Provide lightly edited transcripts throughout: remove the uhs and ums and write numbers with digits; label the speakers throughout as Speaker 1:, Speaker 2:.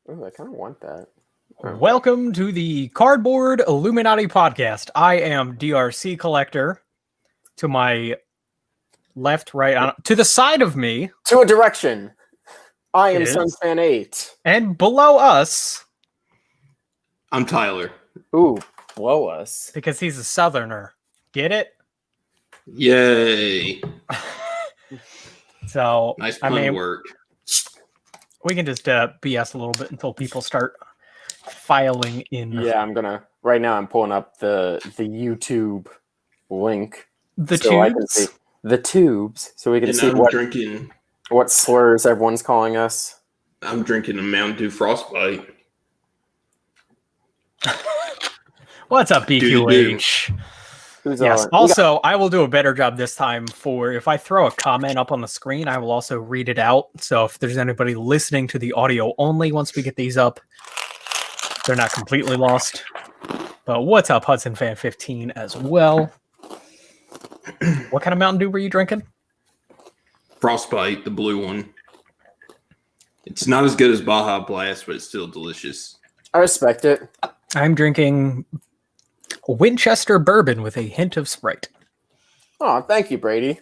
Speaker 1: Oh, I kind of want that.
Speaker 2: Welcome to the Cardboard Illuminati podcast. I am DRC Collector. To my left, right, to the side of me.
Speaker 1: To a direction. I am Sunsfan 8.
Speaker 2: And below us.
Speaker 3: I'm Tyler.
Speaker 1: Ooh, below us.
Speaker 2: Because he's a southerner. Get it?
Speaker 3: Yay.
Speaker 2: So,
Speaker 3: nice pun work.
Speaker 2: We can just BS a little bit until people start filing in.
Speaker 1: Yeah, right now I'm pulling up the YouTube link.
Speaker 2: The
Speaker 1: so
Speaker 2: tubes?
Speaker 1: I can see the tubes, so we can see what slurs everyone's calling us.
Speaker 3: I'm drinking a Mountain Dew Frostbite.
Speaker 2: What's up, BQH? Yes. Also, I will do a better job this time if I throw a comment up on the screen, I will also read it out. So if there's anybody listening to the audio only, once we get these up, they're not completely lost. But what's up, Hudson Fan 15 as well? What kind of Mountain Dew were you drinking?
Speaker 3: Frostbite, the blue one. It's not as good as Baja Blast, but it's still delicious.
Speaker 1: I respect it.
Speaker 2: I'm drinking Winchester bourbon with a hint of Sprite.
Speaker 1: Oh, thank you, Brady.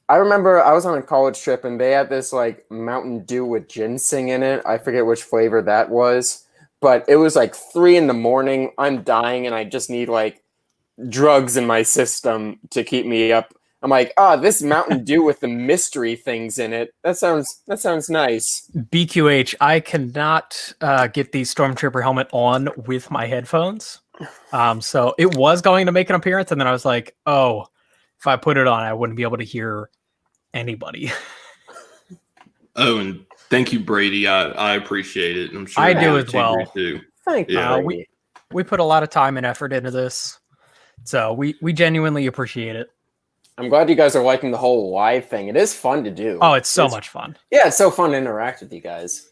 Speaker 1: I remember I was on a college trip and they had this like Mountain Dew with ginseng in it. I forget which flavor that was, but it was like 3 a.m. I'm dying and I just need like drugs in my system to keep me up. I'm like, this Mountain Dew with the mystery things in it. That sounds nice.
Speaker 2: BQH, I cannot get the Stormtrooper helmet on with my headphones. So it was going to make an appearance, and then I was like, if I put it on, I wouldn't be able to hear anybody.
Speaker 3: Oh, and thank you, Brady. I appreciate it. I'm sure
Speaker 2: I do as well.
Speaker 1: Thank you.
Speaker 2: We put a lot of time and effort into this, so we genuinely appreciate it.
Speaker 1: I'm glad you guys are liking the whole live thing. It is fun to do.
Speaker 2: Oh, it's so much fun.
Speaker 1: Yeah, it's so fun to interact with you guys.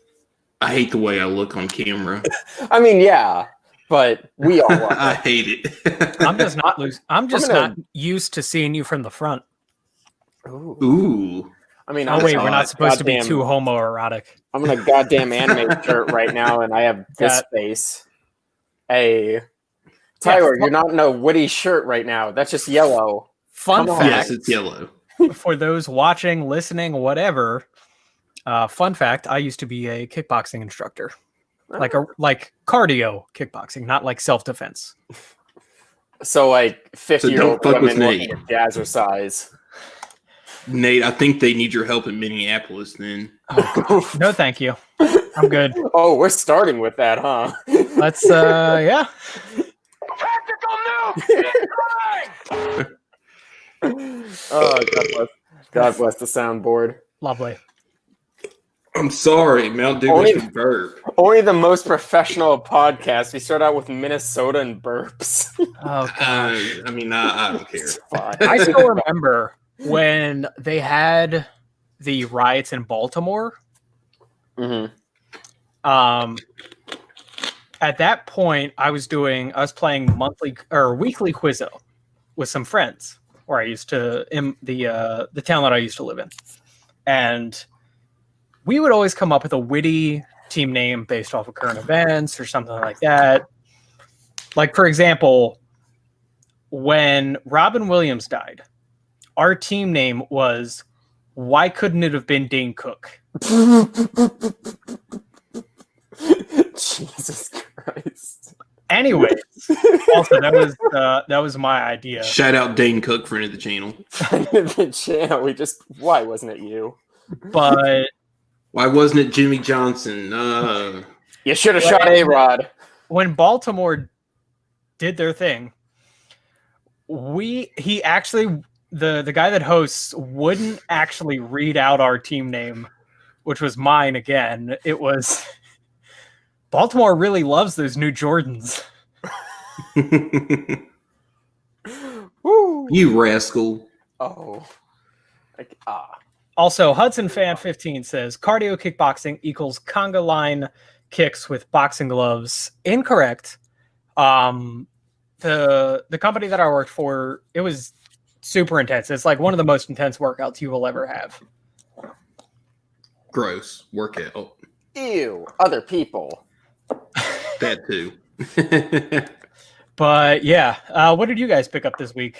Speaker 3: I hate the way I look on camera.
Speaker 1: I mean, yeah, but we all love it.
Speaker 3: I hate it.
Speaker 2: I'm just not used to seeing you from the front.
Speaker 3: Ooh.
Speaker 1: I mean,
Speaker 2: we're not supposed to be too homoerotic.
Speaker 1: I'm in a goddamn anime shirt right now, and I have this face. Hey, Tyler, you're not in a Woody shirt right now. That's just yellow.
Speaker 2: Fun fact.
Speaker 3: Yes, it's yellow.
Speaker 2: For those watching, listening, whatever. Fun fact: I used to be a kickboxing instructor, like cardio kickboxing, not like self-defense.
Speaker 1: So like 50-year-old women looking at jazzercise.
Speaker 3: Nate, I think they need your help in Minneapolis. Then
Speaker 2: no, thank you. I'm good.
Speaker 1: Oh, we're starting with that, huh?
Speaker 2: Let's yeah.
Speaker 4: Tactical nuke!
Speaker 1: Oh, God bless the soundboard.
Speaker 2: Lovely.
Speaker 3: I'm sorry, Mountain Dew was a burp.
Speaker 1: Only the most professional podcast. We start out with Minnesota and burps.
Speaker 2: Oh gosh.
Speaker 3: I don't care.
Speaker 2: I still remember when they had the riots in Baltimore.
Speaker 1: Mm-hmm.
Speaker 2: At that point, I was playing monthly or weekly Quizzo with some friends, where I used to in the town that I used to live in, and we would always come up with a witty team name based off of current events or something like that. Like, for example, when Robin Williams died, our team name was "Why Couldn't It Have Been Dane Cook?"
Speaker 1: Jesus Christ.
Speaker 2: Anyways, also that was my idea.
Speaker 3: Shout out Dane Cook, friend of the channel.
Speaker 1: Why wasn't it you?
Speaker 2: But
Speaker 3: why wasn't it Jimmy Johnson?
Speaker 1: You should have shot A-Rod.
Speaker 2: When Baltimore did their thing, he actually the guy that hosts wouldn't actually read out our team name, which was mine again. It was Baltimore really loves those new Jordans.
Speaker 1: Woo.
Speaker 3: You rascal.
Speaker 1: Oh.
Speaker 2: Also, Hudson Fan 15 says cardio kickboxing equals conga line kicks with boxing gloves. Incorrect. The company that I worked for, it was super intense. It's like one of the most intense workouts you will ever have.
Speaker 3: Gross workout.
Speaker 1: Ew, other people.
Speaker 3: That too.
Speaker 2: But yeah, what did you guys pick up this week?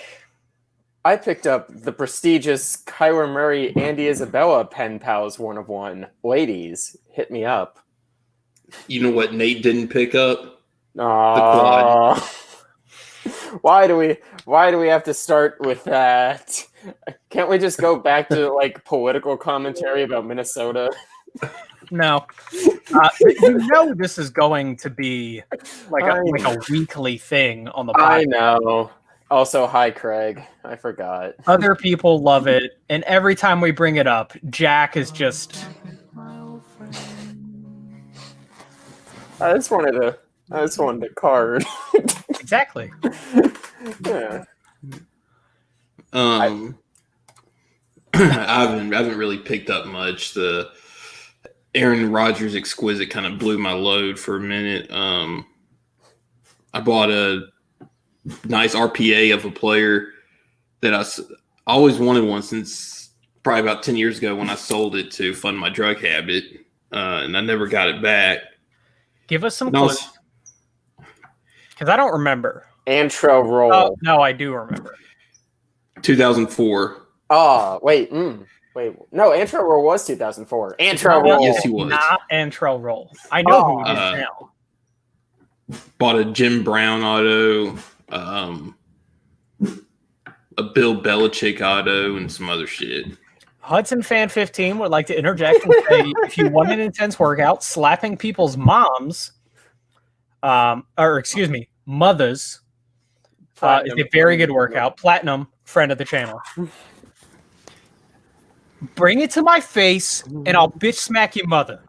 Speaker 1: I picked up the prestigious Kyler Murray Andy Isabella Pen Pals 1-of-1. Ladies, hit me up.
Speaker 3: You know what Nate didn't pick up?
Speaker 1: Aww. Why do we have to start with that? Can't we just go back to like political commentary about Minnesota?
Speaker 2: No. You know this is going to be like a weekly thing on the podcast.
Speaker 1: I know. Also, hi Craig. I forgot.
Speaker 2: Other people love it, and every time we bring it up, Jack is just
Speaker 1: I just wanted a card.
Speaker 2: exactly.
Speaker 1: Yeah.
Speaker 3: I haven't really picked up much. The Aaron Rodgers exquisite kind of blew my load for a minute. I bought a nice RPA of a player that I always wanted one since probably about 10 years ago when I sold it to fund my drug habit, and I never got it back.
Speaker 2: Give us some clues. Because I don't remember.
Speaker 1: Antro roll.
Speaker 2: Oh, no, I do remember.
Speaker 3: 2004.
Speaker 1: Oh, wait. Wait. No, Antro roll was 2004. Antro roll.
Speaker 3: Yes, he was.
Speaker 2: Not Antro roll. I know who he is now.
Speaker 3: Bought a Jim Brown auto, a Bill Belichick auto, and some other shit.
Speaker 2: Hudson Fan 15 would like to interject and say, if you want an intense workout, slapping people's moms, mothers, is a very good workout. Platinum, friend of the channel. Bring it to my face, and I'll bitch smack your mother.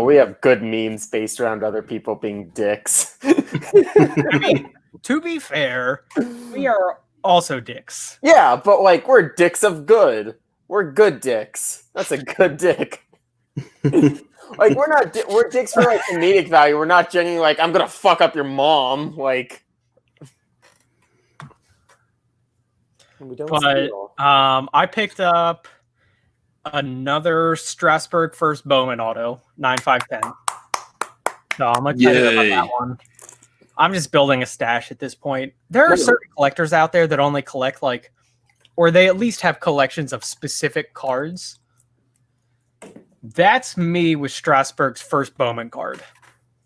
Speaker 1: We have good memes based around other people being dicks.
Speaker 2: I mean, to be fair, we are also dicks.
Speaker 1: Yeah, but like we're dicks of good. We're good dicks. That's a good dick. Like we're dicks for like comedic value. We're not genuinely like I'm gonna fuck up your mom. Like we don't.
Speaker 2: But I picked up another Strasbourg First Bowman auto 9510. So I'm excited about that one. I'm just building a stash at this point. There are certain collectors out there that only collect or they at least have collections of specific cards. That's me with Strasbourg's First Bowman card.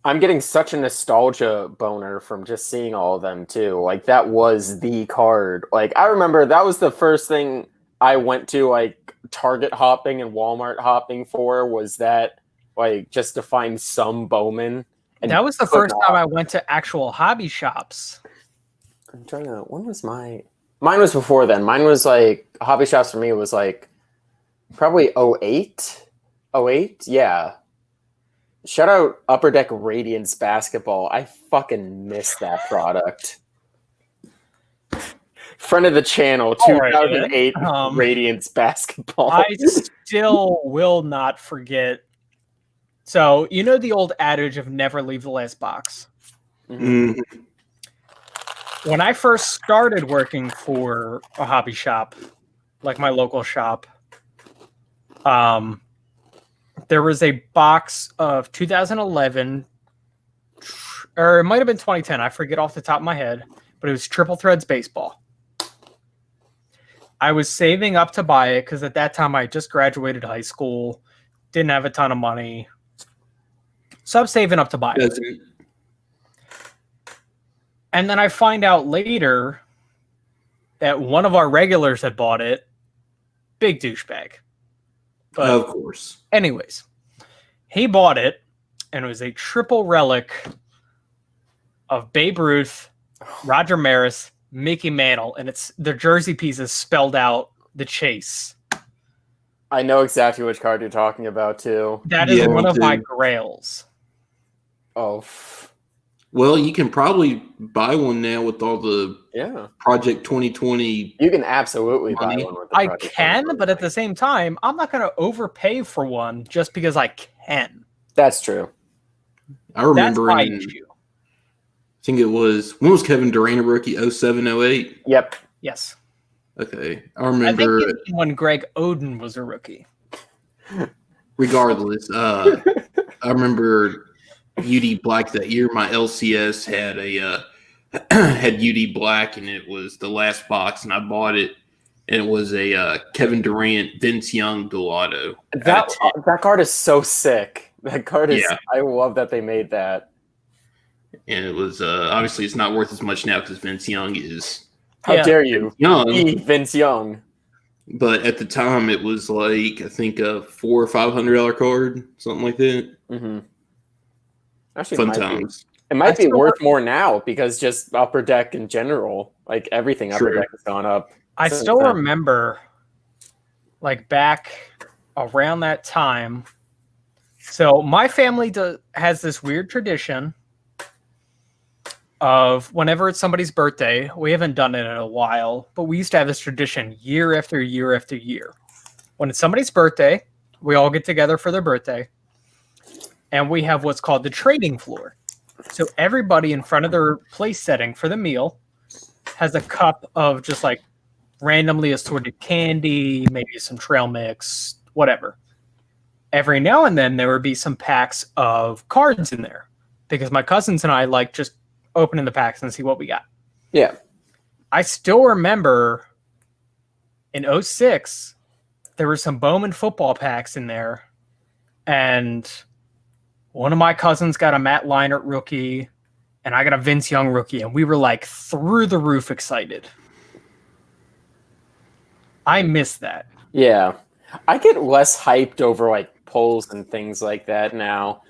Speaker 1: I'm getting such a nostalgia boner from just seeing all of them too. Like that was the card. Like I remember that was the first thing I went to like Target hopping and Walmart hopping for was that like just to find some Bowman. And
Speaker 2: that was the first time I went to actual hobby shops.
Speaker 1: I'm trying to. When was mine was before then. Mine was like hobby shops for me was like probably 08. 08, yeah. Shout out Upper Deck Radiance Basketball. I fucking miss that product. Friend of the channel, 2008 Radiance Basketball.
Speaker 2: I still will not forget. So, you know the old adage of never leave the last box?
Speaker 3: Mm-hmm.
Speaker 2: When I first started working for a hobby shop, like my local shop, there was a box of 2011, or it might have been 2010. I forget off the top of my head, but it was Triple Threads Baseball. I was saving up to buy it because at that time I just graduated high school, didn't have a ton of money. So I'm saving up to buy it. And then I find out later that one of our regulars had bought it. Big douchebag. But
Speaker 3: of course.
Speaker 2: Anyways, he bought it, and it was a triple relic of Babe Ruth, Roger Maris, Mickey Mantle, and it's the jersey pieces spelled out the chase.
Speaker 1: I know exactly which card you're talking about, too.
Speaker 2: That is one of my grails.
Speaker 1: Oh.
Speaker 3: Well, you can probably buy one now with all the Project 2020.
Speaker 1: You can absolutely buy one with the
Speaker 2: I can, but at the same time, I'm not going to overpay for one just because I can.
Speaker 1: That's true.
Speaker 3: I remember I think it was, when was Kevin Durant a rookie? 07, 08?
Speaker 1: Yep.
Speaker 2: Yes.
Speaker 3: Okay. I remember.
Speaker 2: I think when Greg Oden was a rookie.
Speaker 3: Regardless, I remember UD Black that year. My LCS had a had UD Black, and it was the last box, and I bought it, and it was a Kevin Durant, Vince Young dual auto.
Speaker 1: That card is so sick. That card is.
Speaker 3: Yeah.
Speaker 1: I love that they made that.
Speaker 3: And it was obviously it's not worth as much now because Vince Young is
Speaker 1: How dare you,
Speaker 3: young.
Speaker 1: Vince Young?
Speaker 3: But at the time, it was like I think a $400 or $500 card, something like that.
Speaker 1: Mm-hmm. Actually,
Speaker 3: Fun times.
Speaker 1: It might be worth more now because just Upper Deck in general, like everything Upper Deck has gone up.
Speaker 2: I still remember, like back around that time. So my family has this weird tradition of whenever it's somebody's birthday, we haven't done it in a while, but we used to have this tradition year after year after year. When it's somebody's birthday, we all get together for their birthday, and we have what's called the trading floor. So everybody in front of their place setting for the meal has a cup of just like randomly assorted candy, maybe some trail mix, whatever. Every now and then there would be some packs of cards in there because my cousins and I like just opening the packs and see what we got.
Speaker 1: Yeah.
Speaker 2: I still remember in 06, there were some Bowman football packs in there, and one of my cousins got a Matt Leinart rookie, and I got a Vince Young rookie, and we were like through the roof excited. I miss that.
Speaker 1: Yeah. I get less hyped over like polls and things like that now.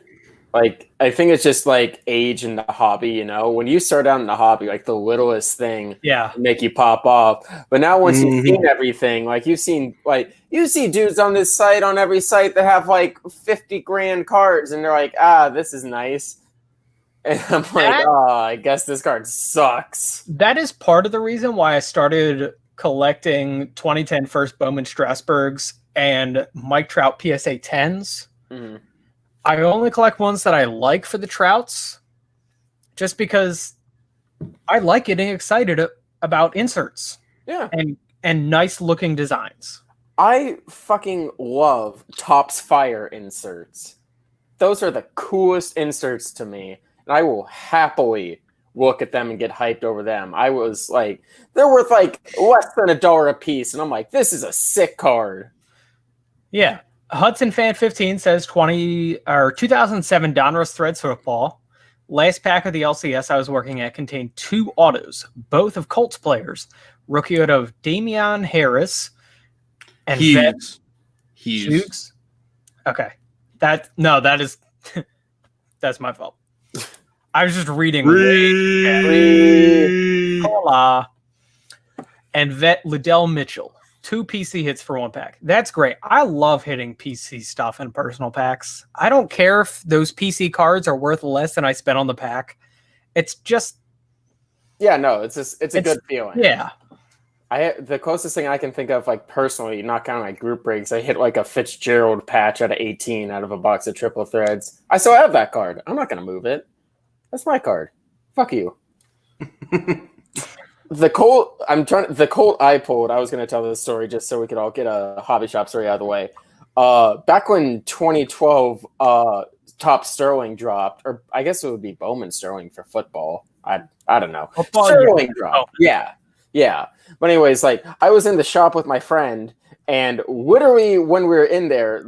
Speaker 1: Like, I think it's just like age in the hobby, you know? When you start out in the hobby, like the littlest thing can make you pop off. But now once you've seen everything, like you see dudes on this site, on every site that have like 50 grand cards, and they're like, this is nice. And I'm like, I guess this card sucks.
Speaker 2: That is part of the reason why I started collecting 2010 first Bowman Strasburgs and Mike Trout PSA 10s.
Speaker 1: Mm-hmm.
Speaker 2: I only collect ones that I like for the Trouts, just because I like getting excited about inserts.
Speaker 1: Yeah.
Speaker 2: And nice looking designs.
Speaker 1: I fucking love Topps Fire inserts. Those are the coolest inserts to me, and I will happily look at them and get hyped over them. I was like, they're worth like less than $1 a piece, and I'm like, this is a sick card.
Speaker 2: Yeah. Hudson Fan 15 says 2007 Donruss Threads football. Last pack of the LCS I was working at contained 2 autos, both of Colts players. Rookie out of Damian Harris and
Speaker 3: Hughes.
Speaker 2: Okay. That is that's my fault. I was just reading. Hola. And Vet Liddell Mitchell. 2 PC hits for 1 pack. That's great. I love hitting PC stuff in personal packs. I don't care if those PC cards are worth less than I spent on the pack. It's just...
Speaker 1: Yeah, no, it's a good feeling.
Speaker 2: Yeah.
Speaker 1: The closest thing I can think of, like personally, not counting my group breaks, I hit like a Fitzgerald patch out of 18 out of a box of triple threads. I still have that card. I'm not going to move it. That's my card. Fuck you. The Colt I pulled, I was going to tell this story just so we could all get a hobby shop story out of the way. Back when 2012 Top Sterling dropped, or I guess it would be Bowman Sterling for football. I don't know.
Speaker 2: Football,
Speaker 1: Sterling dropped. Yeah. But anyways, like I was in the shop with my friend, and literally when we were in there,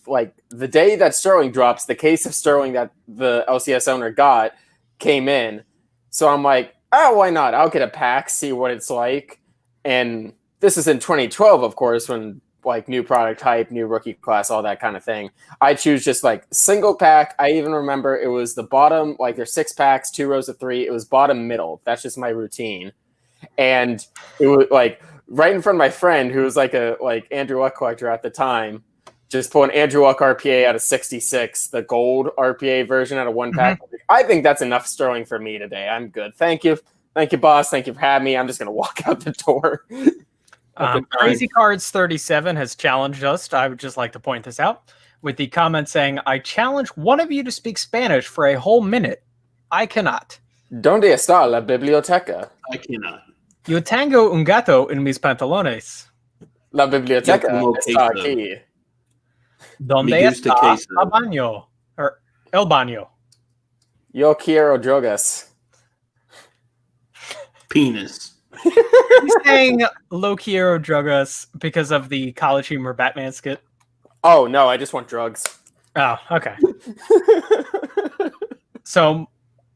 Speaker 1: like the day that Sterling drops, the case of Sterling that the LCS owner got came in. So I'm like, why not? I'll get a pack, see what it's like. And this is in 2012, of course, when like new product hype, new rookie class, all that kind of thing. I choose just like single pack. I even remember it was the bottom, like there's 6 packs, 2 rows of 3. It was bottom middle. That's just my routine. And it was like right in front of my friend who was like a Andrew Luck collector at the time. Just pull an Andrew Luck RPA out of 66, the gold RPA version out of 1 pack. Mm-hmm. I think that's enough Sterling for me today. I'm good. Thank you, boss. Thank you for having me. I'm just going to walk out the door.
Speaker 2: Crazy Cards 37 has challenged us. I would just like to point this out with the comment saying, I challenge one of you to speak Spanish for a whole minute. I cannot.
Speaker 1: ¿Dónde está la biblioteca?
Speaker 3: I cannot.
Speaker 2: Yo tengo un gato en mis pantalones.
Speaker 1: La biblioteca está aquí.
Speaker 2: ¿Dónde está el baño? Or El Baño.
Speaker 1: Yo quiero drogas.
Speaker 3: Penis.
Speaker 2: He's saying Lo quiero drogas because of the College Humor Batman skit.
Speaker 1: Oh, no, I just want drugs.
Speaker 2: Oh, okay. So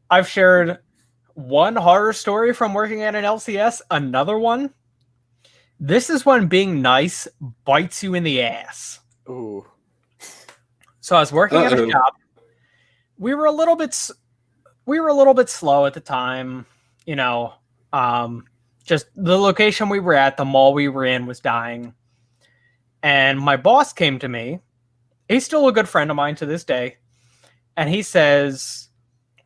Speaker 2: I've shared one horror story from working at an LCS, another one. This is when being nice bites you in the ass.
Speaker 1: Ooh.
Speaker 2: So I was working at a shop. We were a little bit slow at the time, you know. Just the location we were at, the mall we were in was dying. And my boss came to me. He's still a good friend of mine to this day. And he says,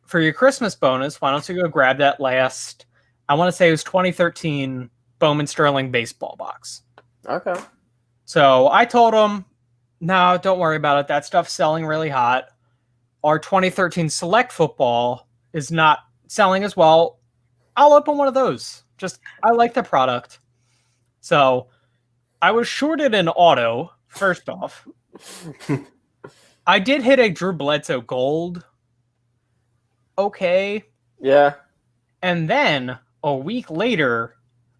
Speaker 2: for your Christmas bonus, why don't you go grab that last, I want to say it was 2013 Bowman Sterling baseball box.
Speaker 1: Okay.
Speaker 2: So I told him, no, don't worry about it. That stuff's selling really hot. Our 2013 Select football is not selling as well. I'll open one of those. I like the product. So I was shorted an auto, first off. I did hit a Drew Bledsoe gold. Okay.
Speaker 1: Yeah.
Speaker 2: And then a week later,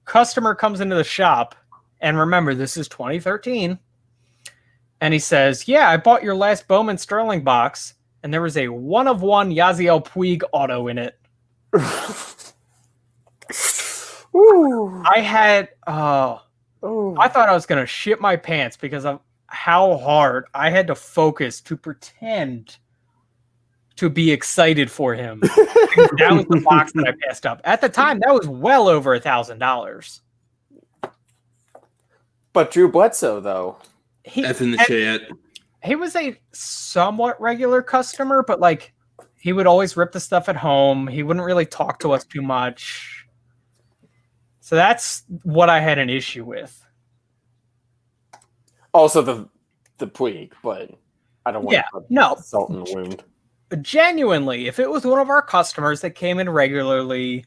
Speaker 2: customer comes into the shop. And remember, this is 2013. And he says, yeah, I bought your last Bowman Sterling box. And there was a 1-of-1 Yaziel Puig auto in it.
Speaker 1: Ooh.
Speaker 2: I had,
Speaker 1: Ooh.
Speaker 2: I thought I was going to shit my pants because of how hard I had to focus to pretend to be excited for him. That was the box that I passed up. At the time, that was well over $1,000.
Speaker 1: But Drew Bledsoe, though.
Speaker 3: F in the chat.
Speaker 2: He was a somewhat regular customer, but like he would always rip the stuff at home. He wouldn't really talk to us too much. So that's what I had an issue with.
Speaker 1: Also the Puig, but I don't want to put salt in the wound.
Speaker 2: Genuinely, if it was one of our customers that came in regularly,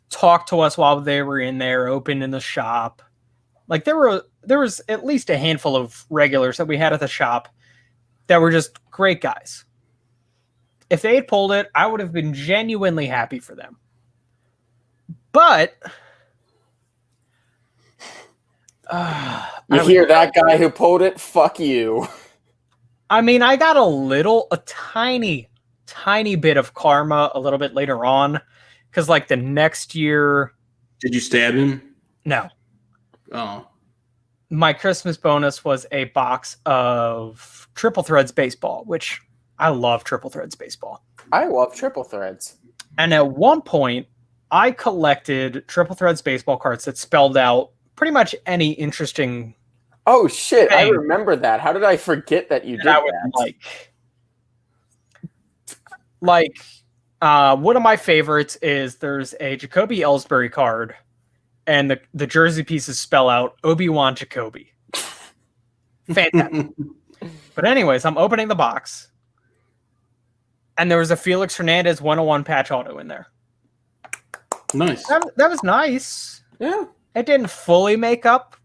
Speaker 2: talked to us while they were in there, open in the shop, like there was at least a handful of regulars that we had at the shop that were just great guys. If they had pulled it, I would have been genuinely happy for them. But
Speaker 1: you hear that guy who pulled it? Fuck you.
Speaker 2: I mean, I got a tiny bit of karma a little bit later on. Because, like, the next year...
Speaker 3: Did you stab him?
Speaker 2: No.
Speaker 3: Oh.
Speaker 2: My Christmas bonus was a box of Triple Threads baseball, which I love Triple Threads baseball.
Speaker 1: I love Triple Threads.
Speaker 2: And at one point, I collected Triple Threads baseball cards that spelled out pretty much any interesting.
Speaker 1: Oh shit! I remember that. How did I forget that you did that?
Speaker 2: Like, one of my favorites is there's a Jacoby Ellsbury card, and the jersey pieces spell out Obi-Wan Jacoby. Fantastic. But anyways, I'm opening the box, and there was a Felix Hernandez 101 patch auto in there.
Speaker 3: Nice.
Speaker 2: That was nice.
Speaker 1: Yeah.
Speaker 2: It didn't fully make up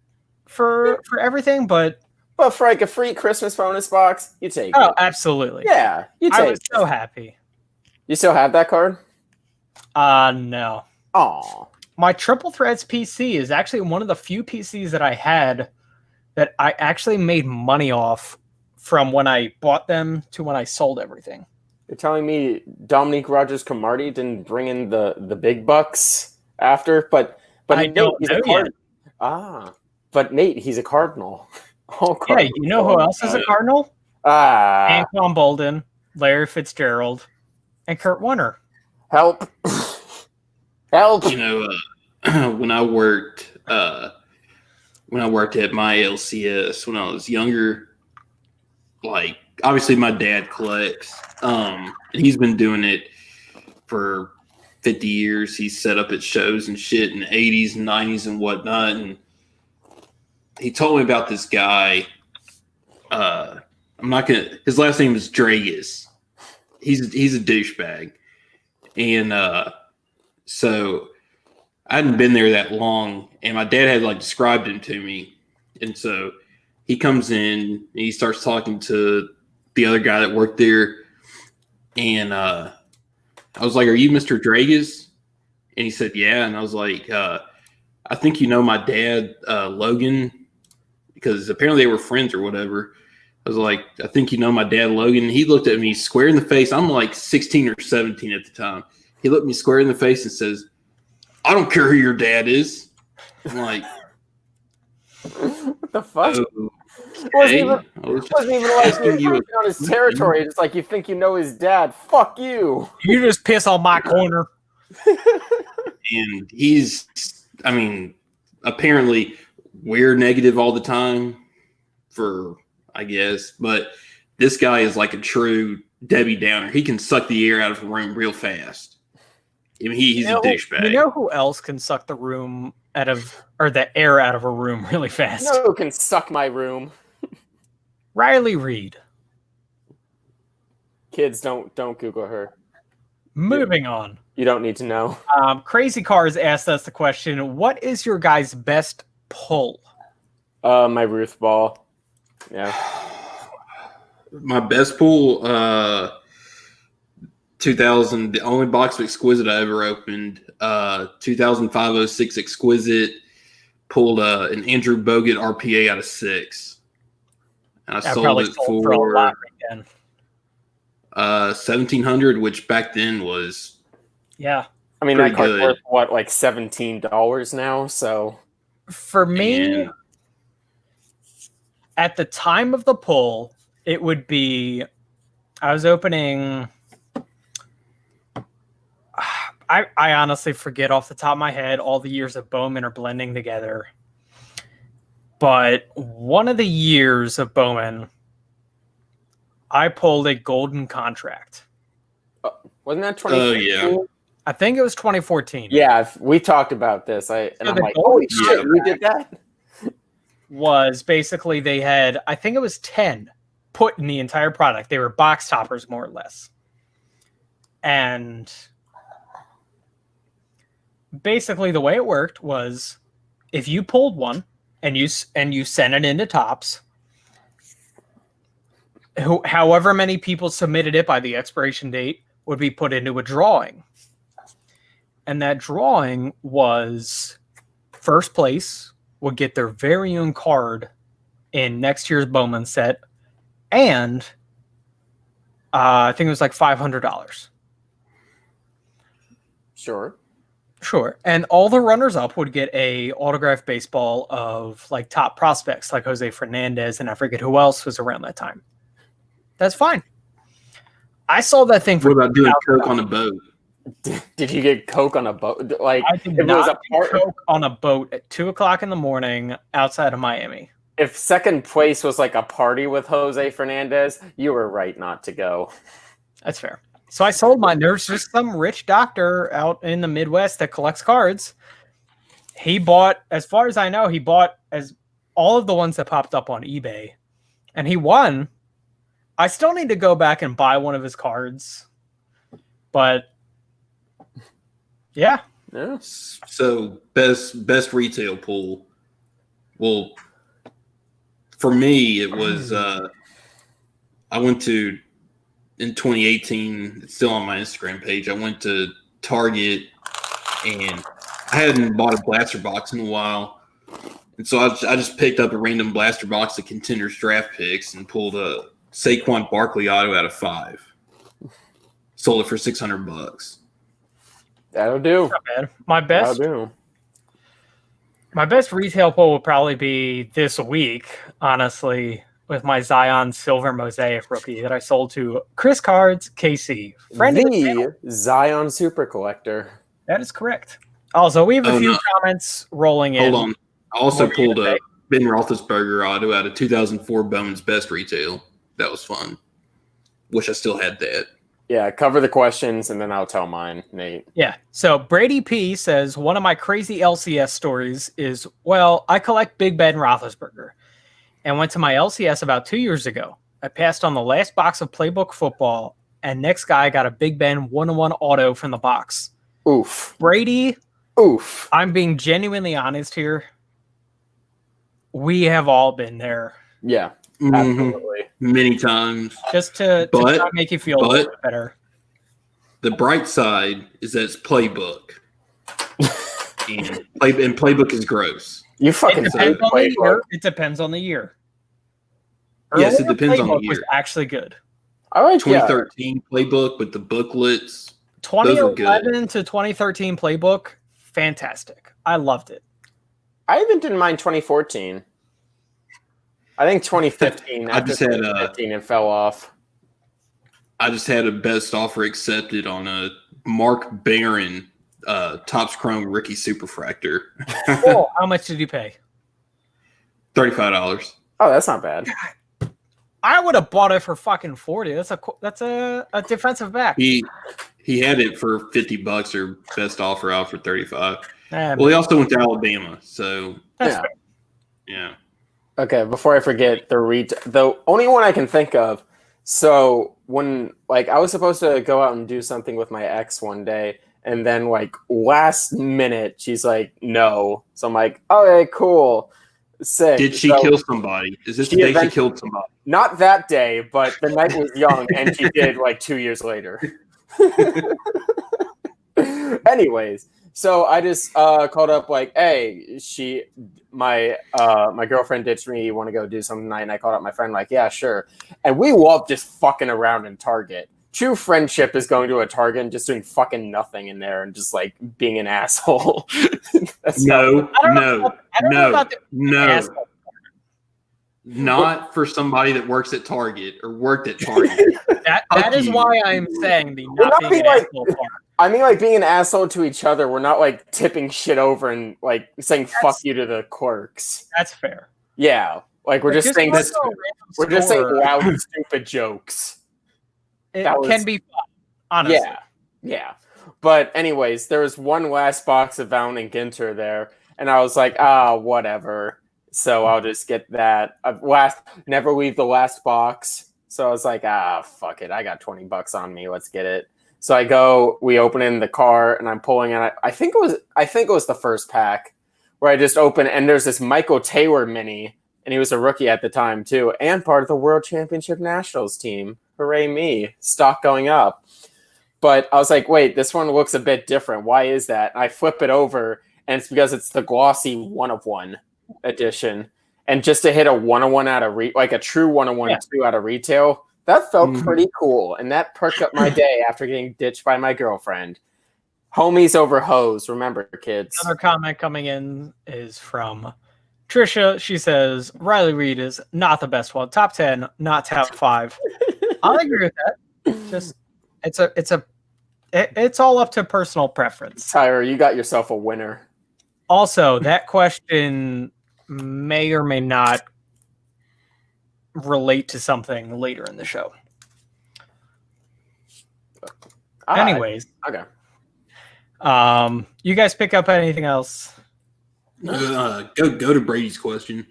Speaker 2: for everything, but
Speaker 1: for like a free Christmas bonus box, you take it.
Speaker 2: Oh, absolutely.
Speaker 1: Yeah, you take it.
Speaker 2: I was so happy.
Speaker 1: You still have that card?
Speaker 2: No.
Speaker 1: Aw.
Speaker 2: My Triple Threads PC is actually one of the few PCs that I had that I actually made money off from when I bought them to when I sold everything.
Speaker 1: You're telling me Dominique Rogers-Cromartie didn't bring in the big bucks after? But
Speaker 2: I don't know yet.
Speaker 1: But Nate, he's a Cardinal.
Speaker 2: Yeah, you know who else is a Cardinal? Anquan Bolden, Larry Fitzgerald, and Kurt Warner.
Speaker 1: Help. Help.
Speaker 3: You know, when I worked at my LCS when I was younger, like obviously my dad collects. And he's been doing it for 50 years. He's set up at shows and shit in the 80s and 90s and whatnot. And he told me about this guy. His last name is Dragus. He's a douchebag. And so I hadn't been there that long, and my dad had like described him to me. And so he comes in and he starts talking to the other guy that worked there. And I was like, "Are you Mr. Dragas?" And he said, "Yeah." And I was like, "I think you know my dad, Logan, because apparently they were friends or whatever." I was like, "I think you know my dad, Logan." And he looked at me square in the face. I'm like 16 or 17 at the time. He looked me square in the face and says, "I don't care who your dad is." I'm like,
Speaker 1: What the fuck?
Speaker 3: okay.
Speaker 1: Wasn't even like you on his territory. It's like you think you know his dad. Fuck you.
Speaker 2: You just piss on my corner.
Speaker 3: And he's, I mean, apparently we're negative all the time for, I guess, but this guy is like a true Debbie Downer. He can suck the air out of a room real fast. I mean, he's a douchebag.
Speaker 2: You know who else can suck the room out of, or the air out of a room really fast?
Speaker 1: You know who can suck my room?
Speaker 2: Riley Reid.
Speaker 1: Kids, don't Google her.
Speaker 2: Moving on.
Speaker 1: You don't need to know.
Speaker 2: Crazy Cars asked us the question, what is your guys' best pull?
Speaker 1: My Ruth ball. Yeah.
Speaker 3: My best pull, 2000, the only box of Exquisite I ever opened, 2005-06 Exquisite, pulled an Andrew Bogut RPA out of 6. And I sold it for
Speaker 2: a lot again.
Speaker 3: 1,700, which back then was
Speaker 1: I mean, that card's worth what, like $17 now. So
Speaker 2: for me, at the time of the pull, it would be I was opening. I honestly forget off the top of my head. All the years of Bowman are blending together. But one of the years of Bowman, I pulled a golden contract.
Speaker 1: Wasn't that 2014?
Speaker 3: Yeah.
Speaker 2: I think it was 2014.
Speaker 1: Yeah, we talked about this. I'm like, holy shit, we did that?
Speaker 2: Was basically they had, I think it was 10 put in the entire product. They were box toppers, more or less. And basically the way it worked was if you pulled one and you sent it into Tops, however many people submitted it by the expiration date would be put into a drawing. And that drawing was first place would get their very own card in next year's Bowman set. And I think it was like $500.
Speaker 1: Sure.
Speaker 2: And all the runners up would get a autographed baseball of like top prospects like Jose Fernandez, and I forget who else was around that time. That's fine. I sold that thing for.
Speaker 3: What about doing Coke on a boat?
Speaker 1: Did you get Coke on a boat? Like,
Speaker 2: I did not get Coke on a boat at 2:00 in the morning outside of Miami.
Speaker 1: If second place was like a party with Jose Fernandez, you were right not to go.
Speaker 2: That's fair. So I sold mine. There's just some rich doctor out in the Midwest that collects cards. He bought, as far as I know, he bought as all of the ones that popped up on eBay, and he won. I still need to go back and buy one of his cards, but yeah.
Speaker 3: So best retail pool. Well, for me, it was I went to in 2018. It's still on my Instagram page. I went to Target and I hadn't bought a blaster box in a while, and so I just picked up a random blaster box of Contenders draft picks and pulled a Saquon Barkley auto out of 5. Sold it for $600.
Speaker 1: That'll do.
Speaker 2: Not bad. My best retail pull would probably be this week, honestly, with my Zion Silver Mosaic rookie that I sold to Chris Cards, KC. Friend of the channel.
Speaker 1: Zion Super Collector.
Speaker 2: That is correct. Also, we have a few comments rolling in.
Speaker 3: Hold on. I also pulled a Ben Roethlisberger auto out of 2004 Bowman's Best Retail. That was fun. Wish I still had that.
Speaker 1: Yeah, cover the questions and then I'll tell mine, Nate.
Speaker 2: Yeah. So Brady P says, one of my crazy LCS stories is, well, I collect Big Ben Roethlisberger and went to my LCS about 2 years ago. I passed on the last box of Playbook Football, and next guy got a Big Ben 1-1 auto from the box.
Speaker 1: Oof.
Speaker 2: Brady.
Speaker 1: Oof.
Speaker 2: I'm being genuinely honest here. We have all been there.
Speaker 1: Yeah. Absolutely.
Speaker 3: Many times.
Speaker 2: Just to try to make you feel a little bit better.
Speaker 3: The bright side is that it's playbook, and playbook is gross.
Speaker 1: You
Speaker 2: It
Speaker 1: fucking
Speaker 2: depends
Speaker 1: said
Speaker 2: on the
Speaker 1: playbook.
Speaker 2: year. It depends on the year.
Speaker 3: Yes, it
Speaker 2: Earlier
Speaker 3: depends on the
Speaker 2: Playbook was
Speaker 3: year.
Speaker 2: actually good.
Speaker 1: I like
Speaker 3: 2013 playbook with the booklets. Those were good.
Speaker 2: 2011 to 2013 Playbook, fantastic. I loved it.
Speaker 1: I even didn't mind 2014. I think 2015.
Speaker 3: I just had
Speaker 1: 2015 it fell off.
Speaker 3: I just had a best offer accepted on a Mark Barron Topps Chrome Rookie Superfractor.
Speaker 2: Oh, how much did you pay?
Speaker 3: $35.
Speaker 1: Oh, that's not bad.
Speaker 2: I would have bought it for fucking 40. That's a defensive back.
Speaker 3: He had it for $50 or best offer out for 35.
Speaker 2: Eh,
Speaker 3: Well, he also went to Alabama, so
Speaker 2: that's
Speaker 1: Yeah.
Speaker 2: fair.
Speaker 3: yeah.
Speaker 1: Okay, before I forget, the only one I can think of. So when I was supposed to go out and do something with my ex one day, and then last minute she's like, no. So I'm like, okay, cool, sick.
Speaker 3: Did she
Speaker 1: So,
Speaker 3: kill somebody? Is this
Speaker 1: She
Speaker 3: the day she
Speaker 1: eventually-
Speaker 3: killed somebody?
Speaker 1: Not that day, but the night was young, and she did 2 years later. Anyways, so I just called up hey, my girlfriend ditched me. You want to go do something tonight? And I called up my friend yeah, sure. And we love just fucking around in Target. True friendship is going to a Target and just doing fucking nothing in there and just being an asshole. That's
Speaker 3: No,
Speaker 2: I don't
Speaker 3: no,
Speaker 2: know about the
Speaker 3: no.
Speaker 2: asshole.
Speaker 3: Not for somebody that works at Target or worked at Target.
Speaker 2: That is
Speaker 3: you.
Speaker 2: why I'm saying the
Speaker 1: We're
Speaker 2: not
Speaker 1: not
Speaker 2: being
Speaker 1: being
Speaker 2: an
Speaker 1: like-
Speaker 2: asshole part.
Speaker 1: I mean, being an asshole to each other. We're not tipping shit over and saying fuck you to the clerks.
Speaker 2: That's fair.
Speaker 1: Yeah, we're just saying
Speaker 2: going
Speaker 1: this.
Speaker 2: to a random
Speaker 1: We're just saying
Speaker 2: store,
Speaker 1: loud, stupid jokes.
Speaker 2: It
Speaker 1: that was-
Speaker 2: can be fun, honestly.
Speaker 1: Yeah. But anyways, there was one last box of Valen and Ginter there, and I was like, whatever. So I'll just get that. Never leave the last box. So I was like, fuck it. I got $20 on me. Let's get it. So I go, we open it in the car, and I'm pulling it. I think it was the first pack where I just open, and there's this Michael Taylor mini, and he was a rookie at the time too, and part of the World Championship Nationals team. Hooray me! Stock going up. But I was like, wait, this one looks a bit different. Why is that? And I flip it over, and it's because it's the glossy 1-of-1 edition. And just to hit a 1-of-1 out of a true 1-of-1 2 out of retail, that felt pretty cool. And that perked up my day after getting ditched by my girlfriend. Homies over hoes. Remember, kids.
Speaker 2: Another comment coming in is from Trisha. She says Riley Reid is not the best one. Top 10, not top 5. I'll agree with that. Just it's all up to personal preference.
Speaker 1: Tyler, you got yourself a winner.
Speaker 2: Also, that question may or may not relate to something later in the show. Anyways,
Speaker 1: okay.
Speaker 2: You guys pick up anything else?
Speaker 3: Go to Brady's question.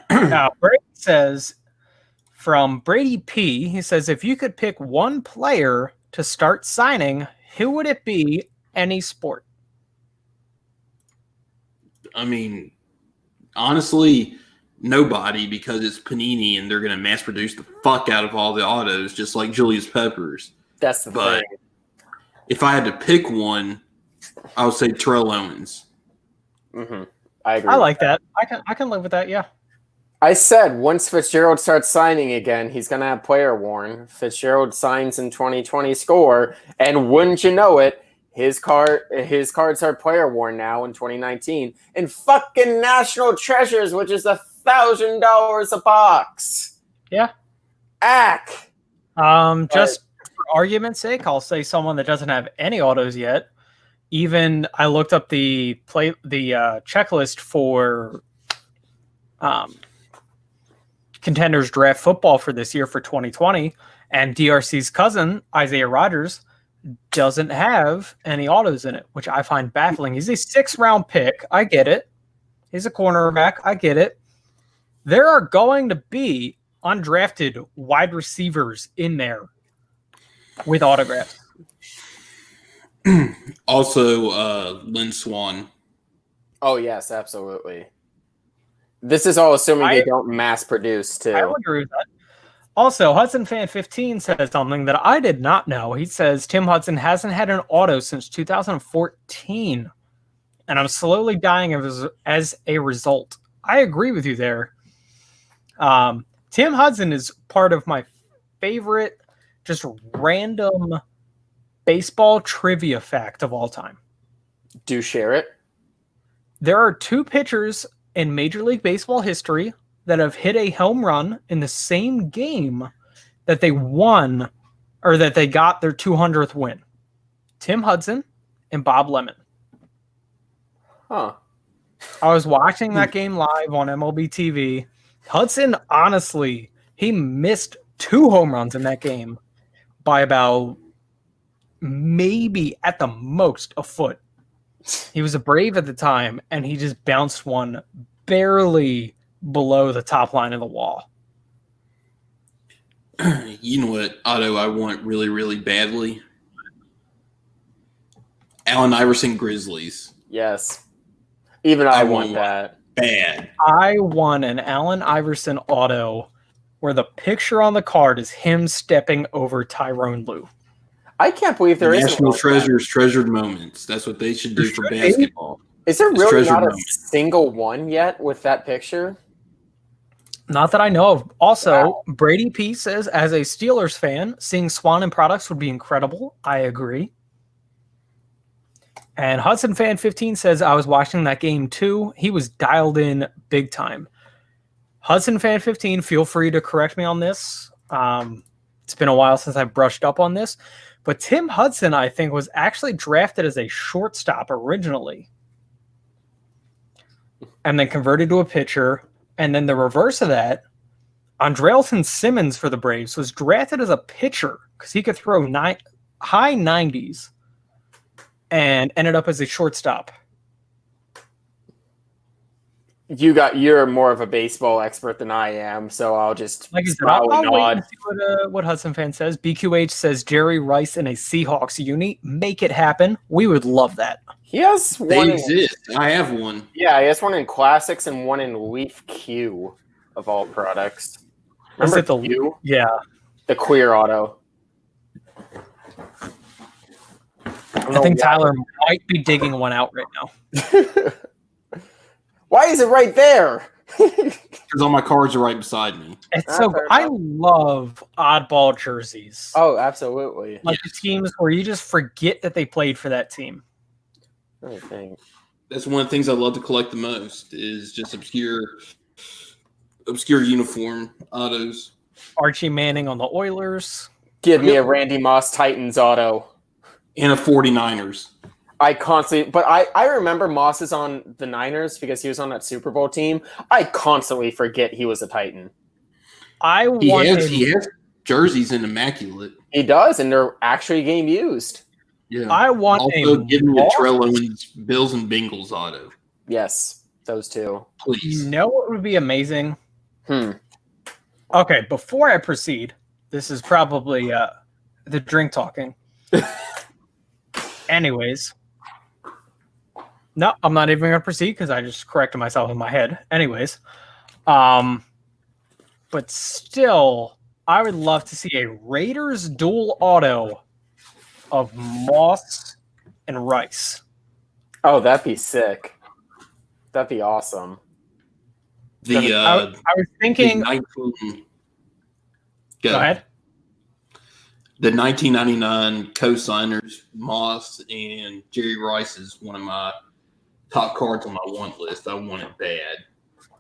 Speaker 2: Now, Brady says from Brady P, he says, if you could pick one player to start signing, who would it be? Any sport?
Speaker 3: I mean, honestly, nobody, because it's Panini and they're going to mass produce the fuck out of all the autos, just like Julius Peppers.
Speaker 1: That's the
Speaker 3: But
Speaker 1: thing.
Speaker 3: if I had to pick one, I would say Terrell Owens.
Speaker 1: Mm-hmm. I agree.
Speaker 2: I like that. I can live with that. Yeah.
Speaker 1: I said once Fitzgerald starts signing again, he's going to have player worn. Fitzgerald signs in 2020 score, and wouldn't you know it, his cards are player worn now in 2019. And fucking National Treasures, which is $1,000 a box.
Speaker 2: Yeah.
Speaker 1: Ack.
Speaker 2: Just for argument's sake, I'll say someone that doesn't have any autos yet. Even I looked up the checklist for Contenders Draft Football for this year for 2020, and DRC's cousin Isaiah Rodgers doesn't have any autos in it, which I find baffling. He's a 6th-round pick. I get it. He's a cornerback. I get it. There are going to be undrafted wide receivers in there with autographs.
Speaker 3: Also, Lynn Swan.
Speaker 1: Oh, yes, absolutely. This is all assuming they don't mass produce, too.
Speaker 2: I would agree with that. Also, Hudson Fan 15 says something that I did not know. He says Tim Hudson hasn't had an auto since 2014, and I'm slowly dying as a result. I agree with you there. Tim Hudson is part of my favorite, just random baseball trivia fact of all time.
Speaker 1: Do share it.
Speaker 2: There are 2 pitchers in Major League Baseball history that have hit a home run in the same game that they won or that they got their 200th win. Tim Hudson and Bob Lemon.
Speaker 1: Huh.
Speaker 2: I was watching that game live on MLB TV. Hudson, honestly, he missed 2 home runs in that game by about maybe at the most a foot. He was a Brave at the time, and he just bounced one barely below the top line of the wall.
Speaker 3: You know what auto I want really, really badly? Allen Iverson Grizzlies.
Speaker 1: Yes. Even I want that.
Speaker 3: Bad.
Speaker 2: I won an Allen Iverson auto where the picture on the card is him stepping over Tyrone Lue.
Speaker 1: I can't believe there isn't
Speaker 3: National
Speaker 1: one.
Speaker 3: Treasures, treasured moments. That's what they should do for basketball.
Speaker 1: Is there
Speaker 3: It's
Speaker 1: really
Speaker 3: treasured
Speaker 1: not a
Speaker 3: moment.
Speaker 1: single one yet with that picture?
Speaker 2: Not that I know of. Also,
Speaker 1: Wow.
Speaker 2: Brady P says, as a Steelers fan, seeing Swan in products would be incredible. I agree. And Hudson Fan 15 says, I was watching that game too. He was dialed in big time. Hudson Fan 15, feel free to correct me on this. It's been a while since I brushed up on this. But Tim Hudson, I think, was actually drafted as a shortstop originally. And then converted to a pitcher. And then the reverse of that, Andrelton Simmons for the Braves was drafted as a pitcher because he could throw high 90s and ended up as a shortstop.
Speaker 1: You're more of a baseball expert than I am, so I'll just
Speaker 2: Like I said,
Speaker 1: smile and
Speaker 2: I'll wait
Speaker 1: nod.
Speaker 2: and see what Hudson Fan says. BQH says Jerry Rice in a Seahawks uni. Make it happen. We would love that.
Speaker 1: He has
Speaker 3: They
Speaker 1: one.
Speaker 3: exist. I have one.
Speaker 1: Yeah, he has one in Classics and one in Leaf Q of all products. Remember
Speaker 2: it the-
Speaker 1: Q?
Speaker 2: Yeah.
Speaker 1: The queer auto.
Speaker 2: I think Tyler might be digging one out right now.
Speaker 1: Why is it right there?
Speaker 3: Because all my cards are right beside me.
Speaker 2: It's so
Speaker 1: fair
Speaker 2: I
Speaker 1: enough.
Speaker 2: love oddball jerseys.
Speaker 1: Oh, absolutely.
Speaker 2: Like the teams where you just forget that they played for that team.
Speaker 1: I think.
Speaker 3: That's one of the things I love to collect the most is just obscure uniform autos.
Speaker 2: Archie Manning on the Oilers.
Speaker 1: Give me a Randy Moss Titans auto.
Speaker 3: And a 49ers.
Speaker 1: I constantly, but I remember Moss is on the Niners because he was on that Super Bowl team. I constantly forget he was a Titan.
Speaker 2: I
Speaker 3: He
Speaker 2: want
Speaker 3: has jerseys in immaculate.
Speaker 1: He does, and they're actually game used.
Speaker 3: Yeah.
Speaker 2: I want
Speaker 3: Also,
Speaker 2: a
Speaker 3: give me a
Speaker 2: Moss-
Speaker 3: Trello and Bills and Bengals auto,
Speaker 1: Yes, those two.
Speaker 3: please.
Speaker 2: You know what would be amazing?
Speaker 1: Hmm.
Speaker 2: Okay, before I proceed, this is probably the drink talking. Anyways. No, I'm not even going to proceed because I just corrected myself in my head. Anyways. But still, I would love to see a Raiders dual auto of Moss and Rice.
Speaker 1: Oh, that'd be sick. That'd be awesome.
Speaker 3: The
Speaker 2: I was thinking.
Speaker 3: the 19
Speaker 2: Go ahead.
Speaker 3: The 1999 co-signers, Moss and Jerry Rice, is one of my top cards on my want list. I want it bad.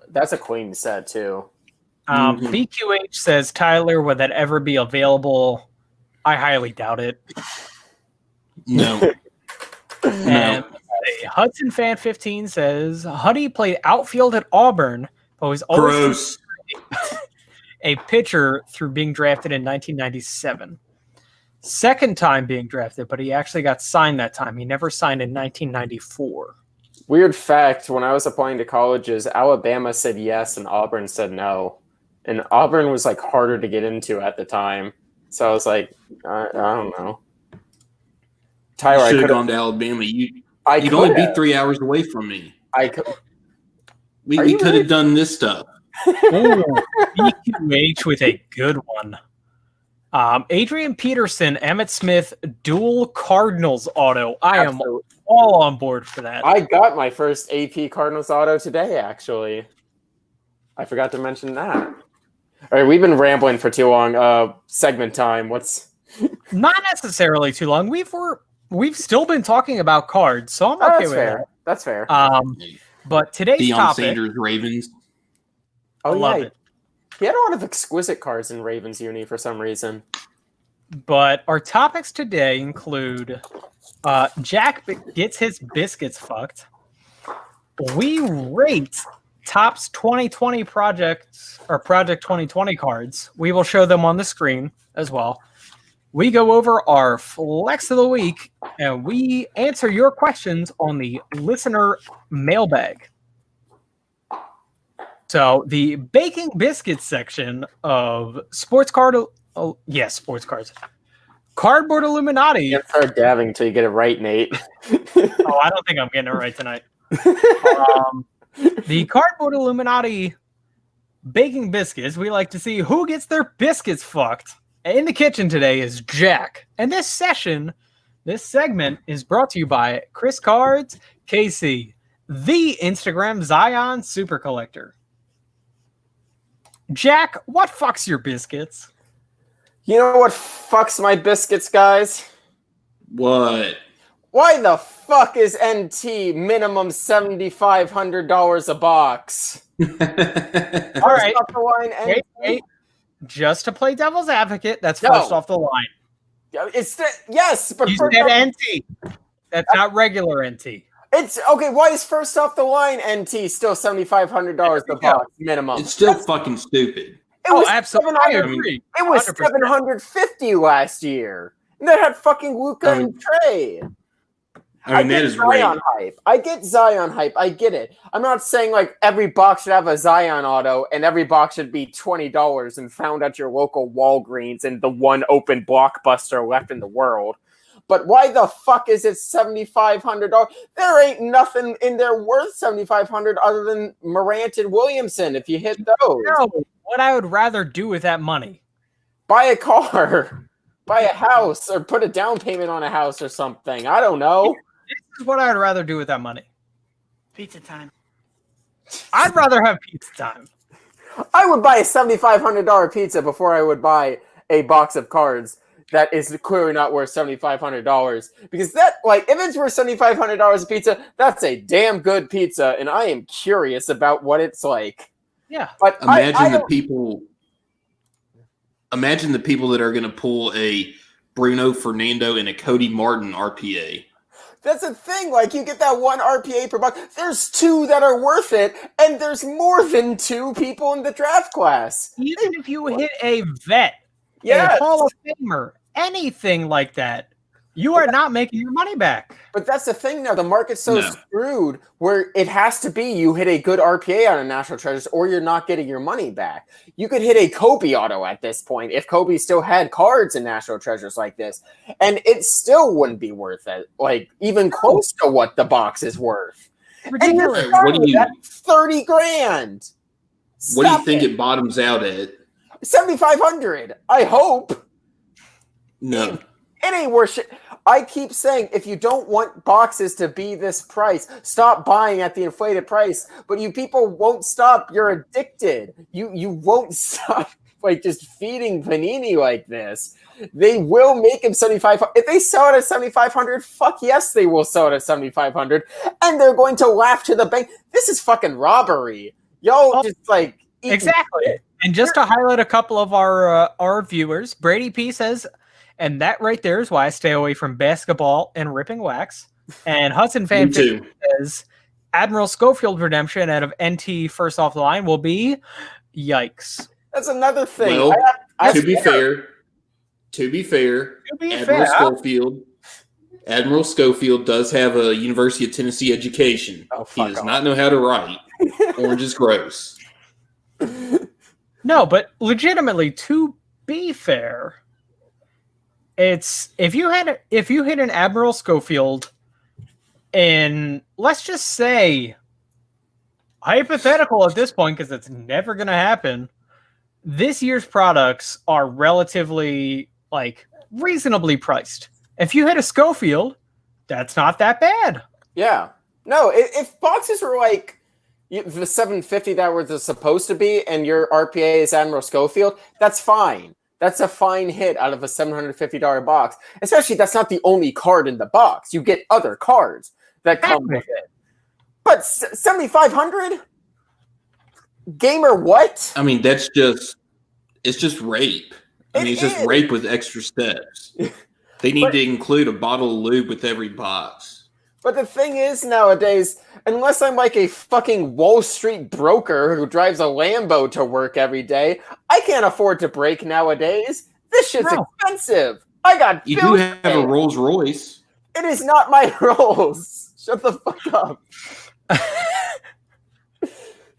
Speaker 1: That's a Queen set too.
Speaker 2: BQH says, Tyler, would that ever be available? I highly doubt it.
Speaker 3: No.
Speaker 2: And Hudson Fan 15 says, Huddy played outfield at Auburn, but was always
Speaker 3: Gross.
Speaker 2: a pitcher through being drafted in 1997. Second time being drafted, but he actually got signed that time. He never signed in 1994.
Speaker 1: Weird fact, when I was applying to colleges, Alabama said yes and Auburn said no. And Auburn was like harder to get into at the time. So I was like, I don't know. Tyler, I
Speaker 3: Should have
Speaker 1: could
Speaker 3: gone to Alabama. You'd
Speaker 1: have.
Speaker 3: only be 3 hours away from me.
Speaker 1: I could.
Speaker 3: We
Speaker 1: Are you
Speaker 3: could
Speaker 1: really?
Speaker 3: have done this stuff.
Speaker 2: Ooh, BQH with a good one. Adrian Peterson, Emmett Smith, dual Cardinals auto. I am
Speaker 1: Absolutely.
Speaker 2: all on board for that.
Speaker 1: I got my first AP Cardinals auto today, actually. I forgot to mention that. All right, we've been rambling for too long. Segment time. What's
Speaker 2: Not necessarily too long. We've still been talking about cards, so I'm okay
Speaker 1: that's
Speaker 2: with
Speaker 1: fair. That's fair.
Speaker 2: that. But today's
Speaker 3: Deion
Speaker 2: topic,
Speaker 3: Sanders, Ravens.
Speaker 2: I love it.
Speaker 1: He had a lot of exquisite cards in Ravens uni for some reason.
Speaker 2: But our topics today include Jack gets his biscuits fucked. We rate Topps 2020 projects or Project 2020 cards. We will show them on the screen as well. We go over our flex of the week and we answer your questions on the listener mailbag. So the baking biscuits section of sports cards. Cardboard Illuminati.
Speaker 1: You can't start dabbing until you get it right, Nate.
Speaker 2: Oh, I don't think I'm getting it right tonight. The Cardboard Illuminati baking biscuits. We like to see who gets their biscuits fucked. In the kitchen today is Jack. And this segment is brought to you by Chris Cards, KC, the Instagram Zion Super Collector. Jack, what fucks your biscuits?
Speaker 1: You know what fucks my biscuits, guys?
Speaker 3: What?
Speaker 1: Why the fuck is NT minimum $7,500 a box?
Speaker 2: All right.
Speaker 1: Off the line, NT?
Speaker 2: Wait. Just to play devil's advocate, that's
Speaker 1: No.
Speaker 2: first off the line.
Speaker 1: Yes, but
Speaker 2: You
Speaker 1: first
Speaker 2: said
Speaker 1: off,
Speaker 2: NT. That's not regular NT.
Speaker 1: it's okay. Why is first off the line NT still $7,500 a box minimum?
Speaker 3: It's still fucking stupid.
Speaker 1: It was
Speaker 2: absolutely. I
Speaker 1: 700
Speaker 2: agree.
Speaker 1: It was
Speaker 2: 100%.
Speaker 1: 750 last year. And that had fucking Luka and Trey.
Speaker 3: I mean, that
Speaker 1: get
Speaker 3: is great.
Speaker 1: Zion hype. I get Zion hype. I get it. I'm not saying like every box should have a Zion auto and every box should be $20 and found at your local Walgreens and the one open Blockbuster left in the world. But why the fuck is it $7,500? There ain't nothing in there worth $7,500 other than Morant and Williamson. If you hit those,
Speaker 2: No, what I would rather do with that money.
Speaker 1: buy a car, buy a house, or put a down payment on a house or something. I don't know.
Speaker 2: This is what I would rather do with that money.
Speaker 4: Pizza time.
Speaker 2: I'd rather have pizza time.
Speaker 1: I would buy a $7,500 pizza before I would buy a box of cards that is clearly not worth $7,500. Because that, like, if it's worth $7,500 a pizza, that's a damn good pizza, and I am curious about what it's like.
Speaker 2: Yeah.
Speaker 1: But
Speaker 3: Imagine the people that are going to pull a Bruno Fernando and a Cody Martin RPA.
Speaker 1: That's the thing. Like, you get that one RPA per box. There's two that are worth it, and there's more than two people in the draft class.
Speaker 2: Even if you hit a vet,
Speaker 1: Yes.
Speaker 2: a Hall of Famer, anything like that, you are not making your money back.
Speaker 1: But that's the thing now. The market's so
Speaker 3: No.
Speaker 1: screwed where it has to be you hit a good RPA on a National Treasures or you're not getting your money back. You could hit a Kobe auto at this point if Kobe still had cards in National Treasures like this, and it still wouldn't be worth it, like even close to what the box is worth.
Speaker 2: Ridiculous.
Speaker 1: And you're
Speaker 3: What do you-
Speaker 1: at 30 grand.
Speaker 3: What do you
Speaker 1: Stop
Speaker 3: think
Speaker 1: it.
Speaker 3: it bottoms out at?
Speaker 1: 7,500. I hope.
Speaker 3: No.
Speaker 1: It ain't worth shit. I keep saying, if you don't want boxes to be this price, stop buying at the inflated price. But you people won't stop. You're addicted. You won't stop, like, just feeding Panini like this. They will make him 7,500. If they sell it at 7,500, fuck yes, they will sell it at 7,500. And they're going to laugh to the bank. This is fucking robbery. Y'all just, like, eat
Speaker 2: Exactly.
Speaker 1: shit.
Speaker 2: And just to highlight a couple of our viewers, Brady P says, and that right there is why I stay away from basketball and ripping wax. And Hudson Fan
Speaker 3: Me too.
Speaker 2: says Admiral Schofield redemption out of NT first off the line will be yikes.
Speaker 1: That's another thing.
Speaker 3: Well,
Speaker 1: I
Speaker 3: to be
Speaker 1: swear.
Speaker 3: fair, Admiral Schofield does have a University of Tennessee education.
Speaker 1: Oh,
Speaker 3: He
Speaker 1: fuck
Speaker 3: does
Speaker 1: off.
Speaker 3: not know how to write. Orange is gross.
Speaker 2: No, but legitimately, to be fair, it's if you hit an Admiral Schofield in, let's just say, hypothetical at this point because it's never going to happen. This year's products are relatively reasonably priced. If you hit a Schofield, that's not that bad.
Speaker 1: Yeah. No, if boxes were like the 750 that were supposed to be and your RPA is Admiral Schofield, that's fine. That's a fine hit out of a $750 box. Especially that's not the only card in the box. You get other cards that come with it. But 7,500? Gamer what?
Speaker 3: I mean, it's just rape. It's just rape with extra steps. They need to include a bottle of lube with every box.
Speaker 1: But the thing is nowadays, unless I'm like a fucking Wall Street broker who drives a Lambo to work every day, I can't afford to break nowadays. This shit's expensive. I got
Speaker 3: You do have a Rolls Royce.
Speaker 1: It is not my Rolls. Shut the fuck up.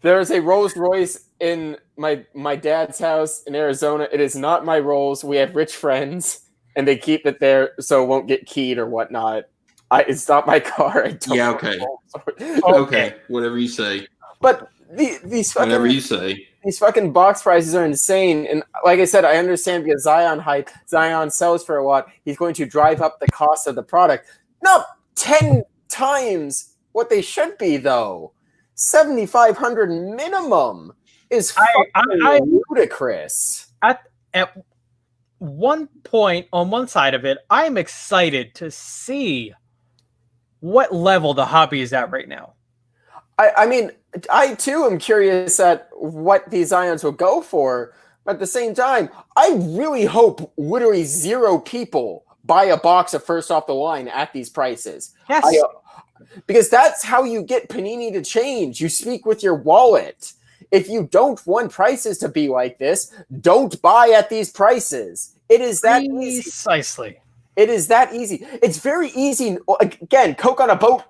Speaker 1: There is a Rolls Royce in my dad's house in Arizona. It is not my Rolls. We have rich friends, and they keep it there so it won't get keyed or whatnot. It's not my car.
Speaker 3: Okay. Okay, whatever you say.
Speaker 1: But these fucking
Speaker 3: whatever you say.
Speaker 1: These fucking box prices are insane. And like I said, I understand because Zion sells for a lot. He's going to drive up the cost of the product. Not 10 times what they should be, though. 7,500 minimum is fucking ludicrous.
Speaker 2: At one point, on one side of it, I'm excited to see what level the hobby is at right now.
Speaker 1: I mean, I too am curious at what these Zions will go for. But at the same time, I really hope literally 0 people buy a box of first off the line at these prices.
Speaker 2: Yes.
Speaker 1: Because that's how you get Panini to change. You speak with your wallet. If you don't want prices to be like this, don't buy at these prices. It is that easy.
Speaker 2: Precisely.
Speaker 1: It is that easy. It's very easy. Again, Coke on a boat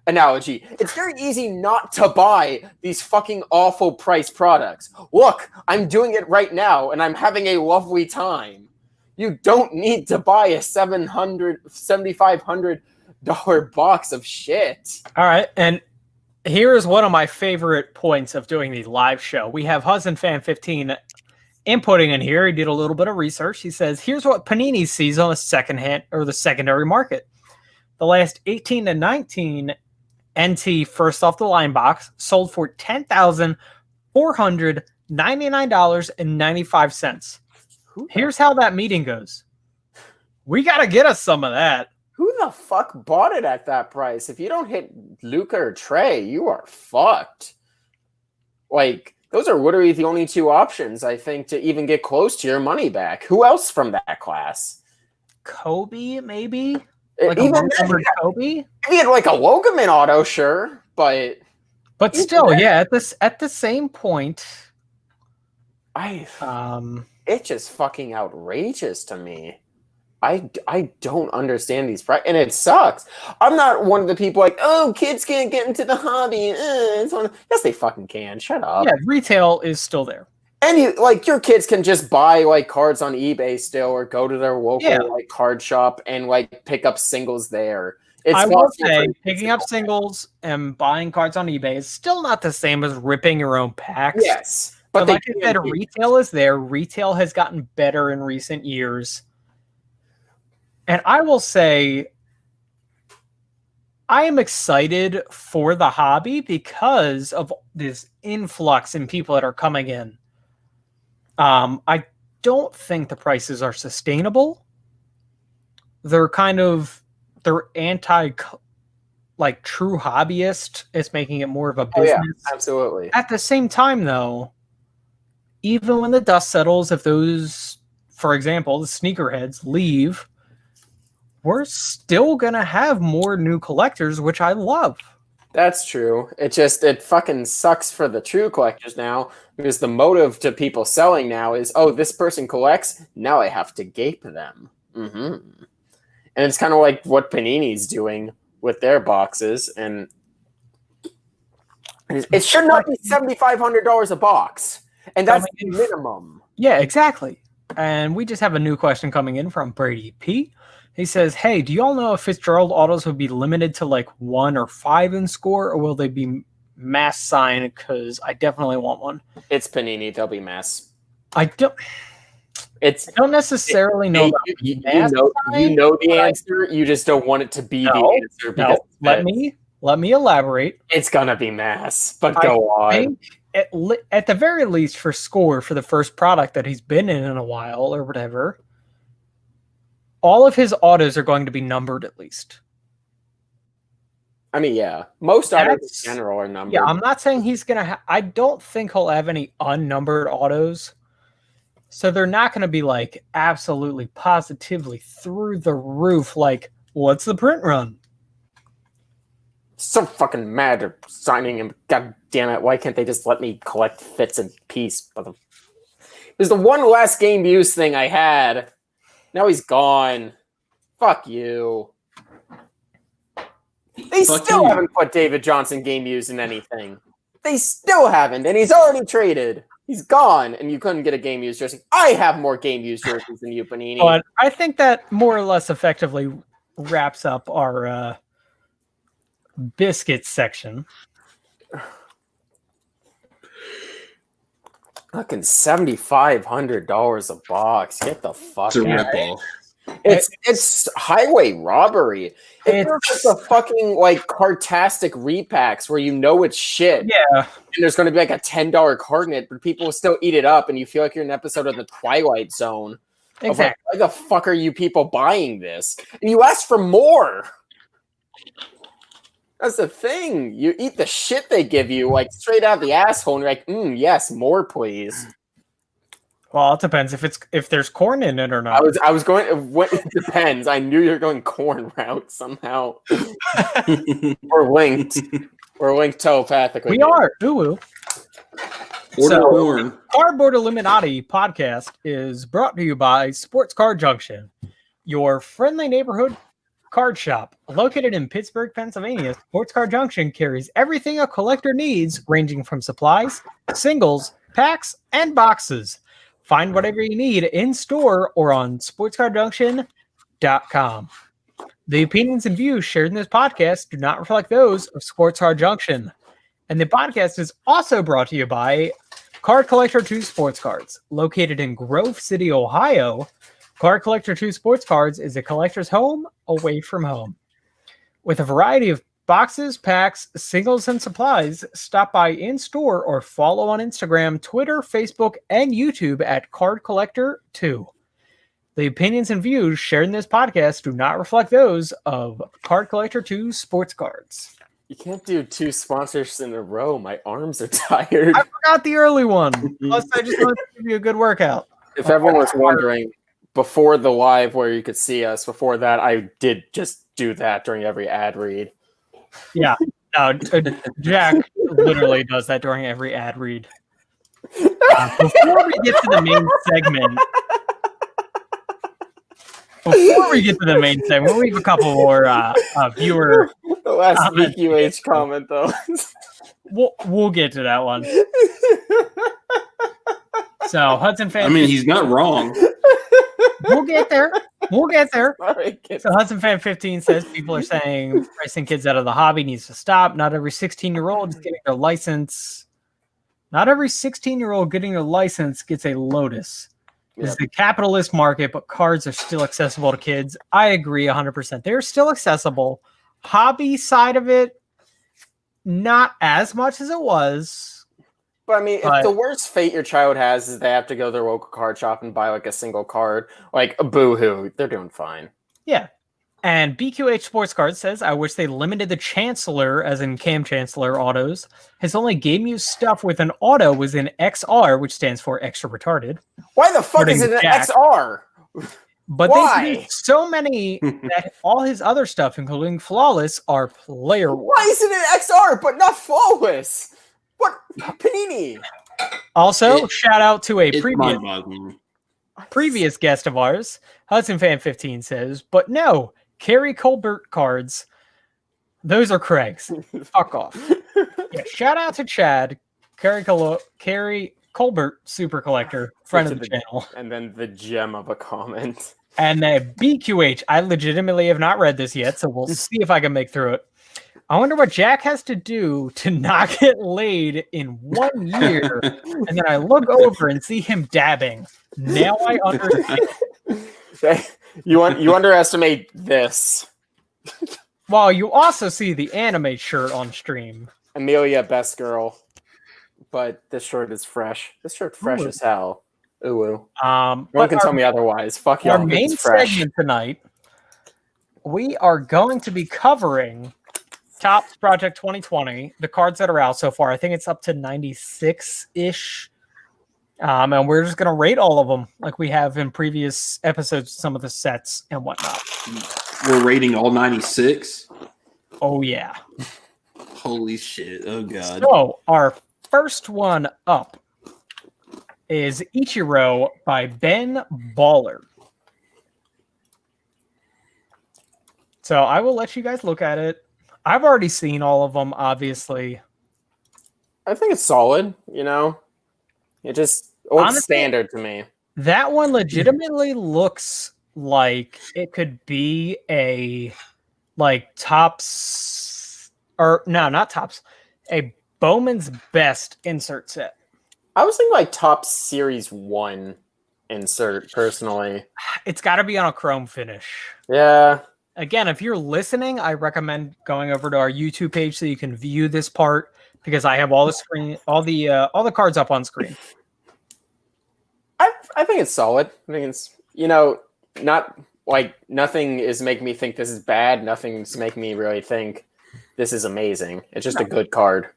Speaker 1: analogy. It's very easy not to buy these fucking awful price products. Look, I'm doing it right now, and I'm having a lovely time. You don't need to buy a $7,500 box of shit.
Speaker 2: All right, and here is one of my favorite points of doing the live show. We have Husband Fan 15 inputting in here. He did a little bit of research. He says, here's what Panini sees on the secondhand or the secondary market. The last 18 to 19 NT first off the line box sold for $10,499.95. Here's how that meeting goes. We got to get us some of that.
Speaker 1: Who the fuck bought it at that price? If you don't hit Luca or Trey, you are fucked. Like, those are literally the only 2 options, I think, to even get close to your money back. Who else from that class?
Speaker 2: Kobe, maybe?
Speaker 1: Like even
Speaker 2: Kobe?
Speaker 1: Maybe had like a Logaman auto, sure, but
Speaker 2: still, yeah, at the same point,
Speaker 1: it's just fucking outrageous to me. I don't understand these prices, and it sucks. I'm not one of the people like, oh, kids can't get into the hobby. Yes, they fucking can. Shut up.
Speaker 2: Yeah, retail is still there.
Speaker 1: And your kids can just buy cards on eBay still, or go to their local card shop and pick up singles there.
Speaker 2: I will say, picking up singles and buying cards on eBay is still not the same as ripping your own packs.
Speaker 1: Yes,
Speaker 2: but like I said, retail is there. Retail has gotten better in recent years. And I will say, I am excited for the hobby because of this influx in people that are coming in. I don't think the prices are sustainable. They're anti, true hobbyist. It's making it more of a business.
Speaker 1: Oh, yeah, absolutely.
Speaker 2: At the same time, though, even when the dust settles, if those, for example, the sneakerheads leave, we're still going to have more new collectors, which I love.
Speaker 1: That's true. It fucking sucks for the true collectors now, because the motive to people selling now is, oh, this person collects, now I have to gape them. Mm-hmm. And it's kind of like what Panini's doing with their boxes, and it should not be $7,500 a box, and that's the minimum.
Speaker 2: Yeah, exactly. And we just have a new question coming in from Brady P. He says, hey, do you all know if Fitzgerald autos would be limited to 1 or 5 in score, or will they be mass sign because I definitely want one.
Speaker 1: It's Panini. They'll be mass.
Speaker 2: I don't necessarily know about
Speaker 1: you
Speaker 2: mass
Speaker 1: know
Speaker 2: sign,
Speaker 1: the answer. You just don't want it to be the
Speaker 2: No,
Speaker 1: answer because
Speaker 2: let me elaborate.
Speaker 1: it's gonna be mass. But
Speaker 2: I
Speaker 1: go on.
Speaker 2: think at the very least for Score, for the first product that he's been in a while or whatever, all of his autos are going to be numbered at least.
Speaker 1: I mean, yeah, most autos in general are numbered.
Speaker 2: Yeah, I'm not saying he's gonna. I don't think he'll have any unnumbered autos. So they're not going to be like absolutely positively through the roof. Like, what's the print run?
Speaker 1: So fucking mad at signing him. God damn it! Why can't they just let me collect fits in peace? It was the one last game use thing I had. Now he's gone. Fuck you. They still haven't put David Johnson game use in anything. They still haven't, and he's already traded. He's gone, and you couldn't get a game use jersey. I have more game use jerseys than you, Panini.
Speaker 2: But I think that more or less effectively wraps up our biscuits section.
Speaker 1: Fucking $7,500 a box. Get the fuck
Speaker 3: It's a
Speaker 1: out.
Speaker 3: ripoff.
Speaker 1: It's highway robbery. It's just a fucking like cartastic repacks where you know it's shit.
Speaker 2: Yeah.
Speaker 1: And there's going to be like a $10 card in it, but people will still eat it up, and you feel like you're in an episode of the Twilight Zone.
Speaker 2: Exactly.
Speaker 1: Like, why the fuck are you people buying this? And you ask for more. That's the thing. You eat the shit they give you, like straight out the asshole, and you're like, yes, more, please.
Speaker 2: Well, it depends if there's corn in it or not.
Speaker 1: I was going. It depends. I knew you were going corn route somehow. We're linked. We're linked telepathically.
Speaker 2: We are. Ooh.
Speaker 3: Order corn.
Speaker 2: Cardboard Illuminati podcast is brought to you by Sports Card Junction, your friendly neighborhood card shop. Located in Pittsburgh, Pennsylvania, Sports Card Junction carries everything a collector needs, ranging from supplies, singles, packs, and boxes. Find whatever you need in store or on sportscardjunction.com. The opinions and views shared in this podcast do not reflect those of Sports Card Junction. And the podcast is also brought to you by Card Collector 2 Sports Cards. Located in Grove City, Ohio, Card Collector 2 Sports Cards is a collector's home away from home. With a variety of boxes, packs, singles, and supplies, stop by in-store or follow on Instagram, Twitter, Facebook, and YouTube at Card Collector 2. The opinions and views shared in this podcast do not reflect those of Card Collector 2 Sports Cards.
Speaker 1: You can't do two sponsors in a row. My arms are tired.
Speaker 2: I forgot the early one. Plus, I just wanted to give you a good workout.
Speaker 1: If everyone was wondering, before the live where you could see us, before that, I did just do that during every ad read.
Speaker 2: Yeah, no, Jack literally does that during every ad read. Before we get to the main segment, we have a couple more viewer.
Speaker 1: The last BQH comment, though.
Speaker 2: We'll get to that one. So Hudson fan.
Speaker 3: I mean, he's not wrong.
Speaker 2: We'll get there.
Speaker 1: Sorry,
Speaker 2: So Hudson fan 15 says people are saying pricing kids out of the hobby needs to stop. Not every 16-year-old is getting their license. Not every 16-year-old getting their license gets a Lotus. This is a capitalist market, but cards are still accessible to kids. I agree 100%. They're still accessible. Hobby side of it, not as much as it was.
Speaker 1: But I mean, if the worst fate your child has is they have to go to their local card shop and buy like a single card, like a boo-hoo, they're doing fine.
Speaker 2: Yeah. And BQH Sports Cards says, I wish they limited the Chancellor, as in Cam Chancellor autos. His only game use stuff with an auto was in XR, which stands for extra retarded.
Speaker 1: Why the fuck is it an XR?
Speaker 2: But they produced so many that all his other stuff, including Flawless, are player.
Speaker 1: Why is it an XR but not Flawless? What? Panini.
Speaker 2: Also, shout out to a previous guest of ours, Hudson Fan 15 says, but no, Kerry Colbert cards. Those are Craig's. Fuck off. Yeah, shout out to Chad, Kerry Colbert, super collector, friend of the channel.
Speaker 1: And then the gem of a comment.
Speaker 2: And then BQH, I legitimately have not read this yet, so we'll see if I can make through it. I wonder what Jack has to do to not get laid in 1 year. And then I look over and see him dabbing. Now I understand.
Speaker 1: You underestimate this.
Speaker 2: Well, you also see the anime shirt on stream.
Speaker 1: Amelia, best girl. But this shirt is fresh. This shirt fresh as hell. Ooh. No one can tell me otherwise. Fuck y'all.
Speaker 2: Our main segment tonight, we are going to be covering Topps Project 2020, the cards that are out so far. I think it's up to 96-ish. And we're just going to rate all of them like we have in previous episodes, some of the sets and whatnot.
Speaker 3: We're rating all 96?
Speaker 2: Oh, yeah.
Speaker 3: Holy shit. Oh, God.
Speaker 2: So, our first one up is Ichiro by Ben Baller. So, I will let you guys look at it. I've already seen all of them, obviously.
Speaker 1: I think it's solid, you know? It just looks
Speaker 2: Honestly,
Speaker 1: standard to me.
Speaker 2: That one legitimately looks like it could be a Topps, or no, not Topps, a Bowman's Best insert set.
Speaker 1: I was thinking like Topps Series 1 insert, personally.
Speaker 2: It's got to be on a chrome finish.
Speaker 1: Yeah.
Speaker 2: Again, if you're listening, I recommend going over to our YouTube page so you can view this part, because I have all the cards up on screen.
Speaker 1: I think it's solid. I think it's, you know, not like nothing is making me think this is bad. Nothing's making me really think this is amazing. It's just a good card.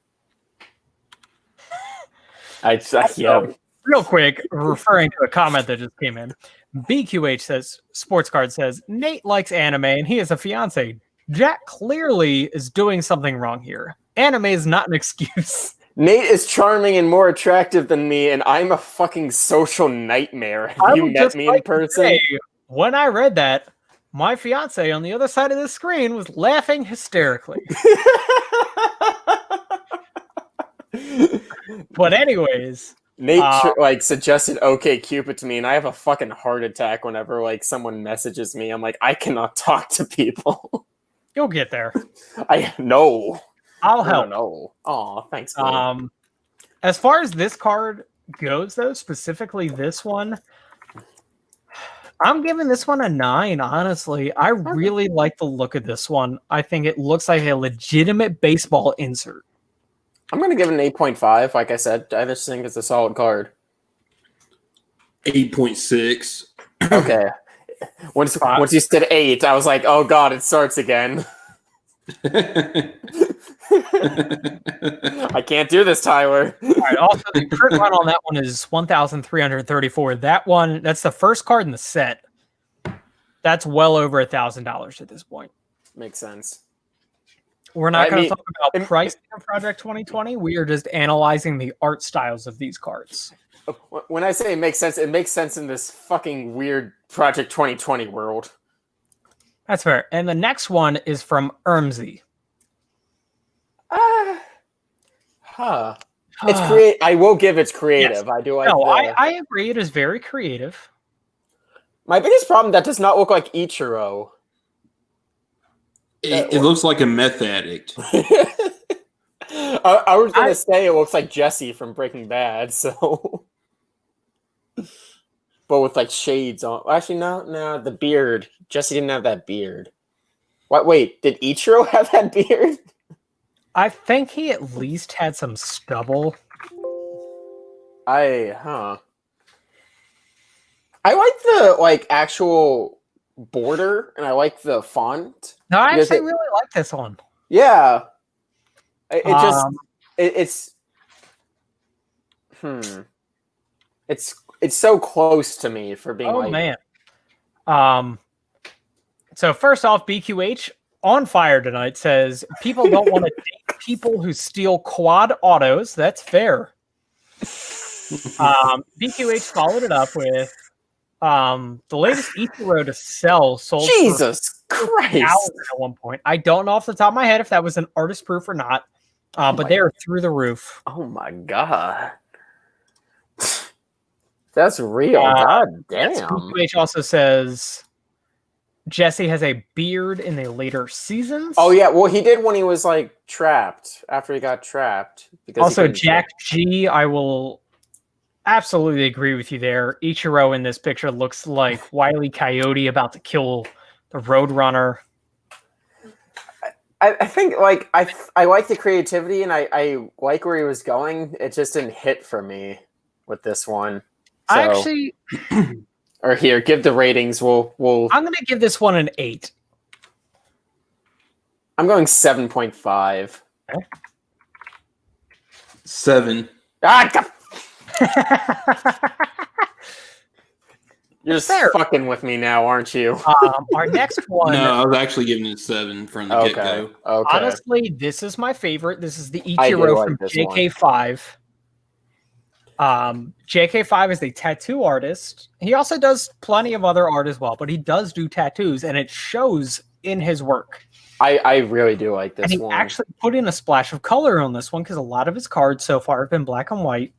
Speaker 1: Yeah.
Speaker 2: Real quick, referring to a comment that just came in, BQH says, Sports Card says, Nate likes anime and he has a fiance. Jack clearly is doing something wrong here. Anime is not an excuse.
Speaker 1: Nate is charming and more attractive than me, and I'm a fucking social nightmare. Have you met me in person?
Speaker 2: When I read that, my fiance on the other side of the screen was laughing hysterically. But anyways,
Speaker 1: Nate suggested OkCupid to me, and I have a fucking heart attack whenever like someone messages me. I'm like, I cannot talk to people.
Speaker 2: You'll get there.
Speaker 1: I know.
Speaker 2: I'll help.
Speaker 1: No. Oh, thanks. Man.
Speaker 2: As far as this card goes, though, specifically this one, I'm giving this one a 9. Honestly, I really like the look of this one. I think it looks like a legitimate baseball insert.
Speaker 1: I'm gonna give it an 8.5. Like I said, I just think it's a solid card.
Speaker 3: 8.6.
Speaker 1: Okay. Once you said 8, I was like, oh god, it starts again. I can't do this, Tyler.
Speaker 2: All right. Also, the print run on that one is 1,334. That one, that's the first card in the set. That's well over $1,000 at this point.
Speaker 1: Makes sense.
Speaker 2: We're not going to talk about pricing in Project 2020. We are just analyzing the art styles of these cards.
Speaker 1: When I say it makes sense in this fucking weird Project 2020 world.
Speaker 2: That's fair. And the next one is from Ermsey.
Speaker 1: It's creative. I will give it's creative.
Speaker 2: Yes.
Speaker 1: I do like.
Speaker 2: No, I agree. It is very creative.
Speaker 1: My biggest problem, that does not look like Ichiro.
Speaker 3: It looks like a meth addict.
Speaker 1: I was gonna say it looks like Jesse from Breaking Bad. So, but with like shades on. Actually, no, the beard. Jesse didn't have that beard. What? Wait, did Ichiro have that beard?
Speaker 2: I think he at least had some stubble.
Speaker 1: I like the actual border, and I like the font.
Speaker 2: No, I actually really like this one.
Speaker 1: Yeah, it's so close to me for being.
Speaker 2: Oh man. So first off, BQH on fire tonight says people don't want to date people who steal quad autos. That's fair. BQH followed it up with the latest Ichiro to sell sold
Speaker 1: Jesus Christ
Speaker 2: at one point. I don't know off the top of my head if that was an artist proof or not, but they are through the roof.
Speaker 1: Oh my god. That's real. God damn.
Speaker 2: BQH also says Jesse has a beard in the later seasons.
Speaker 1: Oh yeah, well he did when he was like trapped. After he got trapped, because
Speaker 2: Also, Jack G. I will absolutely agree with you there. Ichiro in this picture looks like Wile E. Coyote about to kill the Roadrunner.
Speaker 1: I think like I like the creativity and I like where he was going. It just didn't hit for me with this one. So,
Speaker 2: I actually,
Speaker 1: or here, give the ratings. We'll.
Speaker 2: I'm going to give this one an 8.
Speaker 1: I'm going 7.5.
Speaker 3: 7.
Speaker 1: Ah, you're just
Speaker 2: Fair.
Speaker 1: fucking with me now, aren't you?
Speaker 2: Our next one.
Speaker 3: No, I was actually giving it 7 from the get-go.
Speaker 1: Okay.
Speaker 2: Honestly, this is my favorite. This is the
Speaker 1: I do
Speaker 2: Ichiro
Speaker 1: like
Speaker 2: from
Speaker 1: this
Speaker 2: JK5. JK5 is a tattoo artist. He also does plenty of other art as well, but he does do tattoos, and it shows in his work.
Speaker 1: I really do like this
Speaker 2: And he
Speaker 1: one.
Speaker 2: actually put in a splash of color on this one because a lot of his cards so far have been black and white.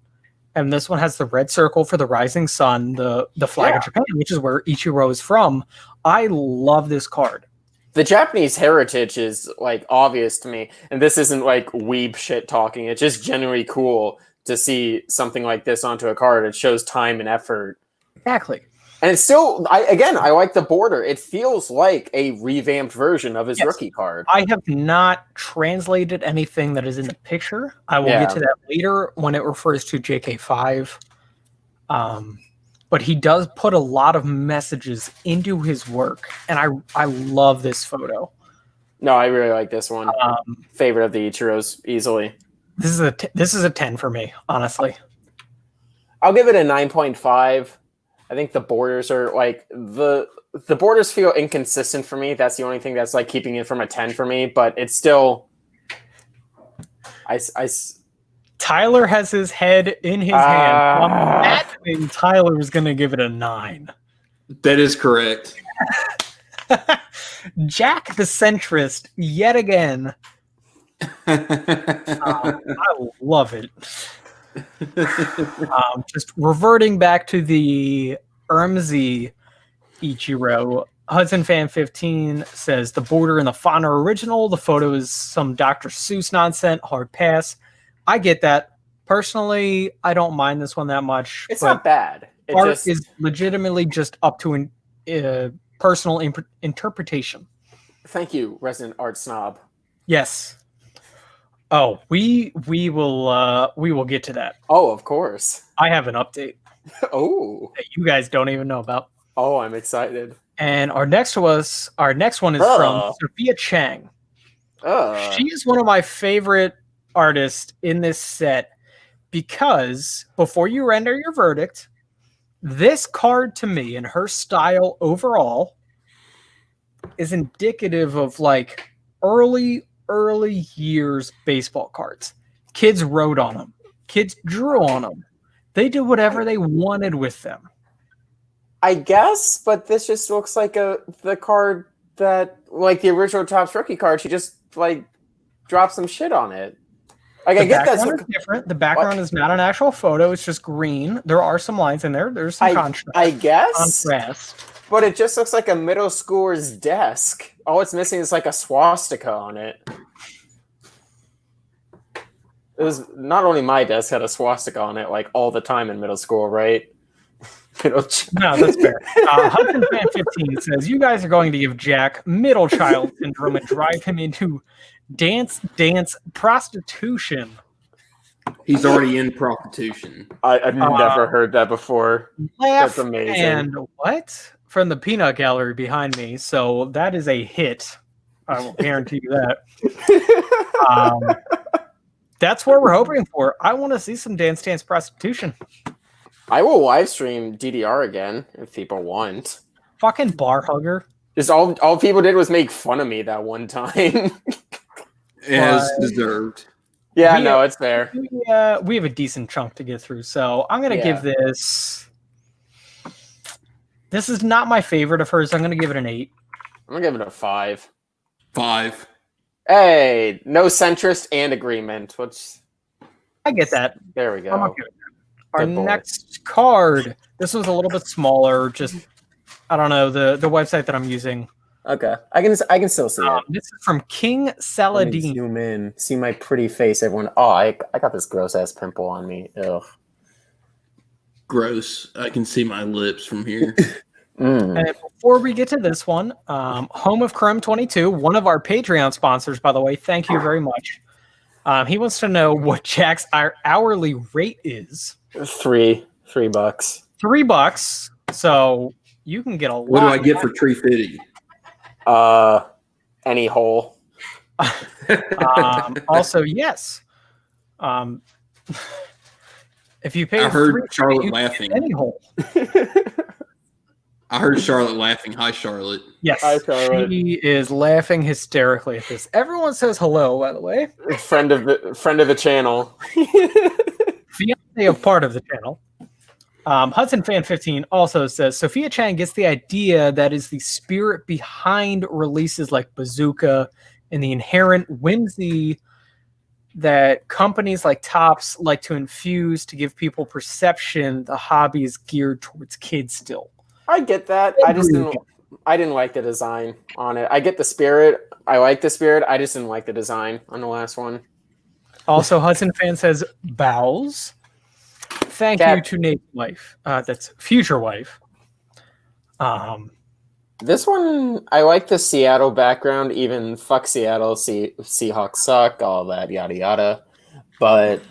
Speaker 2: And this one has the red circle for the rising sun, the flag of Japan, which is where Ichiro is from. I love this card.
Speaker 1: The Japanese heritage is like obvious to me, and this isn't like weeb shit talking. It's just genuinely cool to see something like this onto a card. It shows time and effort.
Speaker 2: Exactly.
Speaker 1: And it's still, I like the border. It feels like a revamped version of his rookie card.
Speaker 2: I have not translated anything that is in the picture. I will get to that later when it refers to JK5. But he does put a lot of messages into his work, and I love this photo.
Speaker 1: No, I really like this one. Favorite of the Ichiros, easily.
Speaker 2: This is a 10 for me, honestly.
Speaker 1: I'll give it a 9.5. I think the borders are like the borders feel inconsistent for me. That's the only thing that's like keeping it from a 10 for me, but it's still
Speaker 2: Tyler has his head in his hand. I'm imagining Tyler was going to give it a 9.
Speaker 3: That is correct.
Speaker 2: Jack the centrist, yet again. I love it. Just reverting back to the Urmzy Ichiro, Hudson Fan 15 says the border and the font are original. The photo is some Dr. Seuss nonsense. Hard pass. I get that. Personally, I don't mind this one that much.
Speaker 1: It's not bad.
Speaker 2: Art is legitimately just up to personal interpretation.
Speaker 1: Thank you, resident art snob.
Speaker 2: Yes. Oh, we will get to that.
Speaker 1: Oh, of course.
Speaker 2: I have an update.
Speaker 1: Oh,
Speaker 2: that you guys don't even know about.
Speaker 1: Oh, I'm excited.
Speaker 2: And our next one is from Sophia Chang. She is one of my favorite artists in this set because before you render your verdict, this card to me and her style overall is indicative of like early years baseball cards. Kids wrote on them. Kids drew on them. They did whatever they wanted with them.
Speaker 1: I guess, but this just looks like the card that, like the original Topps rookie card, she just like dropped some shit on it. Like I get that's
Speaker 2: different. The background is not an actual photo; it's just green. There are some lines in there. There's some contrast.
Speaker 1: I guess,
Speaker 2: contrast.
Speaker 1: But it just looks like a middle schooler's desk. All it's missing is like a swastika on it. It was not only my desk had a swastika on it like all the time in middle school, right?
Speaker 2: No, that's fair. Hudson Fan 15 says, you guys are going to give Jack middle child syndrome and drive him into dance prostitution.
Speaker 3: He's already in prostitution.
Speaker 1: I've never heard that before. That's amazing.
Speaker 2: And what? From the peanut gallery behind me. So that is a hit. I will guarantee you that. That's what we're hoping for. I want to see some dance prostitution.
Speaker 1: I will live stream DDR again if people want.
Speaker 2: Fucking bar hugger.
Speaker 1: Just all people did was make fun of me that one time.
Speaker 3: As deserved.
Speaker 1: Yeah, no, it's fair.
Speaker 2: We have a decent chunk to get through, so I'm gonna give this. This is not my favorite of hers. I'm gonna give it an 8.
Speaker 1: I'm gonna give it a 5.
Speaker 3: 5.
Speaker 1: Hey, no centrist and agreement.
Speaker 2: I get that.
Speaker 1: There we go.
Speaker 2: I'm okay with that. Our next card. This one's a little bit smaller. Just I don't know the website that I'm using
Speaker 1: Okay, I can still see it.
Speaker 2: This is from King
Speaker 1: Let me
Speaker 2: Saladin.
Speaker 1: zoom in, see my pretty face. Everyone, oh, I got this gross ass pimple on me. Ugh.
Speaker 3: Gross. I can see my lips from here.
Speaker 1: Mm.
Speaker 2: And before we get to this one, Home of Chrome 22, one of our Patreon sponsors, by the way, thank you very much. He wants to know what Jack's hourly rate is.
Speaker 1: $3.
Speaker 2: $3. So you can get a lot.
Speaker 3: What do I get for tree fitting?
Speaker 1: Any hole.
Speaker 2: Also, yes. If you pay,
Speaker 3: I heard Charlotte laughing.
Speaker 2: Any hole.
Speaker 3: I heard Charlotte laughing. Hi, Charlotte.
Speaker 2: Yes,
Speaker 1: Hi, Charlotte.
Speaker 2: she is laughing hysterically at this. Everyone says hello, by the way.
Speaker 1: Friend of the channel.
Speaker 2: Fiance of part of the channel. Hudson Fan 15 also says Sophia Chan gets the idea that is the spirit behind releases like Bazooka and the inherent whimsy that companies like Topps like to infuse to give people perception the hobby is geared towards kids still. I
Speaker 1: get that. I didn't like the design on it. I get the spirit. I like the spirit. I just didn't like the design on the last one.
Speaker 2: Also, Hudson Fan says Bowls. Thank you to Nate's wife. That's future wife.
Speaker 1: This one, I like the Seattle background. Even fuck Seattle, Seahawks suck, all that yada yada. But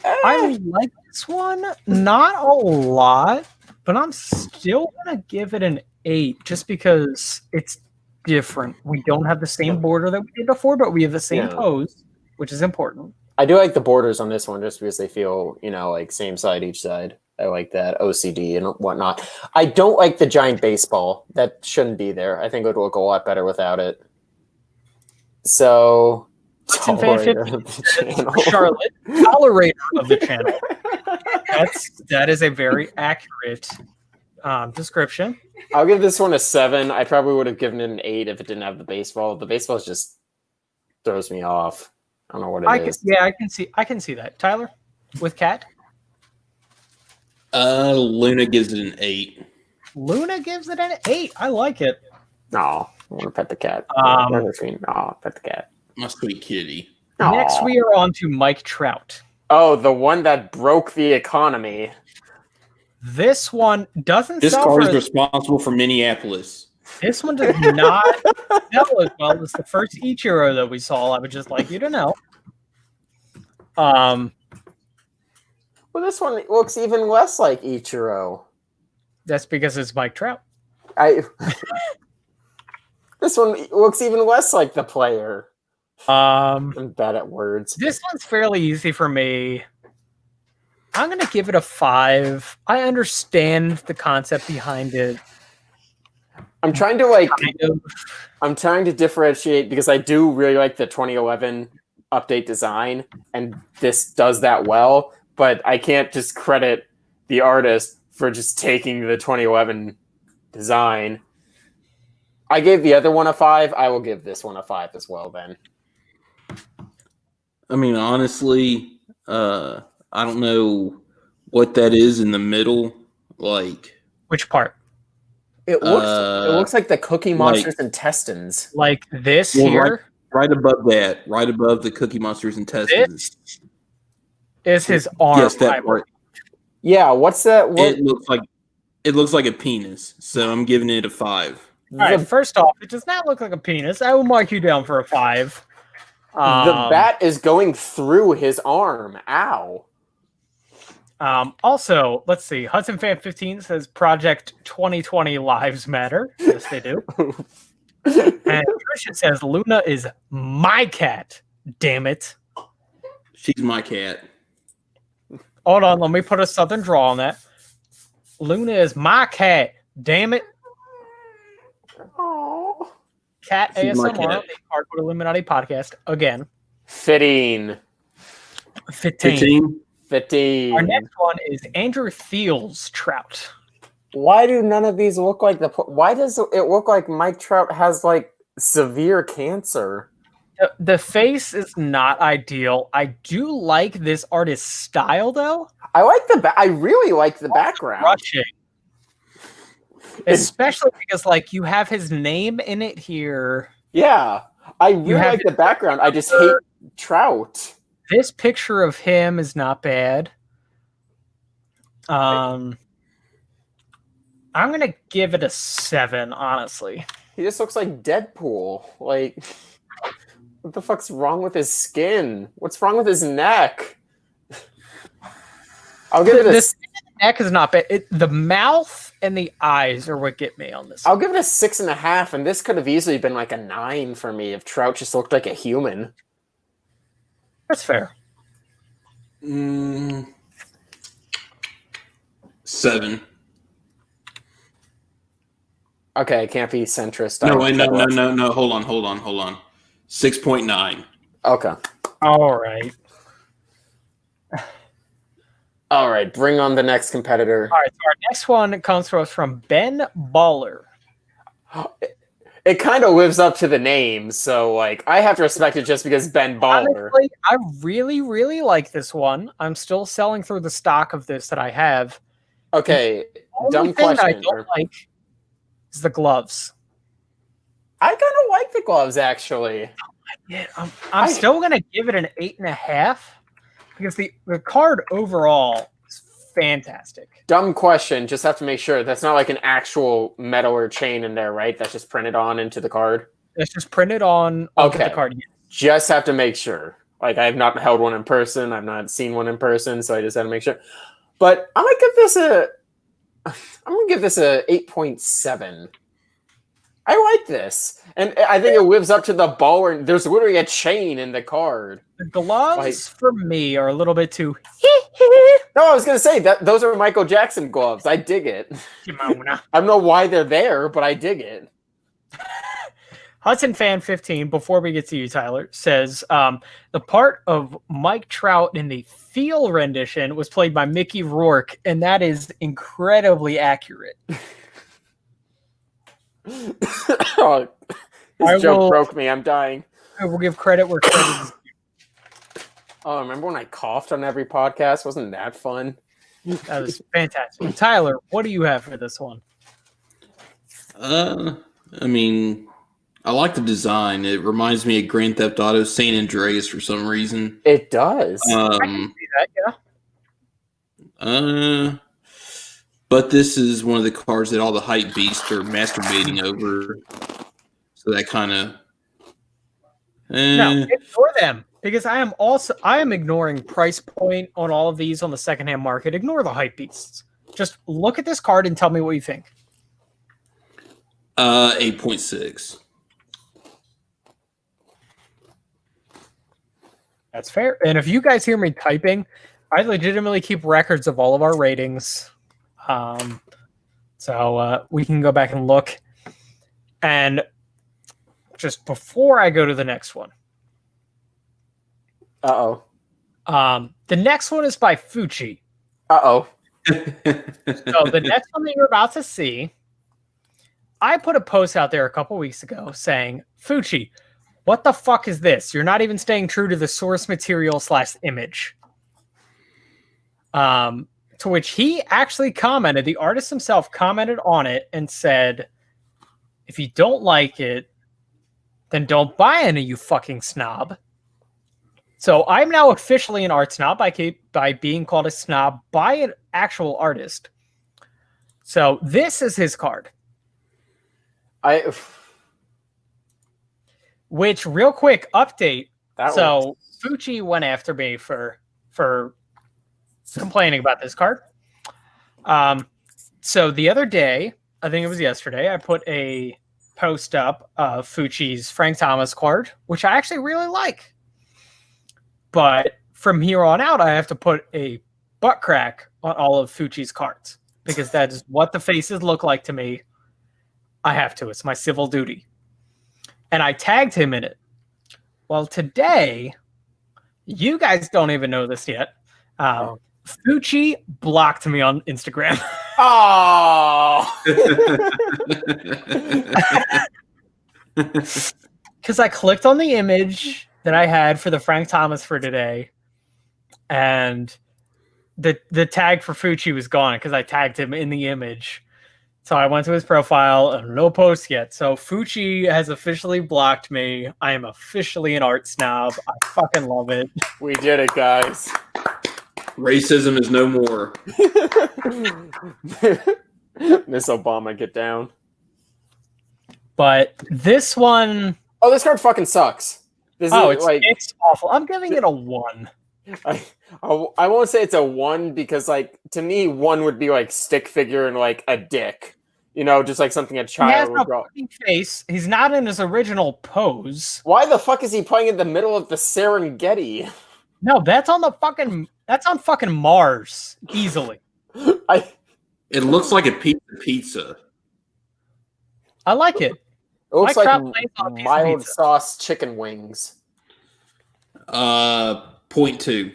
Speaker 2: I like this one, not a lot, but I'm still gonna give it an 8 just because it's different. We don't have the same border that we did before, but we have the same pose, which is important.
Speaker 1: I do like the borders on this one just because they feel, like same side each side. I like that OCD and whatnot. I don't like the giant baseball. That shouldn't be there. I think it would look a lot better without it. So,
Speaker 2: Charlotte, tolerator of the channel. That is a very accurate description.
Speaker 1: I'll give this one a 7. I probably would have given it an 8 if it didn't have the baseball. The baseball just throws me off. I don't know what it is.
Speaker 2: Yeah, I can see that. Tyler, with Cat?
Speaker 3: Luna gives it an 8.
Speaker 2: Luna gives it an 8. I like it.
Speaker 1: No, I want to pet the cat. No, pet the cat.
Speaker 3: My sweet kitty.
Speaker 2: Next, we are on to Mike Trout.
Speaker 1: Oh, the one that broke the economy.
Speaker 2: This one doesn't
Speaker 3: This
Speaker 2: sell
Speaker 3: car
Speaker 2: for
Speaker 3: is responsible for Minneapolis.
Speaker 2: This one does not sell as well as the first Ichiro that we saw. I would just like you to know.
Speaker 1: Well, this one looks even less like Ichiro.
Speaker 2: That's because it's Mike Trout.
Speaker 1: This one looks even less like the player. I'm bad at words.
Speaker 2: This one's fairly easy for me. I'm going to give it a 5. I understand the concept behind it.
Speaker 1: I'm trying to differentiate because I do really like the 2011 update design, and this does that well, but I can't just credit the artist for just taking the 2011 design. I gave the other one a 5. I will give this one a 5 as well then.
Speaker 3: I mean, honestly, I don't know what that is in the middle. Like,
Speaker 2: which part?
Speaker 1: It looks like the Cookie Monster's intestines.
Speaker 2: Like this here?
Speaker 3: Right above that. Right above the Cookie Monster's intestines.
Speaker 2: This is his arm.
Speaker 3: Yes, that part.
Speaker 1: Yeah, what's that?
Speaker 3: It looks like a penis, so I'm giving it a 5.
Speaker 2: All right, first off, it does not look like a penis. I will mark you down for a 5.
Speaker 1: The bat is going through his arm. Ow.
Speaker 2: Also, let's see. Hudson Fan 15 says Project 2020 Lives Matter. Yes, they do. And Trisha says Luna is my cat. Damn it.
Speaker 3: She's my cat.
Speaker 2: Hold on, let me put a southern draw on that. Luna is my cat. Damn it.
Speaker 1: Aww.
Speaker 2: Cat ASMR on the Hardcore Illuminati podcast. Again.
Speaker 1: 15.
Speaker 3: 15.
Speaker 2: Our next one is Andrew Thiel's Trout.
Speaker 1: Why do none of these look like why does it look like Mike Trout has like severe cancer?
Speaker 2: The face is not ideal. I do like this artist's style though.
Speaker 1: I like I really like the background.
Speaker 2: Rushing. Especially because like you have his name in it here.
Speaker 1: Yeah, I really
Speaker 2: have
Speaker 1: like the background. I just hate Trout.
Speaker 2: This picture of him is not bad. I'm gonna give it a 7, honestly.
Speaker 1: He just looks like Deadpool. Like, what the fuck's wrong with his skin? What's wrong with his neck? I'll give it a.
Speaker 2: The skin of the neck is not bad. The mouth and the eyes are what get me on this.
Speaker 1: I'll give it a 6.5, and this could have easily been like a 9 for me if Trout just looked like a human.
Speaker 2: That's fair.
Speaker 3: 7.
Speaker 1: Okay, it can't be centrist.
Speaker 3: No, wait, no. Hold on. 6.9.
Speaker 1: Okay.
Speaker 2: All right.
Speaker 1: All right, bring on the next competitor.
Speaker 2: All right, so our next one comes to us from Ben Baller.
Speaker 1: It kind of lives up to the name, so like I have to respect it just because Ben Baller.
Speaker 2: Honestly, I really, really like this one. I'm still selling through the stock of this that I have.
Speaker 1: Okay,
Speaker 2: The
Speaker 1: dumb
Speaker 2: only thing that I
Speaker 1: question.
Speaker 2: don't like is the gloves.
Speaker 1: I kind of like the gloves, actually.
Speaker 2: Yeah, I'm still gonna give it an 8.5 because the card overall is fantastic.
Speaker 1: Dumb question. Just have to make sure that's not like an actual metal or chain in there, right? That's just printed on into the card.
Speaker 2: It's just printed on onto
Speaker 1: Okay.
Speaker 2: the card.
Speaker 1: Just have to make sure. Like I have not held one in person. I've not seen one in person, so I just have to make sure. But I'm gonna give this a 8.7. I like this, and I think it lives up to the baller. There's literally a chain in the card.
Speaker 2: The gloves for me are a little bit too.
Speaker 1: No, I was gonna say that those are Michael Jackson gloves. I dig it. I don't know why they're there, but I dig it.
Speaker 2: Hudson Fan 15, before we get to you, Tyler, says the part of Mike Trout in the Feel rendition was played by Mickey Rourke, and that is incredibly accurate.
Speaker 1: Oh, this joke broke me. I'm dying.
Speaker 2: I will give credit where credit is due.
Speaker 1: Oh, remember when I coughed on every podcast? Wasn't that fun?
Speaker 2: That was fantastic. Tyler, what do you have for this one?
Speaker 3: I mean, I like the design. It reminds me of Grand Theft Auto San Andreas for some reason.
Speaker 1: It does.
Speaker 2: I can see that, yeah.
Speaker 3: But this is one of the cards that all the hype beasts are masturbating over. So that kind of.
Speaker 2: No, ignore them because I am ignoring price point on all of these on the secondhand market. Ignore the hype beasts. Just look at this card and tell me what you think.
Speaker 3: 8.6.
Speaker 2: That's fair. And if you guys hear me typing, I legitimately keep records of all of our ratings. So we can go back and look. And just before I go to the next one.
Speaker 1: Uh-oh.
Speaker 2: The next one is by Fucci.
Speaker 1: Uh-oh.
Speaker 2: So the next one that you're about to see, I put a post out there a couple weeks ago saying, Fucci, what the fuck is this? You're not even staying true to the source material / image. To which he actually commented, the artist himself commented on it and said, if you don't like it, then don't buy any, you fucking snob. So I'm now officially an art snob by being called a snob by an actual artist. So this is his card. Which, real quick, update. So Fucci went after me for complaining about this card. So the other day, I think it was yesterday, I put a post up of Fucci's Frank Thomas card, which I actually really like. But from here on out, I have to put a butt crack on all of Fucci's cards because that is what the faces look like to me. I have to. It's my civil duty. And I tagged him in it. Well, today, you guys don't even know this yet. Fucci blocked me on Instagram.
Speaker 1: Oh!
Speaker 2: Because I clicked on the image that I had for the Frank Thomas for today, and the tag for Fucci was gone because I tagged him in the image. So I went to his profile, and no post yet. So Fucci has officially blocked me. I am officially an art snob. I fucking love it.
Speaker 1: We did it, guys.
Speaker 3: Racism is no more.
Speaker 1: Miss Obama, get down.
Speaker 2: But this one,
Speaker 1: Oh, this card fucking sucks. This is
Speaker 2: it's awful. I'm giving it a 1.
Speaker 1: I won't say it's a 1 because, like, to me, 1 would be like stick figure and like a dick. You know, just like something a
Speaker 2: He has
Speaker 1: child
Speaker 2: no
Speaker 1: would draw.
Speaker 2: fucking face. He's not in his original pose.
Speaker 1: Why the fuck is he playing in the middle of the Serengeti?
Speaker 2: No, that's on fucking Mars easily.
Speaker 3: It looks like a pizza.
Speaker 2: I like it.
Speaker 1: It looks
Speaker 2: Mike
Speaker 1: like
Speaker 2: Trout plays on a piece of
Speaker 1: mild
Speaker 2: pizza.
Speaker 1: sauce chicken wings.
Speaker 3: 0.2.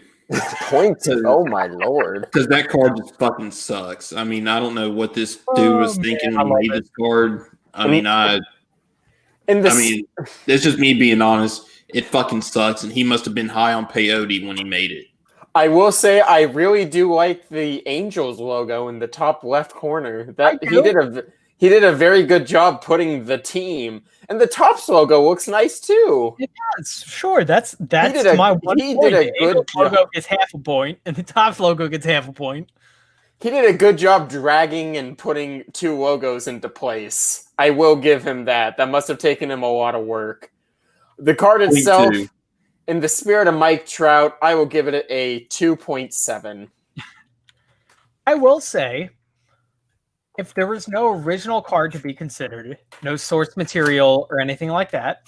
Speaker 1: Point to, oh my lord.
Speaker 3: Because that card just fucking sucks. I mean, I don't know what this dude was thinking
Speaker 2: I
Speaker 3: when
Speaker 2: love
Speaker 3: he made
Speaker 2: it.
Speaker 3: this card.
Speaker 1: In this,
Speaker 3: I mean, it's just me being honest. It fucking sucks, and he must have been high on peyote when he made it.
Speaker 1: I will say I really do like the Angels logo in the top left corner. That he did a very good job putting the team, and the Topps logo looks nice too.
Speaker 2: It does. Sure, that's
Speaker 1: did
Speaker 2: my 1
Speaker 1: he
Speaker 2: point.
Speaker 1: did a
Speaker 2: The
Speaker 1: good
Speaker 2: Eagles logo
Speaker 1: job.
Speaker 2: gets half a point, and the Topps logo gets half a point.
Speaker 1: He did a good job dragging and putting 2 logos into place. I will give him that. That must have taken him a lot of work. The card itself, in the spirit of Mike Trout, I will give it a 2.7.
Speaker 2: I will say, if there was no original card to be considered, no source material or anything like that,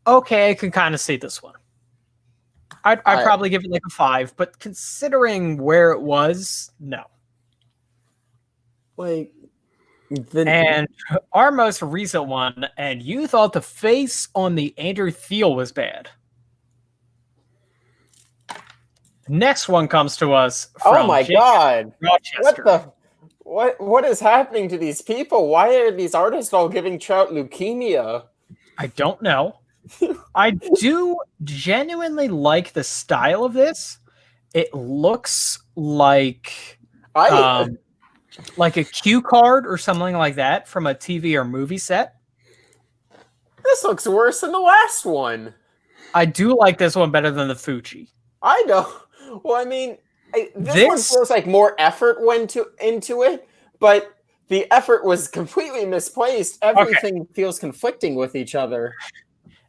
Speaker 2: okay, I could kind of see this one. I'd probably give it like a 5, but considering where it was, no.
Speaker 1: Like,
Speaker 2: And our most recent one, and you thought the face on the Andrew Thiel was bad. The next one comes to us from
Speaker 1: oh my god.
Speaker 2: Rochester.
Speaker 1: What is happening to these people? Why are these artists all giving Trout leukemia?
Speaker 2: I don't know. I do genuinely like the style of this. It looks like a cue card or something like that from a TV or movie set.
Speaker 1: This looks worse than the last one.
Speaker 2: I do like this one better than the Fucci.
Speaker 1: I know. Well, I mean, this one feels like more effort went into it, but the effort was completely misplaced. Everything feels conflicting with each other.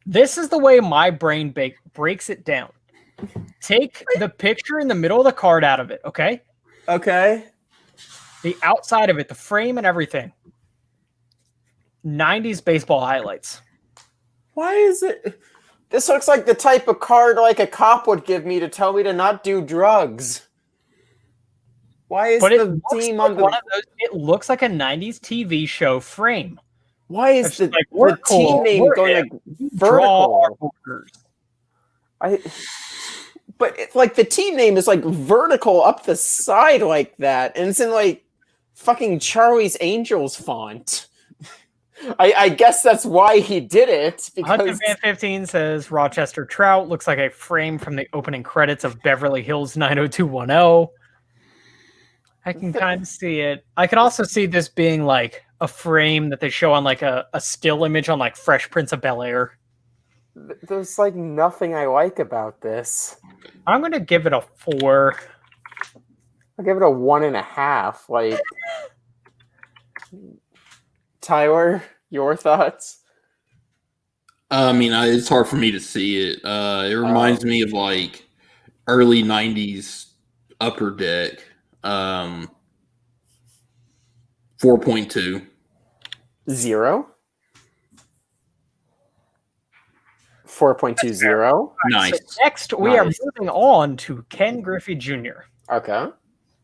Speaker 2: This is the way my brain breaks it down. Take the picture in the middle of the card out of it, okay?
Speaker 1: Okay.
Speaker 2: The outside of it, the frame and everything. 90s baseball highlights.
Speaker 1: Why is it? This looks like the type of card like a cop would give me to tell me to not do drugs. Why is the team on the...
Speaker 2: It looks like a 90s TV show frame.
Speaker 1: Why is the team name going like vertical? But it's like the team name is like vertical up the side like that, and it's in like fucking Charlie's Angels font. I guess that's why he did it. Because
Speaker 2: Hunter Van 15 says Rochester Trout looks like a frame from the opening credits of Beverly Hills 90210. I can kind of see it. I could also see this being like a frame that they show on like a still image on like Fresh Prince of Bel-Air.
Speaker 1: There's like nothing I like about this.
Speaker 2: I'm going to give it a 4.
Speaker 1: I'll give it a 1.5. Like, Tyler, your thoughts?
Speaker 3: I mean, it's hard for me to see it. It reminds me of like early 90s Upper Deck. 4.2.
Speaker 1: 0? 4.20.
Speaker 3: Nice.
Speaker 2: So next, we are moving on to Ken Griffey Jr.
Speaker 1: Okay.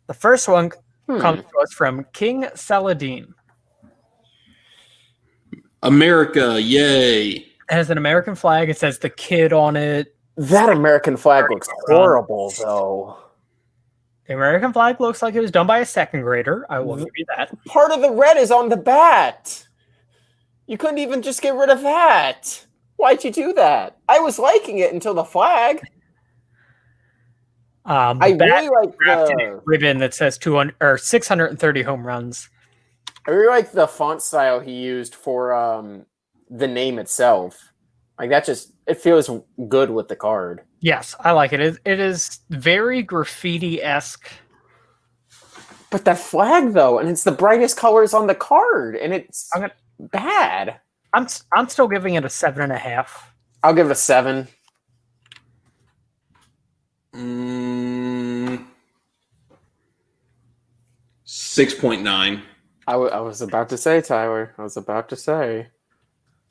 Speaker 2: The first one comes to us from King Saladin.
Speaker 3: America, yay.
Speaker 2: It has an American flag. It says the kid on it.
Speaker 1: That American flag looks horrible, though.
Speaker 2: The American flag looks like it was done by a second grader. I will give you that.
Speaker 1: Part of the red is on the bat. You couldn't even just get rid of that. Why'd you do that? I was liking it until the flag. I really like the
Speaker 2: ribbon that says 200 or 630 home runs.
Speaker 1: I really like the font style he used for the name itself. Like that just it feels good with the card.
Speaker 2: Yes, I like it. It is very graffiti-esque.
Speaker 1: But that flag though, and it's the brightest colors on the card, and it's bad.
Speaker 2: I'm still giving it a 7.5.
Speaker 1: I'll give it a 7.
Speaker 3: 6.9.
Speaker 1: I was about to say, Tyler. I was about to say.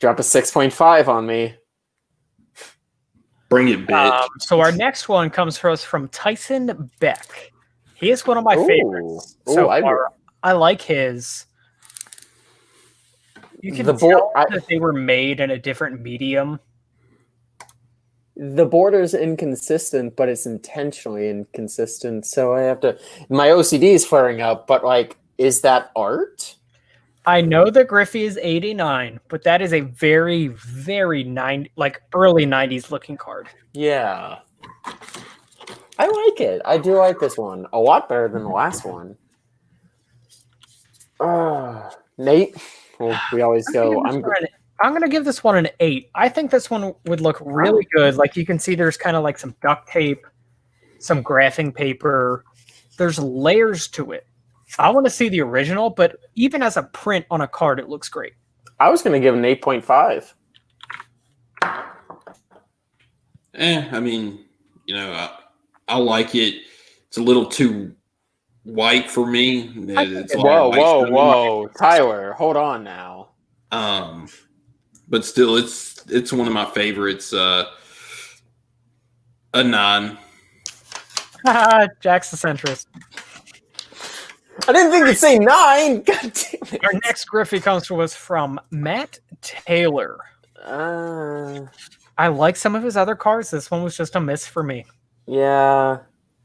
Speaker 1: Drop a 6.5 on me.
Speaker 3: Bring it, bitch.
Speaker 2: So our next one comes to us from Tyson Beck. He is one of my favorites so far. I like his. You can tell that they were made in a different medium.
Speaker 1: The border's inconsistent, but it's intentionally inconsistent. So I have to. My OCD is flaring up, but like, is that art?
Speaker 2: I know that Griffey is 89, but that is a very, very early 90s looking card.
Speaker 1: Yeah. I like it. I do like this one. A lot better than the last one. Nate? Well, we always go.
Speaker 2: I'm going to give this one an 8. I think this one would look really good. Like you can see there's kind of like some duct tape, some graphing paper. There's layers to it. I want to see the original, but even as a print on a card, it looks great.
Speaker 1: I was going to give it an 8.5.
Speaker 3: I mean, I like it. It's a little too white for me.
Speaker 1: Whoa, Tyler, hold on now.
Speaker 3: But still, it's one of my favorites. A 9.
Speaker 2: Jack's the centrist.
Speaker 1: I didn't think you'd say 9. God damn it.
Speaker 2: Our next Griffey comes to us from Matt Taylor. I like some of his other cards. This one was just a miss for me.
Speaker 1: Yeah.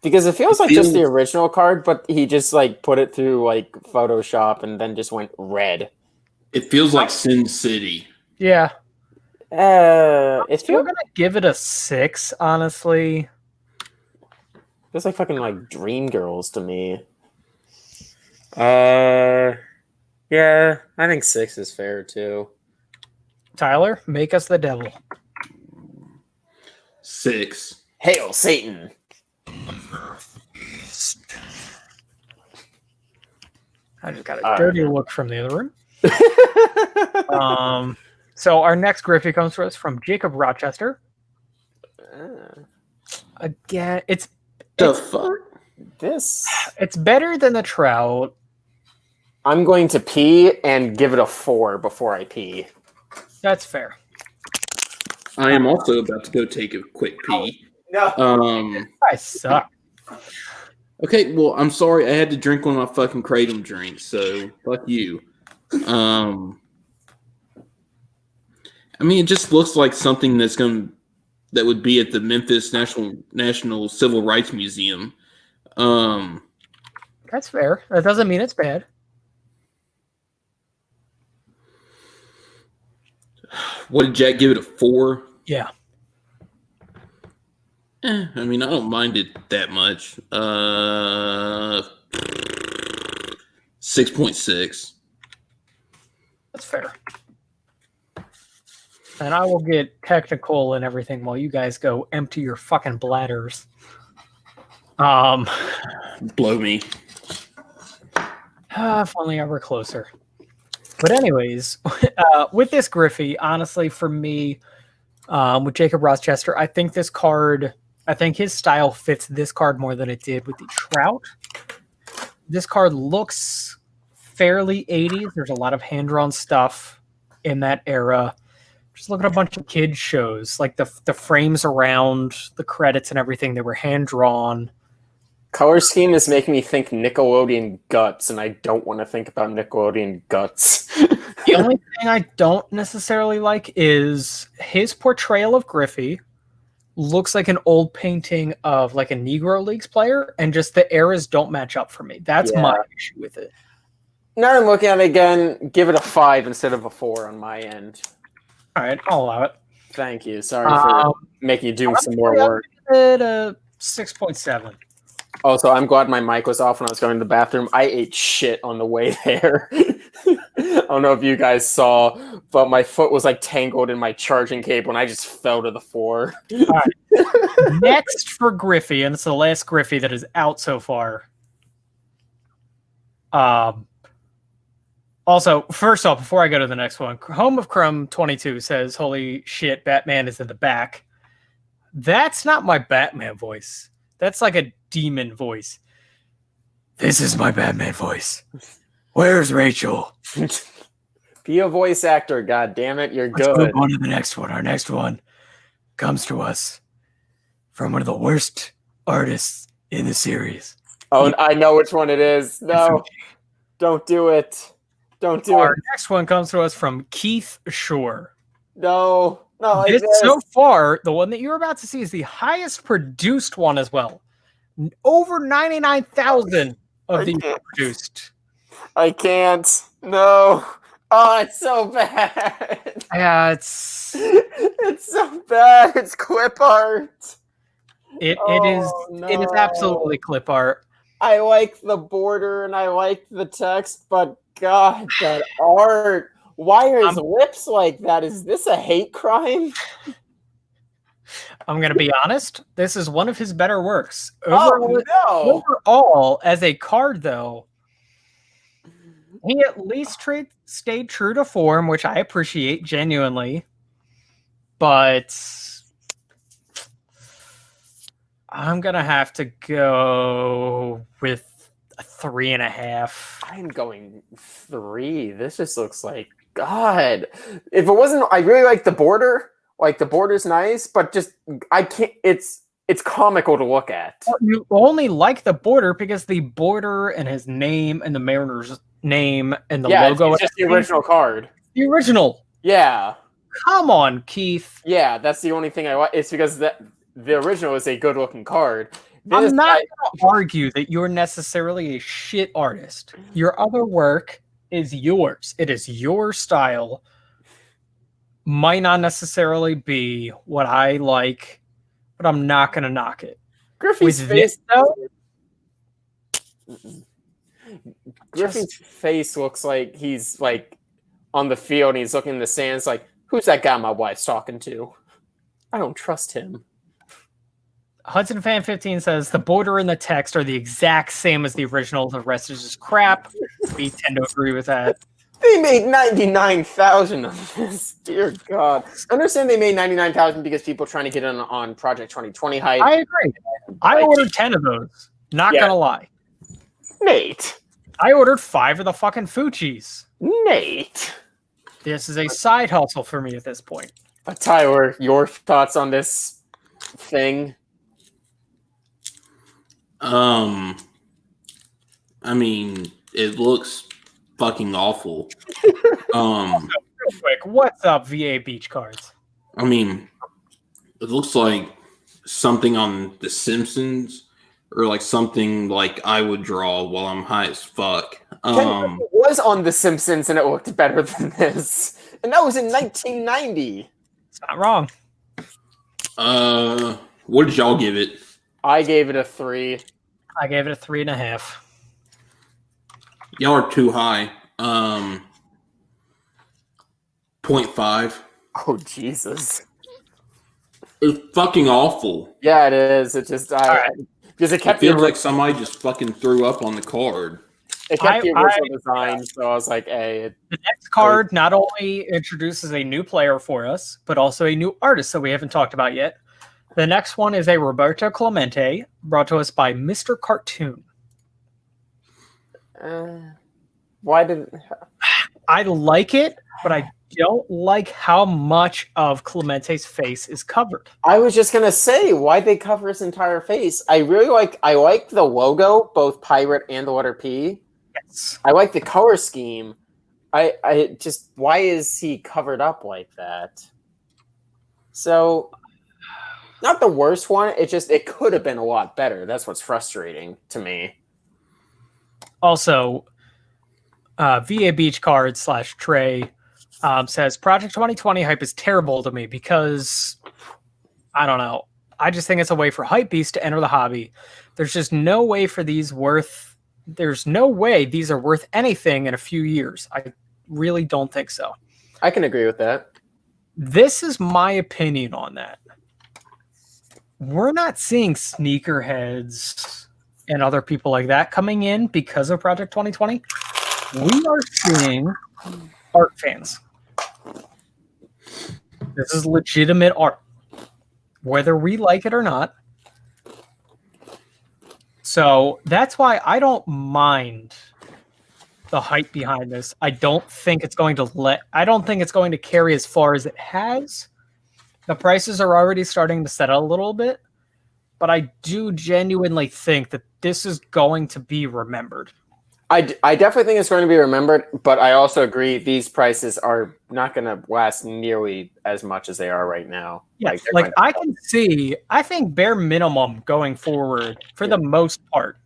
Speaker 1: Because it feels like just the original card, but he just like put it through like Photoshop and then just went red.
Speaker 3: It feels like Sin City.
Speaker 2: Yeah.
Speaker 1: It's
Speaker 2: still gonna give it a 6, honestly.
Speaker 1: Feels like fucking like Dreamgirls to me. Yeah, I think 6 is fair too.
Speaker 2: Tyler, make us the devil.
Speaker 3: 6.
Speaker 1: Hail Satan.
Speaker 2: I just got a dirty look from the other room. So our next Griffey comes to us from Jacob Rochester. Again, it's better than the Trout.
Speaker 1: I'm going to pee and give it a 4 before I pee.
Speaker 2: That's fair.
Speaker 3: I am also about to go take a quick pee.
Speaker 1: No.
Speaker 2: I suck.
Speaker 3: Okay, well, I'm sorry. I had to drink one of my fucking Kratom drinks, so fuck you. I mean, it just looks like something that would be at the Memphis National Civil Rights Museum.
Speaker 2: That's fair. That doesn't mean it's bad.
Speaker 3: What did Jack give it, a 4?
Speaker 2: Yeah.
Speaker 3: I mean, I don't mind it that much. 6.6.
Speaker 2: That's fair. And I will get technical and everything while you guys go empty your fucking bladders.
Speaker 3: Blow me.
Speaker 2: If only I were closer. But anyways, with this Griffey, honestly, for me, with Jacob Rochester, I think his style fits this card more than it did with the Trout. This card looks fairly 80s. There's a lot of hand-drawn stuff in that era. Just look at a bunch of kids shows, like the frames around the credits and everything. They were hand-drawn.
Speaker 1: Color scheme is making me think Nickelodeon Guts, and I don't want to think about Nickelodeon Guts.
Speaker 2: The only thing I don't necessarily like is his portrayal of Griffey looks like an old painting of like a Negro Leagues player, and just the eras don't match up for me. That's my issue with it.
Speaker 1: Now I'm looking at it again, give it a 5 instead of a 4 on my end.
Speaker 2: All right, I'll allow it.
Speaker 1: Thank you. Sorry for making you do some more work.
Speaker 2: Give it a 6.7.
Speaker 1: Also, I'm glad my mic was off when I was going to the bathroom. I ate shit on the way there. I don't know if you guys saw, but my foot was like tangled in my charging cable and I just fell to the floor.
Speaker 2: Next for Griffey, and it's the last Griffey that is out so far. Also, first off, before I go to the next one, Home of Crumb 22 says, "Holy shit, Batman is in the back." That's not my Batman voice. That's like a demon voice. This is my Batman voice. Where's Rachel?
Speaker 1: Be a voice actor, god damn it, you're
Speaker 2: Let's
Speaker 1: good.
Speaker 2: move on to the next one. Our next one comes to us from one of the worst artists in the series.
Speaker 1: Oh, I know which one it is. No, don't do it. Don't do
Speaker 2: Our
Speaker 1: it.
Speaker 2: next one comes to us from Keith Shore.
Speaker 1: No, not like
Speaker 2: This,
Speaker 1: this.
Speaker 2: so far, the one that you're about to see is the highest produced one as well. Over 99,000 of these were produced.
Speaker 1: I can't. No. Oh, it's so bad.
Speaker 2: Yeah, it's
Speaker 1: so bad. It's clip art.
Speaker 2: it
Speaker 1: Oh,
Speaker 2: is
Speaker 1: no.
Speaker 2: absolutely clip art.
Speaker 1: I like the border and I like the text, but God, that art. Why are his lips like that? Is this a hate crime?
Speaker 2: I'm gonna be honest. This is one of his better works.
Speaker 1: Oh no!
Speaker 2: Overall, as a card, though, he at least stayed true to form, which I appreciate genuinely. But I'm gonna have to go with a 3.5.
Speaker 1: I'm going 3. This just looks like God. If it wasn't, I really like the border. Like the border's nice, but just I can't. It's comical to look at.
Speaker 2: You only like the border because the border and his name and the Mariners name and the logo.
Speaker 1: It's just the original card.
Speaker 2: The original.
Speaker 1: Yeah.
Speaker 2: Come on, Keith.
Speaker 1: Yeah, that's the only thing I like. It's because the original is a good looking card.
Speaker 2: I'm not going to argue that you're necessarily a shit artist. Your other work is yours. It is your style. Might not necessarily be what I like, but I'm not going to knock it.
Speaker 1: Griffey's
Speaker 2: With
Speaker 1: face,
Speaker 2: though,
Speaker 1: Griffey's face looks like he's like on the field and he's looking in the stands like, who's that guy my wife's talking to? I don't trust him.
Speaker 2: Hudson Fan 15 says the border and the text are the exact same as the original. The rest is just crap. We tend to agree with that.
Speaker 1: They made 99,000 of this. Dear God. I understand they made 99,000 because people trying to get in on Project 2020 hype.
Speaker 2: I agree. I ordered 10 of those. Not gonna lie.
Speaker 1: Nate.
Speaker 2: I ordered 5 of the fucking Fuchis.
Speaker 1: Nate.
Speaker 2: This is a side hustle for me at this point.
Speaker 1: Tyler, your thoughts on this thing?
Speaker 3: I mean, it looks fucking awful.
Speaker 2: Real quick, what's up, VA Beach Cards?
Speaker 3: I mean, it looks like something on The Simpsons or like something like I would draw while I'm high as fuck.
Speaker 1: It was on The Simpsons and it looked better than this. And that was in 1990.
Speaker 2: It's not wrong.
Speaker 3: What did y'all give it?
Speaker 1: I gave it a 3.
Speaker 2: I gave it a 3.5.
Speaker 3: Y'all are too high. 0.5.
Speaker 1: Oh, Jesus.
Speaker 3: It's fucking awful.
Speaker 1: Yeah, it is. It just, because it
Speaker 3: It
Speaker 1: kept
Speaker 3: feels like somebody just fucking threw up on the card.
Speaker 1: It kept the original design, so I was like, hey.
Speaker 2: The next card not only introduces a new player for us, but also a new artist that we haven't talked about yet. The next one is a Roberto Clemente, brought to us by Mr. Cartoon.
Speaker 1: Why did...
Speaker 2: I like it, but I don't like how much of Clemente's face is covered.
Speaker 1: I was just gonna say, why'd they cover his entire face? I like the logo, both pirate and the letter P.
Speaker 2: Yes.
Speaker 1: I like the color scheme. I just, why is he covered up like that? So, not the worst one. It could have been a lot better. That's what's frustrating to me.
Speaker 2: Also, VA Beach Card / Trey says Project 2020 hype is terrible to me because I don't know. I just think it's a way for hypebeasts to enter the hobby. There's just no way for there's no way these are worth anything in a few years. I really don't think so.
Speaker 1: I can agree with that.
Speaker 2: This is my opinion on that. We're not seeing sneakerheads and other people like that coming in because of Project 2020. We are seeing art fans. This is legitimate art, whether we like it or not. So that's why I don't mind the hype behind this. I don't think it's going to carry as far as it has. The prices are already starting to settle a little bit, but I do genuinely think that this is going to be remembered.
Speaker 1: I definitely think it's going to be remembered, but I also agree these prices are not going to last nearly as much as they are right now.
Speaker 2: Yeah, I think bare minimum going forward for the most part.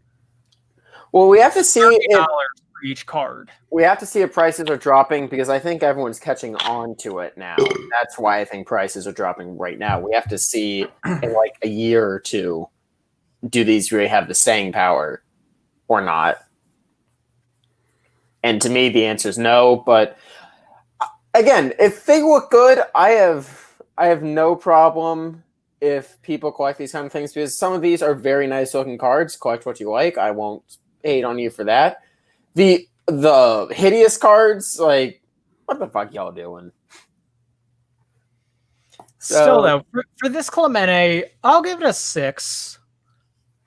Speaker 1: Well, we have to see
Speaker 2: $30 for each card.
Speaker 1: We have to see if prices are dropping because I think everyone's catching on to it now. That's why I think prices are dropping right now. We have to see in like a year or two, do these really have the staying power or not? And to me, the answer is no. But again, if they look good, I have no problem if people collect these kind of things because some of these are very nice looking cards. Collect what you like. I won't hate on you for that. The hideous cards, like, what the fuck y'all doing?
Speaker 2: Still, though, for this Clemente, I'll give it a 6.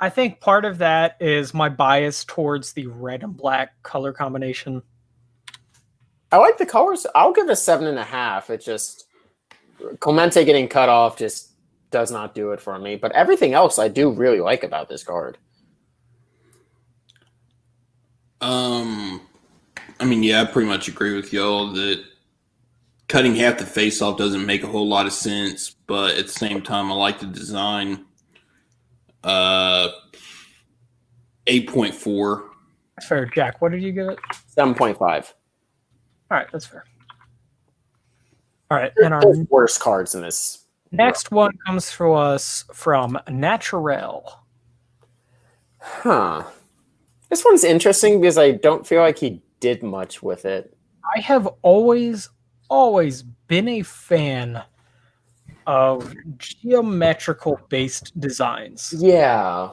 Speaker 2: I think part of that is my bias towards the red and black color combination.
Speaker 1: I like the colors. I'll give it a 7.5. It just Clemente getting cut off just does not do it for me. But everything else I do really like about this card.
Speaker 3: I mean, yeah, I pretty much agree with y'all that cutting half the face off doesn't make a whole lot of sense, but at the same time, I like the design. 8.4.
Speaker 2: That's fair. Jack, what did you give it?
Speaker 1: 7.5.
Speaker 2: All right, that's fair. All right,
Speaker 1: There's
Speaker 2: and our
Speaker 1: worse cards in this.
Speaker 2: next one comes to us from Naturel.
Speaker 1: Huh. This one's interesting because I don't feel like he did much with it.
Speaker 2: I have always been a fan of geometrical based designs.
Speaker 1: Yeah.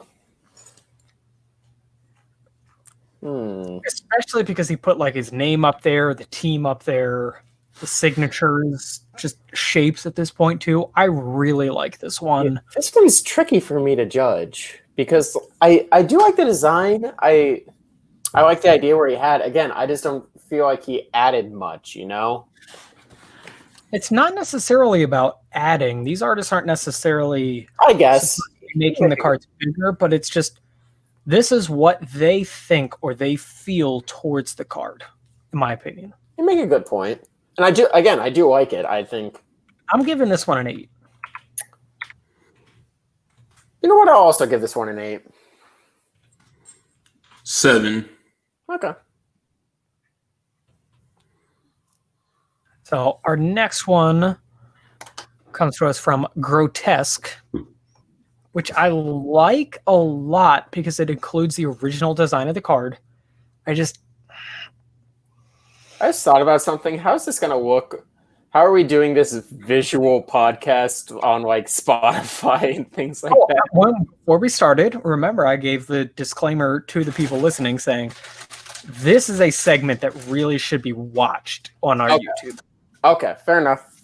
Speaker 2: Especially because he put like his name up there, the team up there, the signatures, just shapes at this point too. I really like this one.
Speaker 1: Yeah, this one's tricky for me to judge because I do like the design. I like the idea where he had. Again, I just don't feel like he added much, you know?
Speaker 2: It's not necessarily about adding. These artists aren't necessarily,
Speaker 1: I guess,
Speaker 2: making the cards bigger, but it's just this is what they think or they feel towards the card, in my opinion.
Speaker 1: You make a good point. And I do like it. I think
Speaker 2: I'm giving this one an 8.
Speaker 1: You know what? I'll also give this one an 8.
Speaker 3: 7.
Speaker 1: Okay.
Speaker 2: So our next one comes to us from Grotesque, which I like a lot because it includes the original design of the card. I just
Speaker 1: thought about something. How's this going to look? How are we doing this visual podcast on like Spotify and things like that?
Speaker 2: Before we started, remember I gave the disclaimer to the people listening saying this is a segment that really should be watched on our YouTube.
Speaker 1: Okay, fair enough.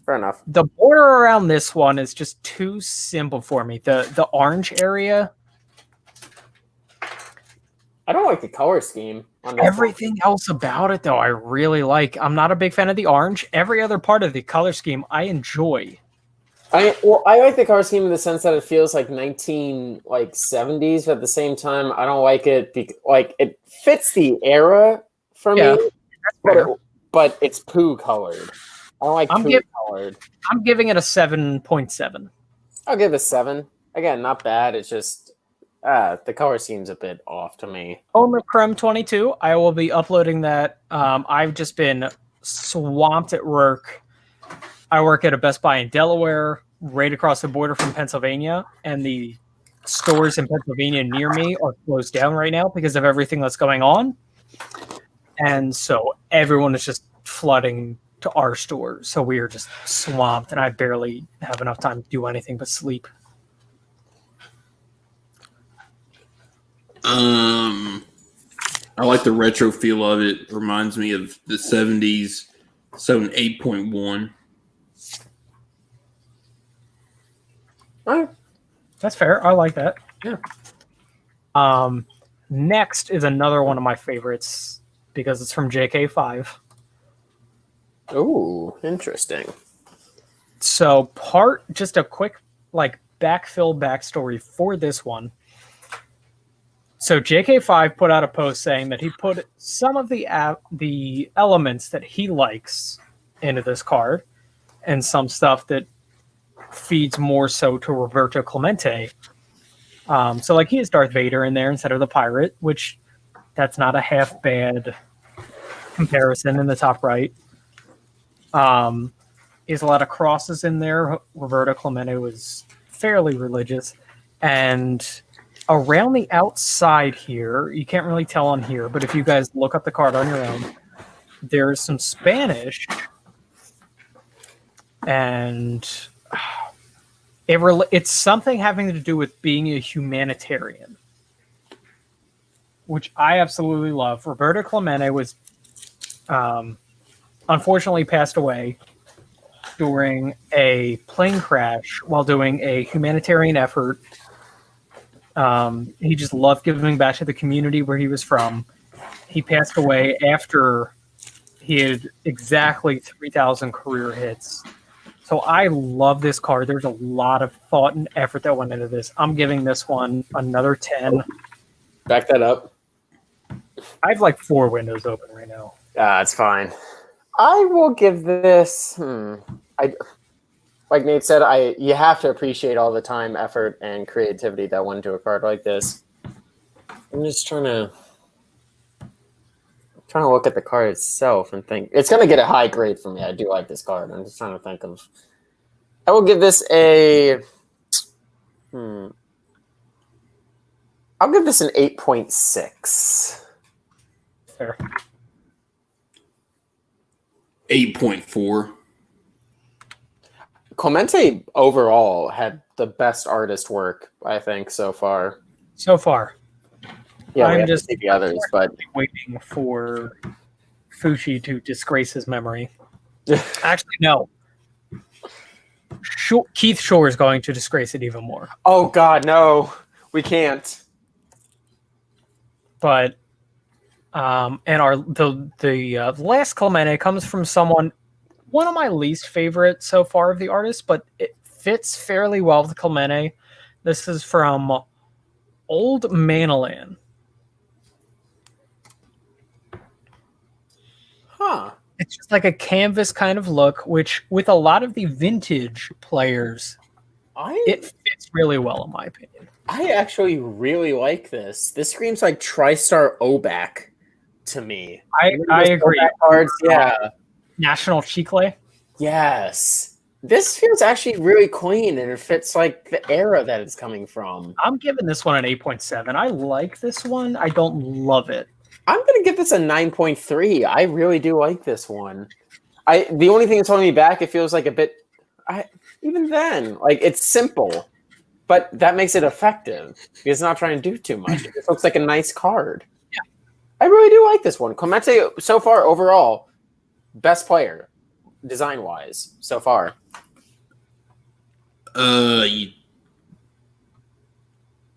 Speaker 2: The border around this one is just too simple for me. The orange area.
Speaker 1: I don't like the color scheme. On this
Speaker 2: Everything else about it, though, I really like. I'm not a big fan of the orange. Every other part of the color scheme, I enjoy.
Speaker 1: I like the color scheme in the sense that it feels like 70s, but at the same time, I don't like it. It fits the era for me, but it's poo colored. I don't like poo colored.
Speaker 2: I'm giving it a 7.7.
Speaker 1: I'll give it a 7. Again, not bad. It's just the color seems a bit off to me.
Speaker 2: Omicron 22. I will be uploading that. I've just been swamped at work. I work at a Best Buy in Delaware. right across the border from Pennsylvania, and the stores in Pennsylvania near me are closed down right now because of everything that's going on. And so everyone is just flooding to our store. So we are just swamped, and I barely have enough time to do anything but sleep.
Speaker 3: I like the retro feel of it. Reminds me of the 70s. So an 8.1.
Speaker 1: All right.
Speaker 2: That's fair. I like that.
Speaker 1: Yeah.
Speaker 2: Next is another one of my favorites because it's from JK5.
Speaker 1: Ooh, interesting.
Speaker 2: So just a quick backstory for this one. So JK5 put out a post saying that he put some of the elements that he likes into this card, and some stuff that feeds more so to Roberto Clemente. So like he has Darth Vader in there instead of the pirate, which that's not a half bad comparison in the top right. Is a lot of crosses in there. Roberto Clemente was fairly religious, and around the outside here, you can't really tell on here, but if you guys look up the card on your own, there's some Spanish, and it's something having to do with being a humanitarian, which I absolutely love. Roberto Clemente was unfortunately passed away during a plane crash while doing a humanitarian effort. He just loved giving back to the community where he was from. He passed away after he had exactly 3,000 career hits. So I love this card. There's a lot of thought and effort that went into this. I'm giving this one another 10.
Speaker 1: Back that up.
Speaker 2: I have like 4 windows open right now.
Speaker 1: It's fine. I will give this. Like Nate said, you have to appreciate all the time, effort, and creativity that went into a card like this. I'm just trying to look at the card itself and think it's going to get a high grade for me. I do like this card. I'm just trying to think of. I will give this a. I'll give this an 8.6.
Speaker 2: Fair.
Speaker 3: 8.4.
Speaker 1: Clemente overall had the best artist work, I think, so far.
Speaker 2: So far.
Speaker 1: Yeah,
Speaker 2: I'm
Speaker 1: we have
Speaker 2: just
Speaker 1: to see the others, but
Speaker 2: waiting for Fushi to disgrace his memory. Actually, no. Keith Shore is going to disgrace it even more.
Speaker 1: oh god, no, we can't.
Speaker 2: But and the last Clemente comes from one of my least favorite so far of the artists, but it fits fairly well with Clemente. This is from Old Manilan.
Speaker 1: Huh.
Speaker 2: It's just like a canvas kind of look, which with a lot of the vintage players, it fits really well in my opinion.
Speaker 1: I actually really like this. This screams like TriStar OBAC to me.
Speaker 2: I agree.
Speaker 1: OBAC cards, yeah.
Speaker 2: National Chicle.
Speaker 1: Yes. This feels actually really clean, and it fits like the era that it's coming from.
Speaker 2: I'm giving this one an 8.7. I like this one. I don't love it.
Speaker 1: I'm going to give this a 9.3. I really do like this one. The only thing that's holding me back, it feels like a bit. Even then, like it's simple, but that makes it effective because it's not trying to do too much. It looks like a nice card.
Speaker 2: Yeah,
Speaker 1: I really do like this one. Clemente so far overall, best player design wise so far.
Speaker 3: I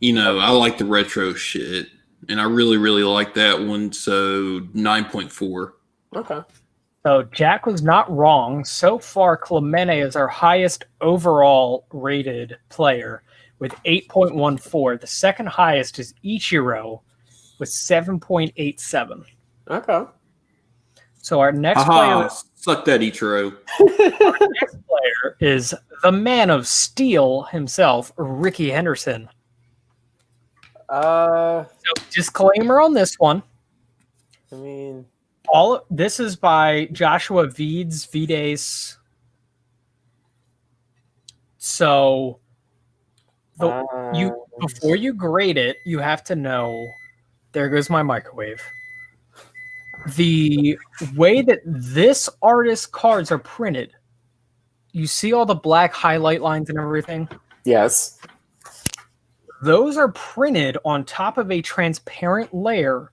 Speaker 3: like the retro shit, and I really, really like that one. So 9.4.
Speaker 1: Okay.
Speaker 2: So Jack was not wrong. So far, Clemente is our highest overall rated player with 8.14. The second highest is Ichiro with 7.87.
Speaker 1: Okay.
Speaker 2: So our next player,
Speaker 3: suck that, Ichiro.
Speaker 2: our next player is the Man of Steel himself, Ricky Henderson. So disclaimer on this one.
Speaker 1: I mean,
Speaker 2: This is by Joshua Vides. So
Speaker 1: Uh,
Speaker 2: before you grade it, you have to know. There goes my microwave. The way that this artist's cards are printed, you see all the black highlight lines and everything?
Speaker 1: yes.
Speaker 2: Those are printed on top of a transparent layer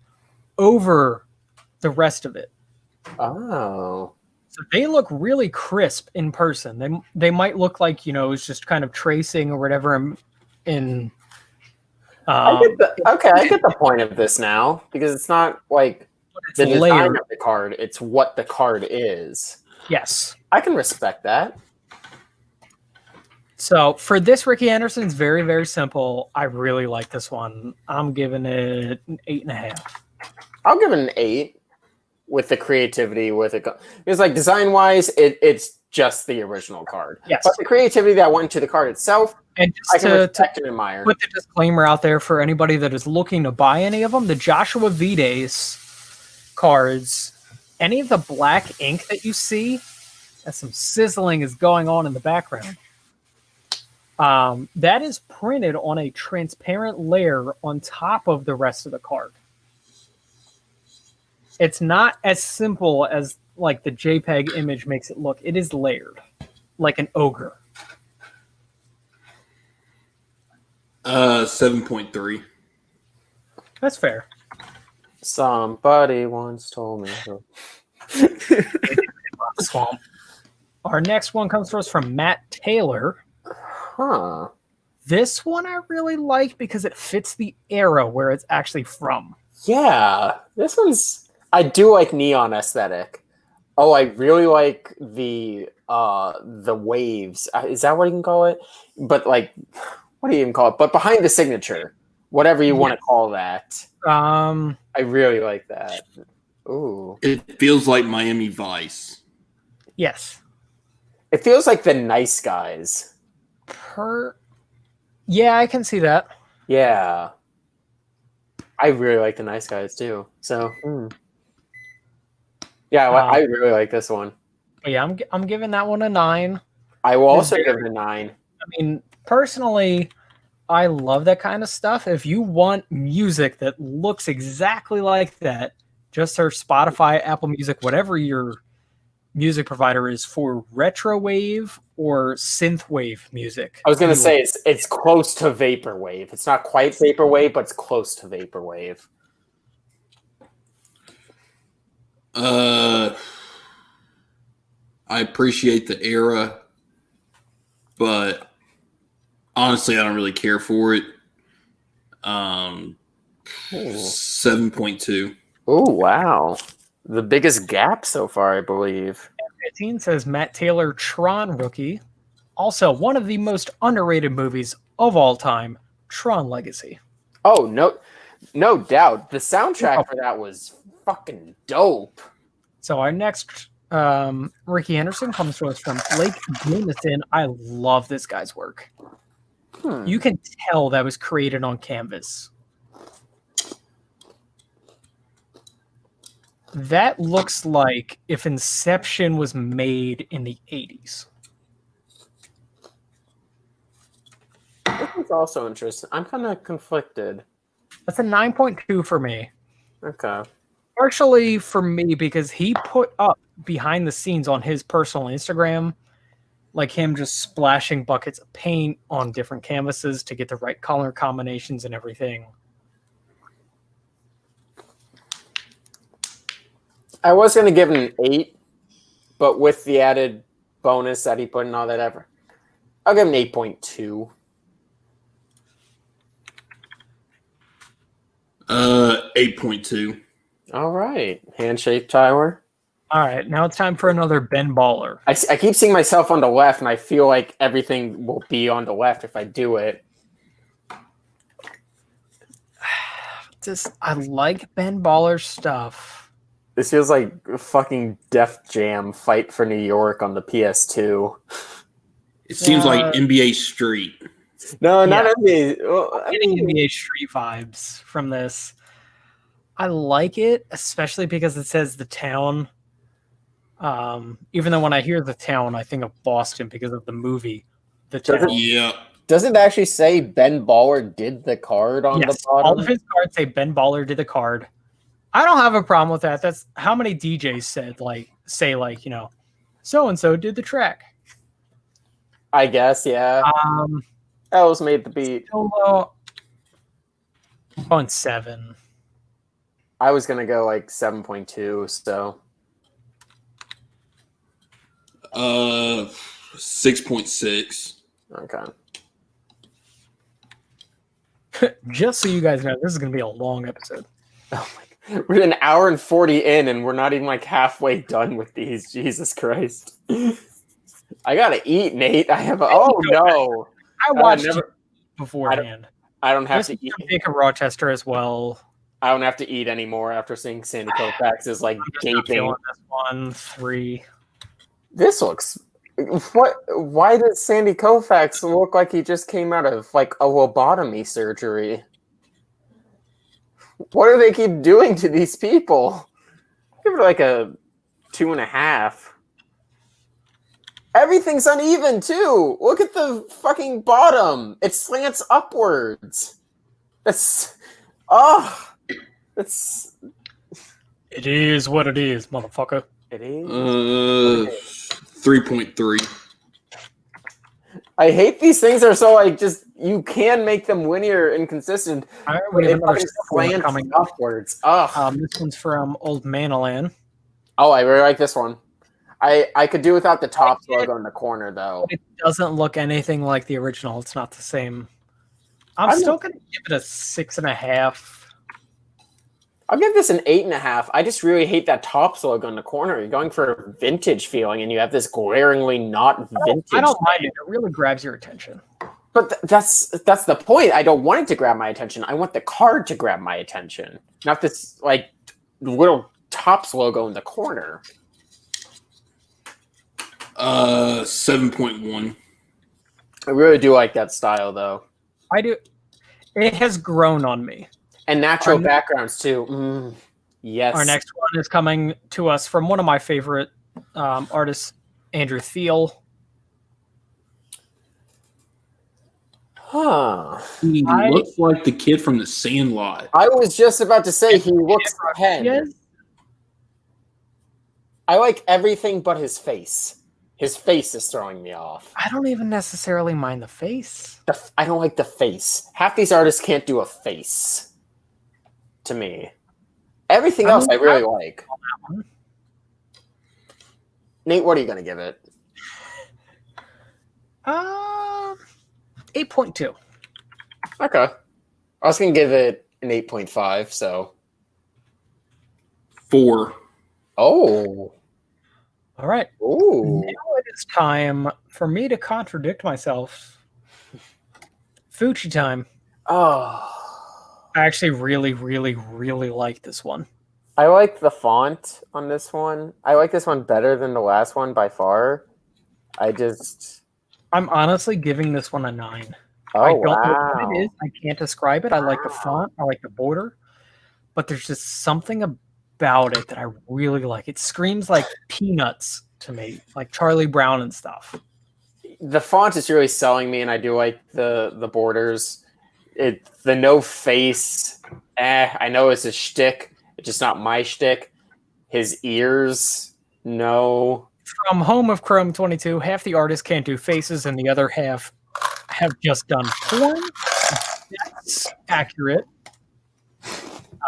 Speaker 2: over the rest of it.
Speaker 1: Oh.
Speaker 2: So they look really crisp in person. They might look like, it's just kind of tracing or whatever in
Speaker 1: I get the point of this now, because it's not like
Speaker 2: it's
Speaker 1: the design
Speaker 2: layered.
Speaker 1: of the card, it's what the card is.
Speaker 2: Yes.
Speaker 1: I can respect that.
Speaker 2: So for this, Ricky Anderson's very, very simple. I really like this one. I'm giving it an 8.5.
Speaker 1: I'll give it an 8 with the creativity with it. It's like design-wise, it's just the original card.
Speaker 2: Yes.
Speaker 1: But the creativity that went into the card itself,
Speaker 2: And
Speaker 1: I
Speaker 2: just
Speaker 1: can
Speaker 2: to
Speaker 1: respect and admire.
Speaker 2: put the disclaimer out there for anybody that is looking to buy any of them, the Joshua Vides cards, any of the black ink that you see, and some sizzling is going on in the background. That is printed on a transparent layer on top of the rest of the card. It's not as simple as like the JPEG image makes it look. It is layered, like an ogre.
Speaker 3: 7.3.
Speaker 2: That's fair.
Speaker 1: Somebody once told me.
Speaker 2: Swamp. Our next one comes to us from Matt Taylor.
Speaker 1: Huh.
Speaker 2: This one I really like because it fits the era where it's actually from.
Speaker 1: Yeah, this one's. I do like neon aesthetic. Oh, I really like the waves. Is that what you can call it? But like, what do you even call it? But behind the signature, whatever you want to call that. I really like that. Ooh,
Speaker 3: It feels like Miami Vice.
Speaker 2: Yes.
Speaker 1: it feels like the Nice Guys.
Speaker 2: Yeah, I can see that.
Speaker 1: Yeah, I really like the Nice Guys too. So, yeah, I really like this one.
Speaker 2: But yeah, I'm giving that one a 9.
Speaker 1: I will also give it a 9.
Speaker 2: I mean, personally, I love that kind of stuff. If you want music that looks exactly like that, just search Spotify, Apple Music, whatever your music provider is for retro wave or synth wave music.
Speaker 1: I was gonna say it's close to vaporwave. It's not quite vaporwave, but it's close to vaporwave.
Speaker 3: I appreciate the era, but honestly, I don't really care for it. 7.2.
Speaker 1: Oh wow, the biggest gap so far, I believe.
Speaker 2: 15 says Matt Taylor Tron rookie. Also, one of the most underrated movies of all time, Tron Legacy.
Speaker 1: Oh no doubt. The soundtrack for that was fucking dope.
Speaker 2: So our next Ricky Anderson comes to us from Blake Jameson. I love this guy's work. You can tell that was created on canvas. That looks like if Inception was made in the 80s.
Speaker 1: This is also interesting. I'm kind of conflicted.
Speaker 2: That's a 9.2 for me.
Speaker 1: Okay.
Speaker 2: Partially for me because he put up behind the scenes on his personal Instagram, like him just splashing buckets of paint on different canvases to get the right color combinations and everything.
Speaker 1: I was going to give it an 8, but with the added bonus that he put in all that effort, I'll give him an 8.2.
Speaker 3: 8.2.
Speaker 1: All right. Handshake, Tyler.
Speaker 2: All right, now it's time for another Ben Baller.
Speaker 1: I keep seeing myself on the left, and I feel like everything will be on the left if I do it.
Speaker 2: I like Ben Baller's stuff.
Speaker 1: This feels like a fucking Def Jam Fight for New York on the PS2.
Speaker 3: It seems like NBA Street.
Speaker 1: No, not NBA. Well,
Speaker 2: I'm getting NBA Street vibes from this. I like it, especially because it says the town. Even though when I hear the town, I think of Boston because of the movie. the
Speaker 1: Does it-
Speaker 2: channel.
Speaker 3: Yeah.
Speaker 1: Does it actually say Ben Baller did the card on the
Speaker 2: Yes,
Speaker 1: bottom?
Speaker 2: all of his cards say Ben Baller did the card. I don't have a problem with that. That's how many DJs say so and so did the track.
Speaker 1: I guess, yeah. Ellis made the beat.
Speaker 2: Still on 7.
Speaker 1: I was gonna go like 7.2, so
Speaker 3: 6.6.
Speaker 1: okay.
Speaker 2: Just so you guys know, this is going to be a long episode.
Speaker 1: Oh my! We're an hour and 40 in, and we're not even like halfway done with these. Jesus Christ! I gotta eat, Nate. I have. Oh no!
Speaker 2: I watched
Speaker 1: never-
Speaker 2: it beforehand.
Speaker 1: I don't have
Speaker 2: This
Speaker 1: to
Speaker 2: is
Speaker 1: eat.
Speaker 2: from Jacob Rochester as well.
Speaker 1: I don't have to eat anymore after seeing Sandy Koufax's like
Speaker 2: Not
Speaker 1: gaping.
Speaker 2: feeling this one. 3.
Speaker 1: This looks. What? Why does Sandy Koufax look like he just came out of like a lobotomy surgery? What do they keep doing to these people? Give it like a 2.5. Everything's uneven too. Look at the fucking bottom. It slants upwards. That's that's
Speaker 2: It is what it is, motherfucker.
Speaker 1: it is.
Speaker 3: 3.3.
Speaker 1: I hate these things are so like just you can make them linear and consistent.
Speaker 2: All right, we have
Speaker 1: It
Speaker 2: another
Speaker 1: fucking
Speaker 2: one
Speaker 1: slants
Speaker 2: coming up.
Speaker 1: upwards. Ugh.
Speaker 2: This one's from Old Manolan.
Speaker 1: Oh, I really like this one. I could do without the Topps logo in the corner though.
Speaker 2: It doesn't look anything like the original. It's not the same. I'm
Speaker 1: I'm
Speaker 2: still going to give it a 6.5.
Speaker 1: I'll give this an 8.5. I just really hate that Topps logo in the corner. You're going for a vintage feeling, and you have this glaringly not vintage.
Speaker 2: I don't mind it. It really grabs your attention.
Speaker 1: But that's the point. I don't want it to grab my attention. I want the card to grab my attention, not this like little Topps logo in the corner.
Speaker 3: 7.1.
Speaker 1: I really do like that style, though,
Speaker 2: I do. It has grown on me.
Speaker 1: and natural
Speaker 2: Our-
Speaker 1: backgrounds too. Yes.
Speaker 2: Our next one is coming to us from one of my favorite artists, Andrew Thiel.
Speaker 1: Huh.
Speaker 3: He
Speaker 2: I-
Speaker 3: looks like the kid from The Sandlot.
Speaker 1: I was just about to say he looks 10.
Speaker 2: Yes.
Speaker 1: I like everything but his face. His face is throwing me off.
Speaker 2: I don't even necessarily mind the face.
Speaker 1: I don't like the face. Half these artists can't do a face. To me, everything else I really like. Nate, what are you gonna give it?
Speaker 2: 8.2.
Speaker 1: Okay, I was gonna give it an 8.5. So,
Speaker 3: 4.
Speaker 1: oh,
Speaker 2: All right.
Speaker 1: ooh,
Speaker 2: Now it is time for me to contradict myself. Fuji time.
Speaker 1: oh.
Speaker 2: I actually really, really, really like this one.
Speaker 1: I like the font on this one. I like this one better than the last one by far.
Speaker 2: I'm honestly giving this one a 9.
Speaker 1: Oh
Speaker 2: I don't know
Speaker 1: wow.
Speaker 2: what it is. I can't describe it. I like the font. I like the border. But there's just something about it that I really like. It screams like Peanuts to me, like Charlie Brown and stuff.
Speaker 1: The font is really selling me, and I do like the borders. The no face. I know it's a shtick. It's just not my shtick. His ears, no.
Speaker 2: From Home of Chrome 22, half the artists can't do faces, and the other half have just done porn. That's accurate.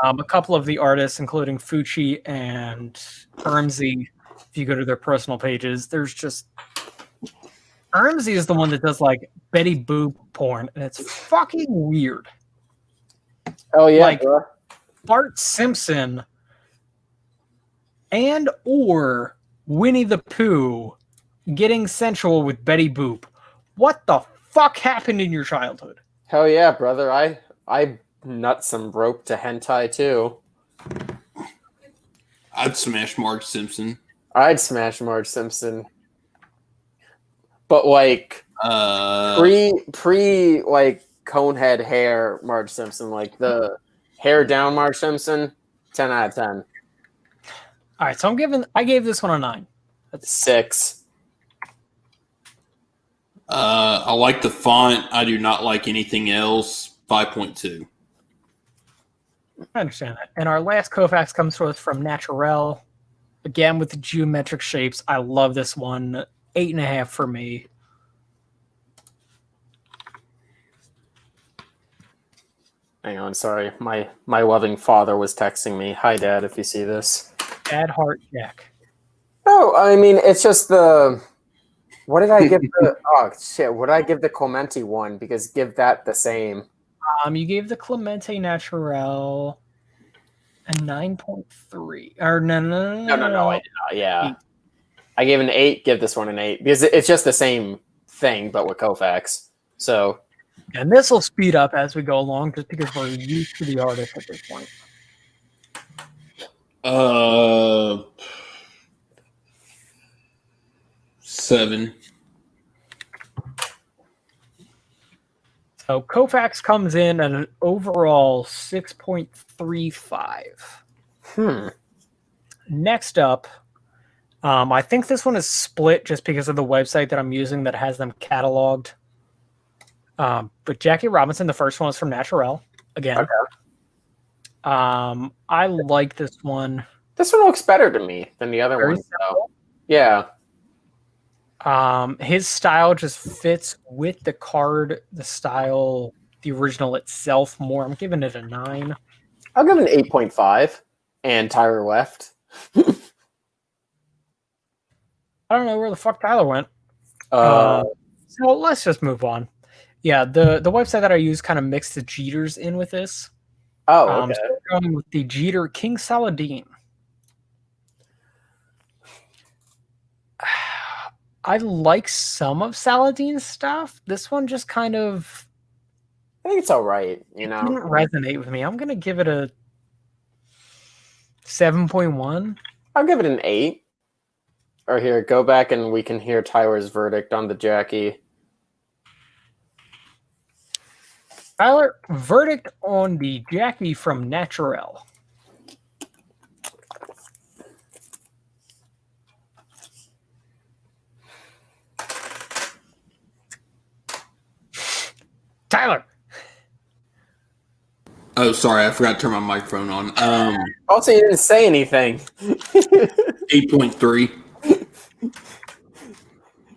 Speaker 2: A couple of the artists, including Fucci and Ermsey, if you go to their personal pages, there's just Ermsey is the one that does like Betty Boop porn, and it's fucking weird.
Speaker 1: Oh yeah,
Speaker 2: Like-
Speaker 1: bro.
Speaker 2: Bart Simpson and or Winnie the Pooh getting sensual with Betty Boop. What the fuck happened in your childhood?
Speaker 1: Hell yeah, brother. I nut some rope to hentai too.
Speaker 3: I'd smash Marge Simpson.
Speaker 1: I'd smash Marge Simpson. But like pre like conehead hair Marge Simpson, like the hair down Marge Simpson, 10 out of 10.
Speaker 2: All right, so I gave this one a 9.
Speaker 1: 6.
Speaker 3: I like the font. I do not like anything else. 5.2.
Speaker 2: I understand that. And our last Kofax comes to us from Naturel. Again, with the geometric shapes. I love this one. 8.5 for me.
Speaker 1: Hang on, sorry. My loving father was texting me. Hi, Dad, if you see this.
Speaker 2: Bad Heart Jack.
Speaker 1: No, I mean, it's just the... What did I give the... Oh, shit. What did I give the Clementi one? Because give that the same.
Speaker 2: You gave the Clemente Naturel a 9.3. Or no.
Speaker 1: No. Yeah. I gave an 8. Give this one an 8. Because it's just the same thing, but with Kofax. So...
Speaker 2: And this will speed up as we go along, just because we're used to the artist at this point.
Speaker 3: 7.
Speaker 2: So Kofax comes in at an overall 6.35. Next up, I think this one is split just because of the website that I'm using that has them cataloged. But Jackie Robinson, the first one is from Naturel again.
Speaker 1: Okay.
Speaker 2: I like this one.
Speaker 1: This one looks better to me than the other
Speaker 2: Very
Speaker 1: one. So. Yeah.
Speaker 2: His style just fits with the card, the style, the original itself more. I'm giving it a 9.
Speaker 1: I'll give it an 8.5. And Tyler left.
Speaker 2: I don't know where the fuck Tyler went. So let's just move on. Yeah, the website that I use kind of mixed the Jeters in with this.
Speaker 1: Oh, okay.
Speaker 2: So we're going with the Jeter King Saladin. I like some of Saladin's stuff. This one just kind of...
Speaker 1: I think it's all right, you know.
Speaker 2: It didn't resonate with me. I'm going to give it a 7.1.
Speaker 1: I'll give it an 8. Or here, go back and we can hear Tyler's verdict on the Jackie.
Speaker 2: Tyler, verdict on the Jackie from Naturel. Tyler.
Speaker 3: Oh, sorry, I forgot to turn my microphone on.
Speaker 1: Also, you didn't say anything.
Speaker 3: 8.3.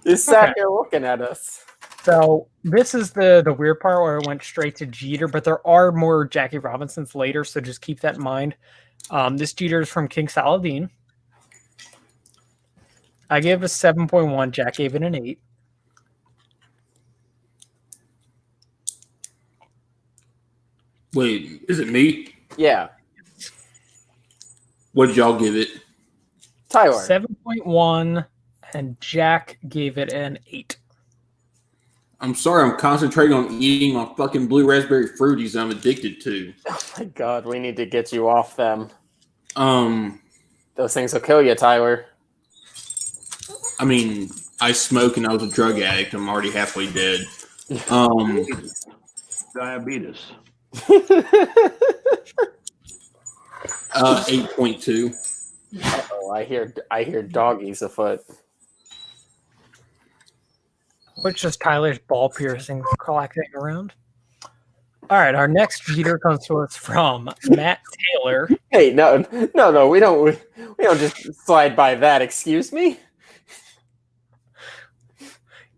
Speaker 1: You sat here looking at us.
Speaker 2: So this is the weird part where it went straight to Jeter, but there are more Jackie Robinsons later, so just keep that in mind. This Jeter is from King Saladin. I gave it a 7.1. Jack gave it an 8.
Speaker 3: Wait, is it me?
Speaker 1: Yeah.
Speaker 3: What did y'all give it?
Speaker 1: Tyler.
Speaker 2: 7.1, and Jack gave it an 8.
Speaker 3: I'm sorry, I'm concentrating on eating my fucking blue raspberry fruities I'm addicted to.
Speaker 1: Oh my god, we need to get you off them.
Speaker 3: Those
Speaker 1: things will kill you, Tyler.
Speaker 3: I mean, I smoke and I was a drug addict. I'm already halfway dead.
Speaker 5: Diabetes.
Speaker 3: 8.2.
Speaker 1: Oh, I hear doggies afoot.
Speaker 2: Which is Tyler's ball piercing collecting around. All right, our next Jeter comes to us from Matt Taylor.
Speaker 1: Hey, no, we don't just slide by that. Excuse me.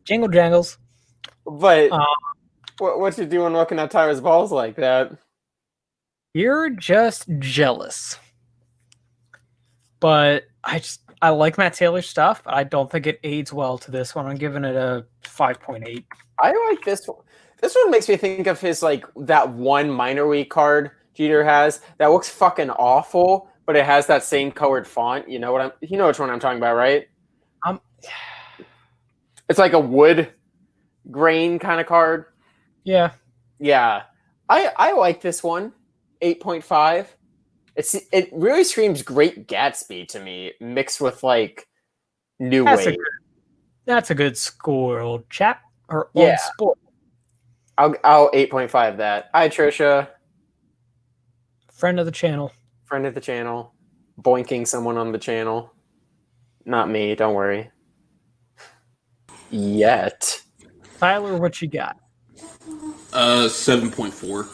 Speaker 2: Jingle jangles.
Speaker 1: But what you doing looking at Tyler's balls like that?
Speaker 2: You're just jealous. But I like Matt Taylor's stuff. I don't think it aids well to this one. I'm giving it a 5.8.
Speaker 1: I like this one. This one makes me think of his that one minor league card Jeter has that looks fucking awful, but it has that same colored font. You know which one I'm talking about, right? It's like a wood grain kind of card.
Speaker 2: Yeah.
Speaker 1: Yeah. I like this one. 8.5. It really screams Great Gatsby to me, mixed with new wave.
Speaker 2: That's a good score, chap. Or
Speaker 1: Yeah.
Speaker 2: sport.
Speaker 1: I'll 8.5 that. Hi, Trisha.
Speaker 2: Friend of the channel.
Speaker 1: Friend of the channel. Boinking someone on the channel. Not me, don't worry. Yet.
Speaker 2: Tyler, what you got?
Speaker 3: 7.4.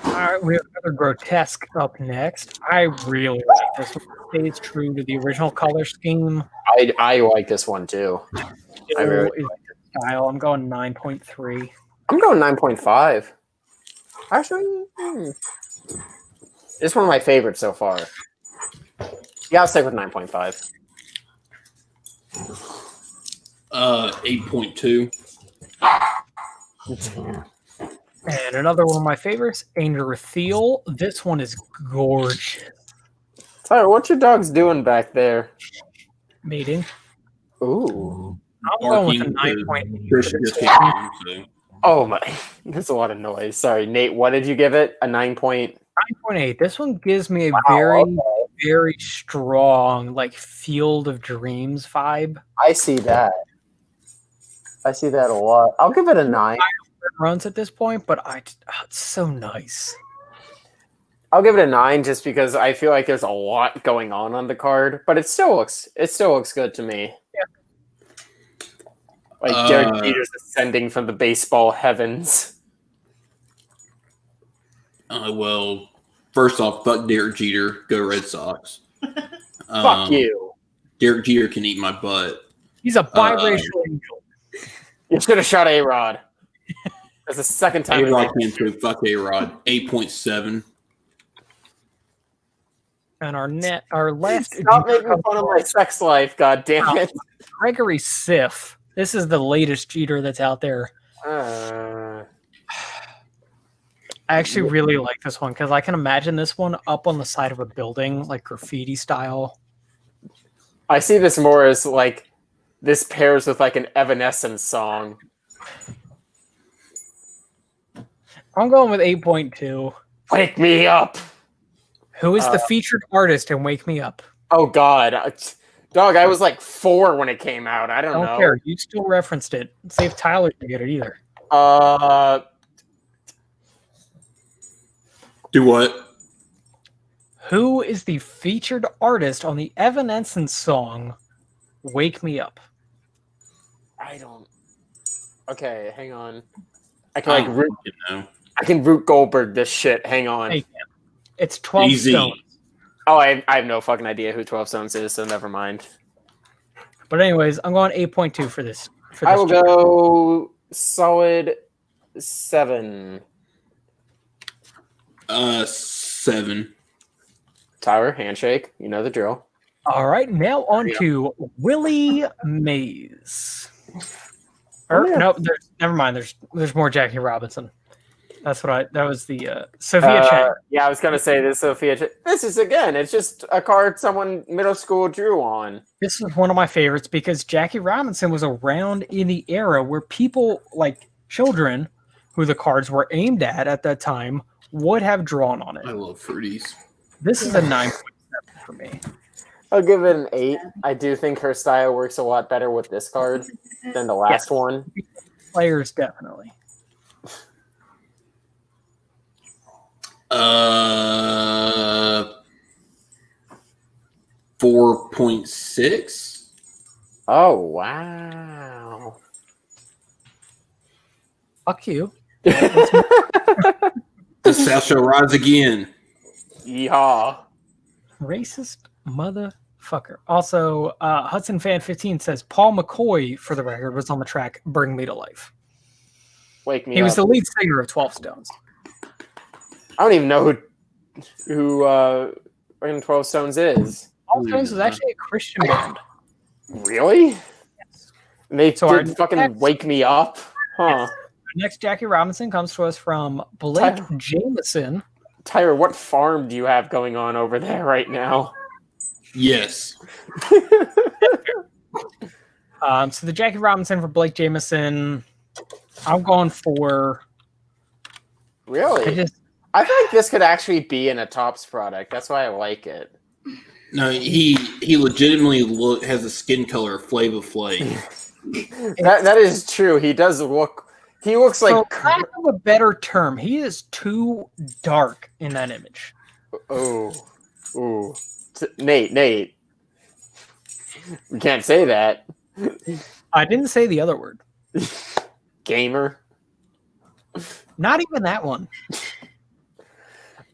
Speaker 2: All right, we have another grotesque up next. I really like this one. It stays true to the original color scheme.
Speaker 1: I like this one too. I really
Speaker 2: Still is style. I'm going 9.3.
Speaker 1: I'm going 9.5. Actually, it's one of my favorites so far. Yeah, I'll stick with 9.5.
Speaker 3: 8.2.
Speaker 2: And another one of my favorites, Angel Retheal. This one is gorgeous.
Speaker 1: Tyler, what your dog's doing back there?
Speaker 2: Mating.
Speaker 1: Ooh.
Speaker 2: I'm going with a
Speaker 3: Barking
Speaker 2: 9.8.
Speaker 3: because Trish just came home, so.
Speaker 1: Oh my, that's a lot of noise. Sorry, Nate, what did you give it? A 9 point?
Speaker 2: 9.8. This one gives me a
Speaker 1: okay.
Speaker 2: very strong, like, Field of Dreams vibe.
Speaker 1: I see that. I see that a lot. I'll give it a 9.
Speaker 2: Runs at this point, but it's so nice.
Speaker 1: I'll give it a 9 just because I feel like there's a lot going on the card, but it still looks good to me.
Speaker 2: Yeah.
Speaker 1: Like Derek Jeter's ascending from the baseball heavens.
Speaker 3: Well, first off, fuck Derek Jeter. Go Red Sox.
Speaker 1: Fuck you.
Speaker 3: Derek Jeter can eat my butt.
Speaker 2: He's a biracial angel.
Speaker 1: You should have shot A-Rod. That's the second time.
Speaker 3: A-Rod can too. Fuck A-Rod. 8.7.
Speaker 2: And our last
Speaker 1: Stop making fun of my sex life, god damn it.
Speaker 2: Gregory Sif. This is the latest Jeter that's out there.
Speaker 1: Uh,
Speaker 2: I actually really like this one because I can imagine this one up on the side of a building, like graffiti style.
Speaker 1: I see this more as like this pairs with like an Evanescence song.
Speaker 2: I'm going with 8.2.
Speaker 1: Wake me up.
Speaker 2: Who is the featured artist in Wake Me Up?
Speaker 1: Oh god. Dog, I was like 4 when it came out. I don't know.
Speaker 2: Care. You still referenced it. See if Tyler can get it either.
Speaker 3: Do what?
Speaker 2: Who is the featured artist on the Evanescence song Wake Me Up?
Speaker 1: I don't. Okay, hang on. I can like root. I can root Goldberg this shit. Hang on.
Speaker 2: Hey, it's 12
Speaker 3: Easy.
Speaker 2: Stones.
Speaker 1: Oh, I have no fucking idea who 12 Stones is, so never mind.
Speaker 2: But anyways, I'm going 8.2 for this.
Speaker 1: I will go solid 7.
Speaker 3: 7.
Speaker 1: Tyler, handshake. You know the drill.
Speaker 2: All right, now on to Willie Mays. No, never mind. There's more Jackie Robinson. That was the Sophia Chang.
Speaker 1: Yeah, I was gonna say this Sophia Chang. This is it's just a card someone middle school drew on.
Speaker 2: This is one of my favorites because Jackie Robinson was around in the era where people like children who the cards were aimed at that time would have drawn on it.
Speaker 3: I love fruities.
Speaker 2: This is a 9.7 for me.
Speaker 1: I'll give it an 8. I do think her style works a lot better with this card than the last one.
Speaker 2: Players definitely.
Speaker 3: 4.6.
Speaker 1: Oh wow!
Speaker 2: Fuck you.
Speaker 3: The South shall rise again.
Speaker 1: Yeehaw!
Speaker 2: Racist motherfucker. Also, Hudson Fan 15 says Paul McCoy, for the record, was on the track "Bring Me to Life."
Speaker 1: Wake me
Speaker 2: He
Speaker 1: up.
Speaker 2: was the lead singer of 12 Stones.
Speaker 1: I don't even know who 12 Stones is.
Speaker 2: 12 Stones is actually a Christian band.
Speaker 1: Really?
Speaker 2: Yes.
Speaker 1: And they
Speaker 2: So
Speaker 1: did fucking wake me up? Huh.
Speaker 2: Yes. Next, Jackie Robinson comes to us from Blake Jameson.
Speaker 1: Tyler, what farm do you have going on over there right now?
Speaker 3: Yes.
Speaker 2: So the Jackie Robinson for Blake Jameson, I'm going for...
Speaker 1: Really? I feel like this could actually be in a Topps product. That's why I like it.
Speaker 3: No, he legitimately has the skin color of Flava Flav.
Speaker 1: That is true. He does look. He looks like.
Speaker 2: For lack of a better term, he is too dark in that image.
Speaker 1: Oh, Nate. We can't say that.
Speaker 2: I didn't say the other word.
Speaker 1: Gamer.
Speaker 2: Not even that one.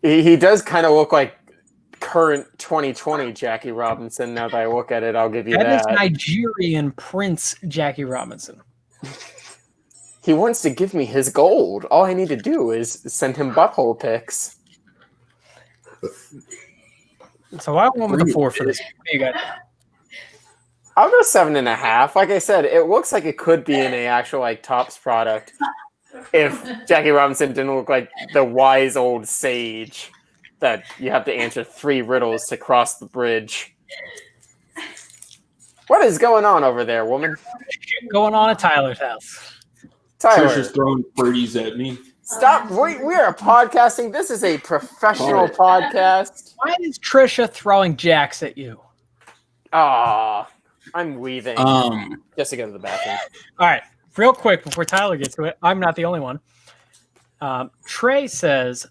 Speaker 1: He does kind of look like current 2020 Jackie Robinson. Now that I look at it, I'll give you
Speaker 2: That is
Speaker 1: that.
Speaker 2: Nigerian Prince Jackie Robinson.
Speaker 1: He wants to give me his gold. All I need to do is send him butthole pics.
Speaker 2: So I went with a 4 for this. What do you got?
Speaker 1: I'll go 7.5. Like I said, it looks like it could be in a actual like Topps product if Jackie Robinson didn't look like the wise old sage that you have to answer 3 riddles to cross the bridge. What is going on over there, woman?
Speaker 2: Going on at Tyler's house.
Speaker 1: Tyler,
Speaker 3: Trisha's throwing fruities at me.
Speaker 1: stop. We are podcasting. This is a professional podcast.
Speaker 2: Why is Trisha throwing jacks at you?
Speaker 1: Ah, I'm weaving just to go to the bathroom.
Speaker 2: All right, real quick before Tyler gets to it, I'm not the only one. Trey says,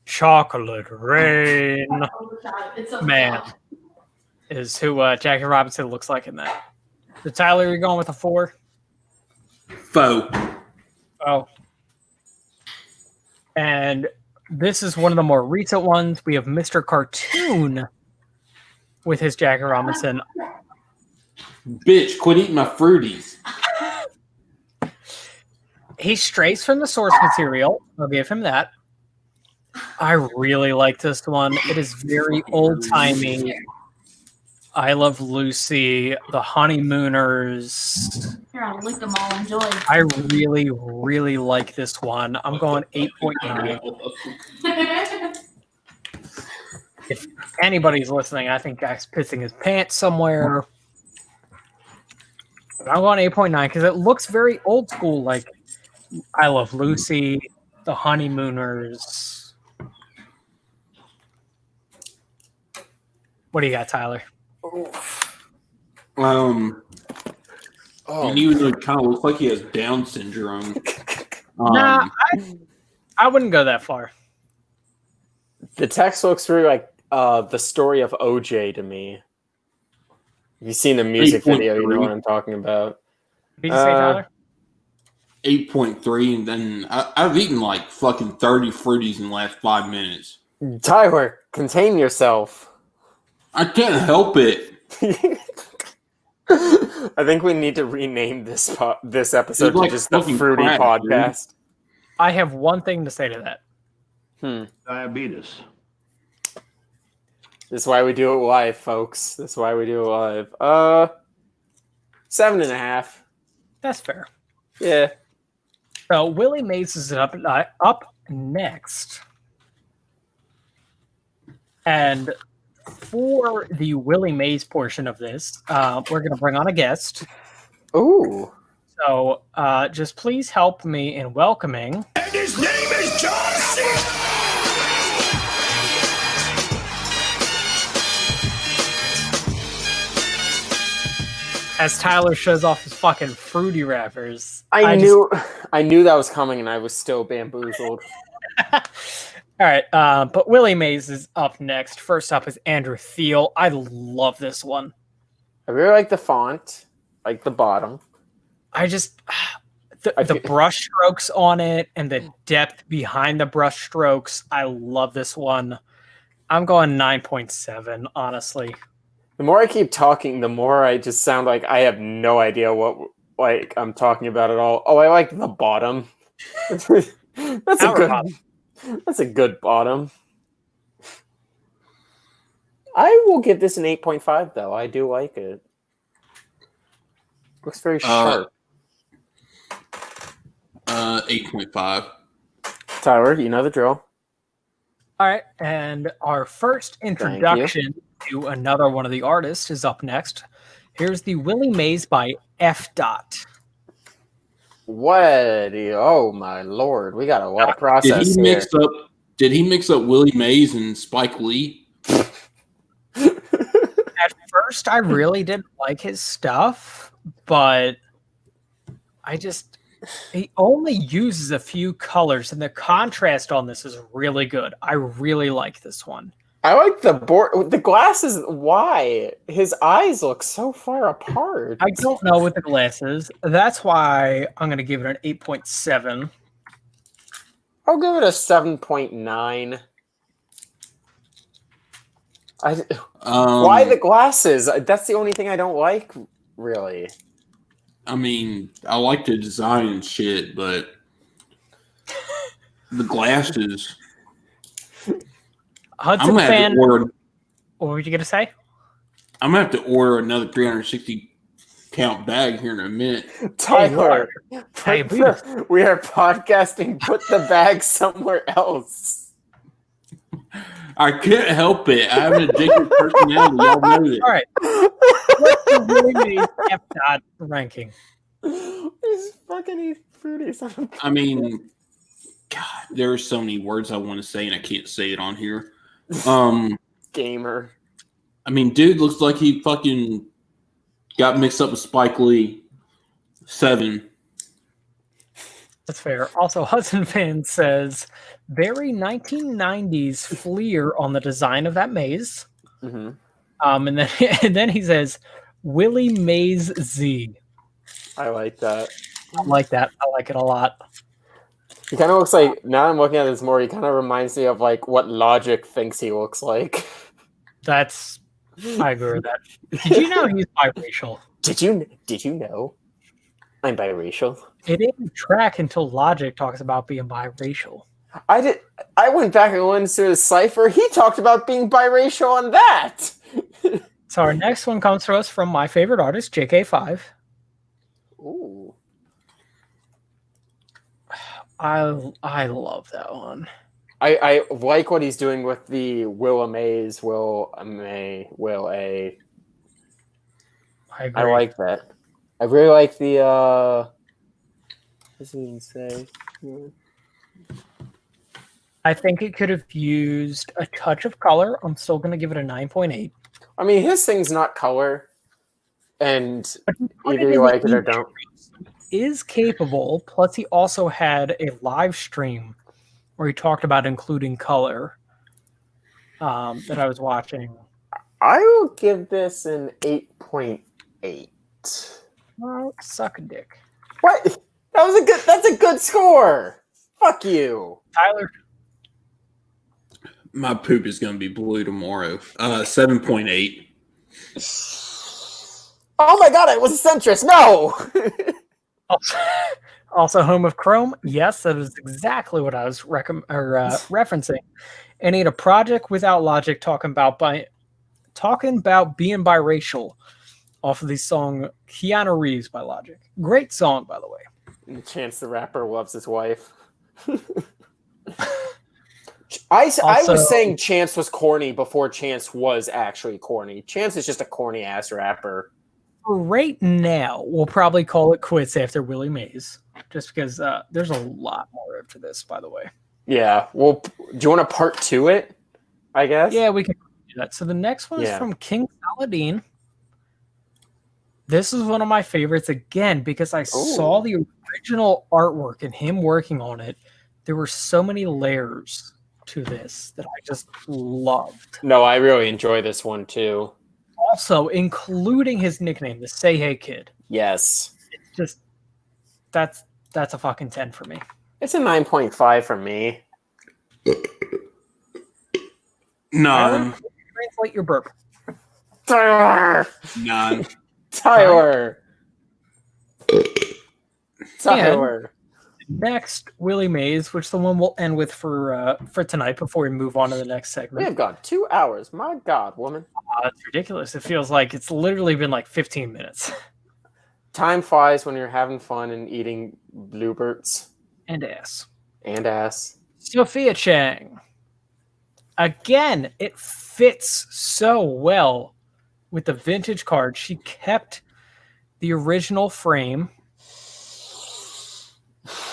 Speaker 2: "Chocolate Rain Man" is who Jackie Robinson looks like in that. So Tyler, you're going with a 4?
Speaker 3: Faux.
Speaker 2: Oh. And this is one of the more recent ones. We have Mr. Cartoon with his Jackie Robinson.
Speaker 3: Bitch, quit eating my fruities.
Speaker 2: He strays from the source material. I'll give him that. I really like this one. It is very old-timey. I Love Lucy, The Honeymooners.
Speaker 5: Here, I'll lick them all. Enjoy.
Speaker 2: I really, really like this one. I'm going 8.9. If anybody's listening, I think Jack's pissing his pants somewhere. But I'm going 8.9 because it looks very old school, like I Love Lucy, The Honeymooners. What do you got, Tyler?
Speaker 1: Oh,
Speaker 3: And even though it kind of looks like he has Down syndrome.
Speaker 2: Nah, I wouldn't go that far.
Speaker 1: the text looks very like the story of OJ to me. If you've seen the music video, you know what I'm talking about.
Speaker 2: What did you say, Tyler?
Speaker 3: 8.3, and then I've eaten like fucking 30 fruities in the last 5 minutes.
Speaker 1: Tyler, contain yourself.
Speaker 3: I can't help it.
Speaker 1: I think we need to rename this episode
Speaker 3: It's like
Speaker 1: to just the
Speaker 3: fucking
Speaker 1: Fruity
Speaker 3: crack,
Speaker 1: Podcast.
Speaker 2: I have one thing to say to that.
Speaker 6: Diabetes.
Speaker 1: This is why we do it live, folks. This is why we do it live. 7.5.
Speaker 2: That's fair.
Speaker 1: Yeah.
Speaker 2: So Willie Mays is up next. And for the Willie Mays portion of this, we're going to bring on a guest.
Speaker 1: Ooh.
Speaker 2: So just please help me in welcoming.
Speaker 6: And his name is John C.
Speaker 2: As Tyler shows off his fucking fruity wrappers.
Speaker 1: I knew that was coming, and I was still bamboozled.
Speaker 2: All right, but Willie Mays is up next. First up is Andrew Thiel. I love this one.
Speaker 1: I really like the font, like the bottom.
Speaker 2: I just the brush strokes on it and the depth behind the brush strokes. I love this one. I'm going 9.7, honestly.
Speaker 1: The more I keep talking, the more I just sound like I have no idea what like I'm talking about at all. Oh, I like the bottom. That's a good. That's a good bottom. I will give this an 8.5, though. I do like it. Looks very sharp.
Speaker 3: 8.5.
Speaker 1: Tyler, you know the drill.
Speaker 2: All right, and our first introduction to another one of the artists is up next. Here's the Willie Mays by F. Dot.
Speaker 1: What? Oh my lord, we got a lot of process here.
Speaker 3: Did he mix up Willie Mays and Spike Lee?
Speaker 2: At first, I really didn't like his stuff, but he only uses a few colors, and the contrast on this is really good. I really like this one.
Speaker 1: I like the board. The glasses. Why? His eyes look so far apart.
Speaker 2: I don't know with the glasses. That's why I'm going to give it an 8.7.
Speaker 1: I'll give it a 7.9. Why the glasses? That's the only thing I don't like, really.
Speaker 3: I mean, I like the design and shit, but the glasses.
Speaker 2: Hudson
Speaker 3: I'm gonna have
Speaker 2: fan.
Speaker 3: to order.
Speaker 2: What were you going to say?
Speaker 3: I'm gonna have to order another 360 count bag here in a minute.
Speaker 1: Tyler,
Speaker 2: Hey,
Speaker 1: we are podcasting. Put the bag somewhere else.
Speaker 3: I can't help it. I have an addictive personality. Y'all know it.
Speaker 2: All right. What's the Willie Mays F dot ranking?
Speaker 1: He's fucking eat fruity.
Speaker 3: I mean, God, there are so many words I want to say, and I can't say it on here.
Speaker 1: Gamer.
Speaker 3: I mean, dude looks like he fucking got mixed up with Spike Lee. 7.
Speaker 2: That's fair. Also, Hudson fan says very 1990s flair on the design of that maze.
Speaker 1: Mm-hmm.
Speaker 2: And then he says Willie Mays Z.
Speaker 1: I like that.
Speaker 2: I like that. I like it a lot.
Speaker 1: He kind of looks like, now I'm looking at this more, he kind of reminds me of like what Logic thinks he looks like.
Speaker 2: I agree with that. Did you know he's biracial?
Speaker 1: Did you know I'm biracial?
Speaker 2: It didn't track until Logic talks about being biracial.
Speaker 1: I went back and listened to his cipher. He talked about being biracial on that.
Speaker 2: So our next one comes to us from my favorite artist, JK5.
Speaker 1: Ooh.
Speaker 2: I love that one.
Speaker 1: I like what he's doing with the Will A.
Speaker 2: I agree.
Speaker 1: I like that. I really like the what does he even say?
Speaker 2: I think it could have used a touch of color. I'm still going to give it a 9.8.
Speaker 1: I mean, his thing's not color, and
Speaker 2: But he put
Speaker 1: either
Speaker 2: it
Speaker 1: you
Speaker 2: in the
Speaker 1: like it or don't.
Speaker 2: Is capable. Plus, he also had a live stream where he talked about including color that I was watching.
Speaker 1: I will give this an 8.8.
Speaker 2: Well, suck a dick.
Speaker 1: What? That's a good score. Fuck you.
Speaker 2: Tyler,
Speaker 3: My poop is going to be blue tomorrow. 7.8.
Speaker 1: Oh my god, it was a centrist. No.
Speaker 2: also home of Chrome. Yes, that is exactly what I was referencing. And he had a project without Logic talking about being biracial off of the song Keanu Reeves by Logic. Great song, by the way.
Speaker 1: Chance the Rapper loves his wife. I was saying Chance was corny before Chance was actually corny. Chance is just a corny ass rapper.
Speaker 2: Right now, we'll probably call it quits after Willie Mays, just because there's a lot more to this, by the way.
Speaker 1: Yeah. Well, do you want to part 2 it? I guess.
Speaker 2: Yeah, we can do that. So the next one is from King Saladin. This is one of my favorites again because I saw the original artwork and him working on it. There were so many layers to this that I just loved.
Speaker 1: No, I really enjoy this one too.
Speaker 2: Also, including his nickname, the Say Hey Kid.
Speaker 1: Yes.
Speaker 2: It's just that's a fucking 10 for me.
Speaker 1: It's a 9.5 for me.
Speaker 3: None.
Speaker 2: Translate your burp.
Speaker 1: Tyler.
Speaker 3: None.
Speaker 1: Tyler. Tyler.
Speaker 2: Next, Willie Mays, which the one we'll end with for tonight before we move on to the next segment.
Speaker 1: We have got 2 hours. My God, woman.
Speaker 2: That's ridiculous. It feels like it's literally been like 15 minutes.
Speaker 1: Time flies when you're having fun and eating bluebirds.
Speaker 2: And ass.
Speaker 1: And ass.
Speaker 2: Sophia Chang. Again, it fits so well with the vintage card. She kept the original frame.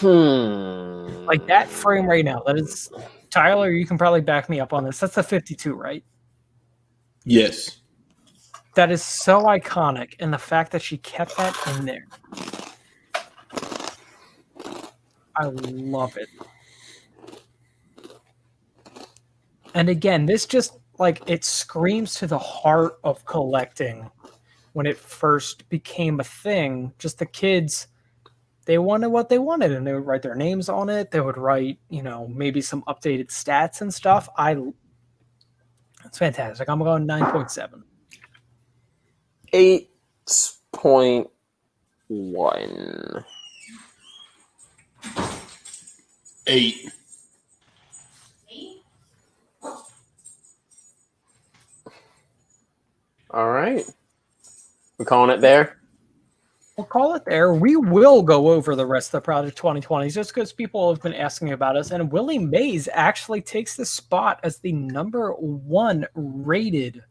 Speaker 2: Like that frame right now. That is, Tyler, you can probably back me up on this. That's a 52, right?
Speaker 3: Yes.
Speaker 2: That is so iconic. And the fact that she kept that in there. I love it. And again, this just like it screams to the heart of collecting when it first became a thing. Just the kids, they wanted what they wanted, and they would write their names on it. They would write, maybe some updated stats and stuff. It's fantastic. I'm going 9.7.
Speaker 1: 8.1.
Speaker 3: 8.
Speaker 1: All right. We calling it there?
Speaker 2: We'll call it there. We will go over the rest of the Project 2020 just because people have been asking about us. And Willie Mays actually takes the spot as the number 1 rated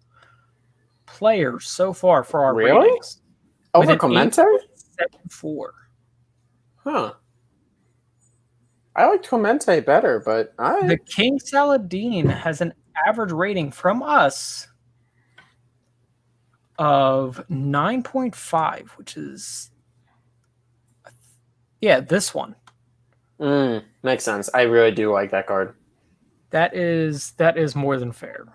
Speaker 2: player so far for our
Speaker 1: Really?
Speaker 2: ratings.
Speaker 1: Over Clemente?
Speaker 2: 7.4.
Speaker 1: Huh. I liked Clemente better, but
Speaker 2: The King Saladin has an average rating from us of 9.5, which is this one.
Speaker 1: Makes sense. I really do like that card.
Speaker 2: That is more than fair.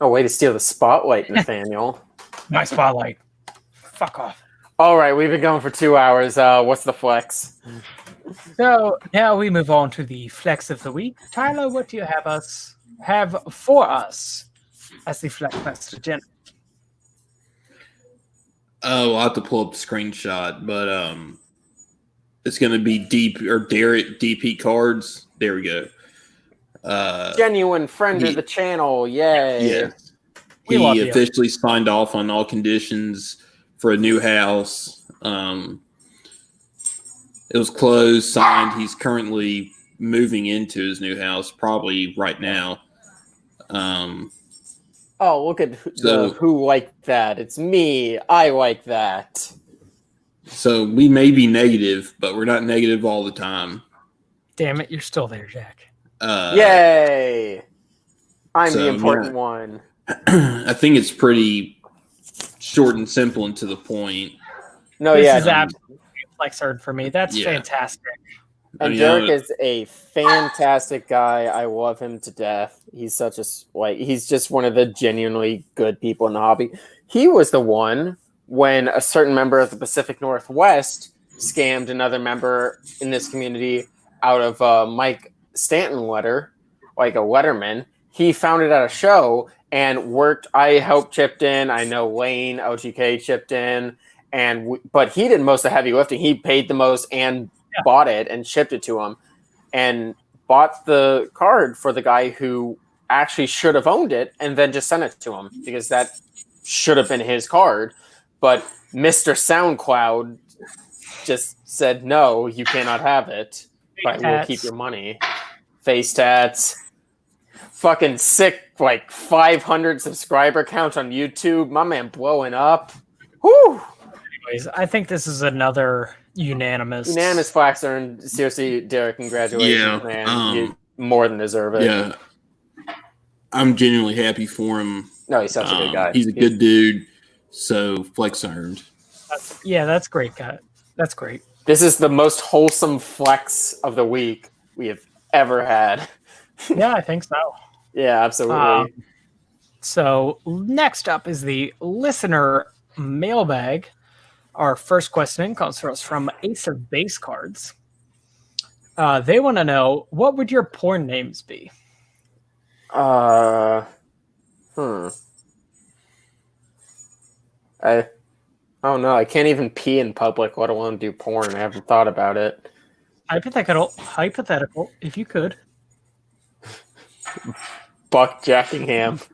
Speaker 1: Oh, way to steal the spotlight, Nathaniel.
Speaker 2: My spotlight. Fuck off.
Speaker 1: All right, we've been going for 2 hours. What's the flex?
Speaker 2: So now we move on to the flex of the week. Tyler, what do you have for us as the flex agenda?
Speaker 3: Oh, I'll have to pull up the screenshot, but it's going to be Derek DP cards. There we go.
Speaker 1: Genuine friend of the channel. Yay.
Speaker 3: Yes.
Speaker 2: We love
Speaker 3: He
Speaker 2: you.
Speaker 3: officially signed off on all conditions for a new house. It was closed, signed. He's currently moving into his new house, probably right now.
Speaker 1: Oh, look at who liked that. It's me. I like that.
Speaker 3: So we may be negative, but we're not negative all the time.
Speaker 2: Damn it, you're still there, Jack.
Speaker 1: Yay! I'm
Speaker 3: so,
Speaker 1: the important one.
Speaker 3: I think it's pretty short and simple and to the point.
Speaker 1: No,
Speaker 2: This
Speaker 1: yeah.
Speaker 2: is absolutely a flex hard for me. That's
Speaker 3: Yeah.
Speaker 2: fantastic.
Speaker 1: And Derek is a fantastic guy. I love him to death. He's such a he's just one of the genuinely good people in the hobby. He was the one when a certain member of the Pacific Northwest scammed another member in this community out of a Mike Stanton letter, like a letterman. He found it at a show and worked. I helped chipped in. I know Lane OGK chipped in, but he did most of the heavy lifting. He paid the most and bought it and shipped it to him, and bought the card for the guy who actually should have owned it, and then just sent it to him because that should have been his card. But Mr. SoundCloud just said, "No, you cannot have it. But I will keep your money." Face tats. Fucking sick, 500 subscriber count on YouTube. My man blowing up. Whew.
Speaker 2: Anyways, I think this is another unanimous
Speaker 1: flax earned. Seriously, Derek, congratulations, man. You more than deserve it.
Speaker 3: Yeah. I'm genuinely happy for him.
Speaker 1: No, he's such a good guy.
Speaker 3: He's a good dude. So flex earned.
Speaker 2: That's great, guy. That's great.
Speaker 1: This is the most wholesome flex of the week we have ever had.
Speaker 2: Yeah, I think so.
Speaker 1: Yeah, absolutely.
Speaker 2: So next up is the listener mailbag. Our first question comes to us from Ace of Base Cards. They want to know, what would your porn names be?
Speaker 1: I don't know. I can't even pee in public, let alone do porn. I haven't thought about it.
Speaker 2: Hypothetical, if you could.
Speaker 1: Buck Jackingham.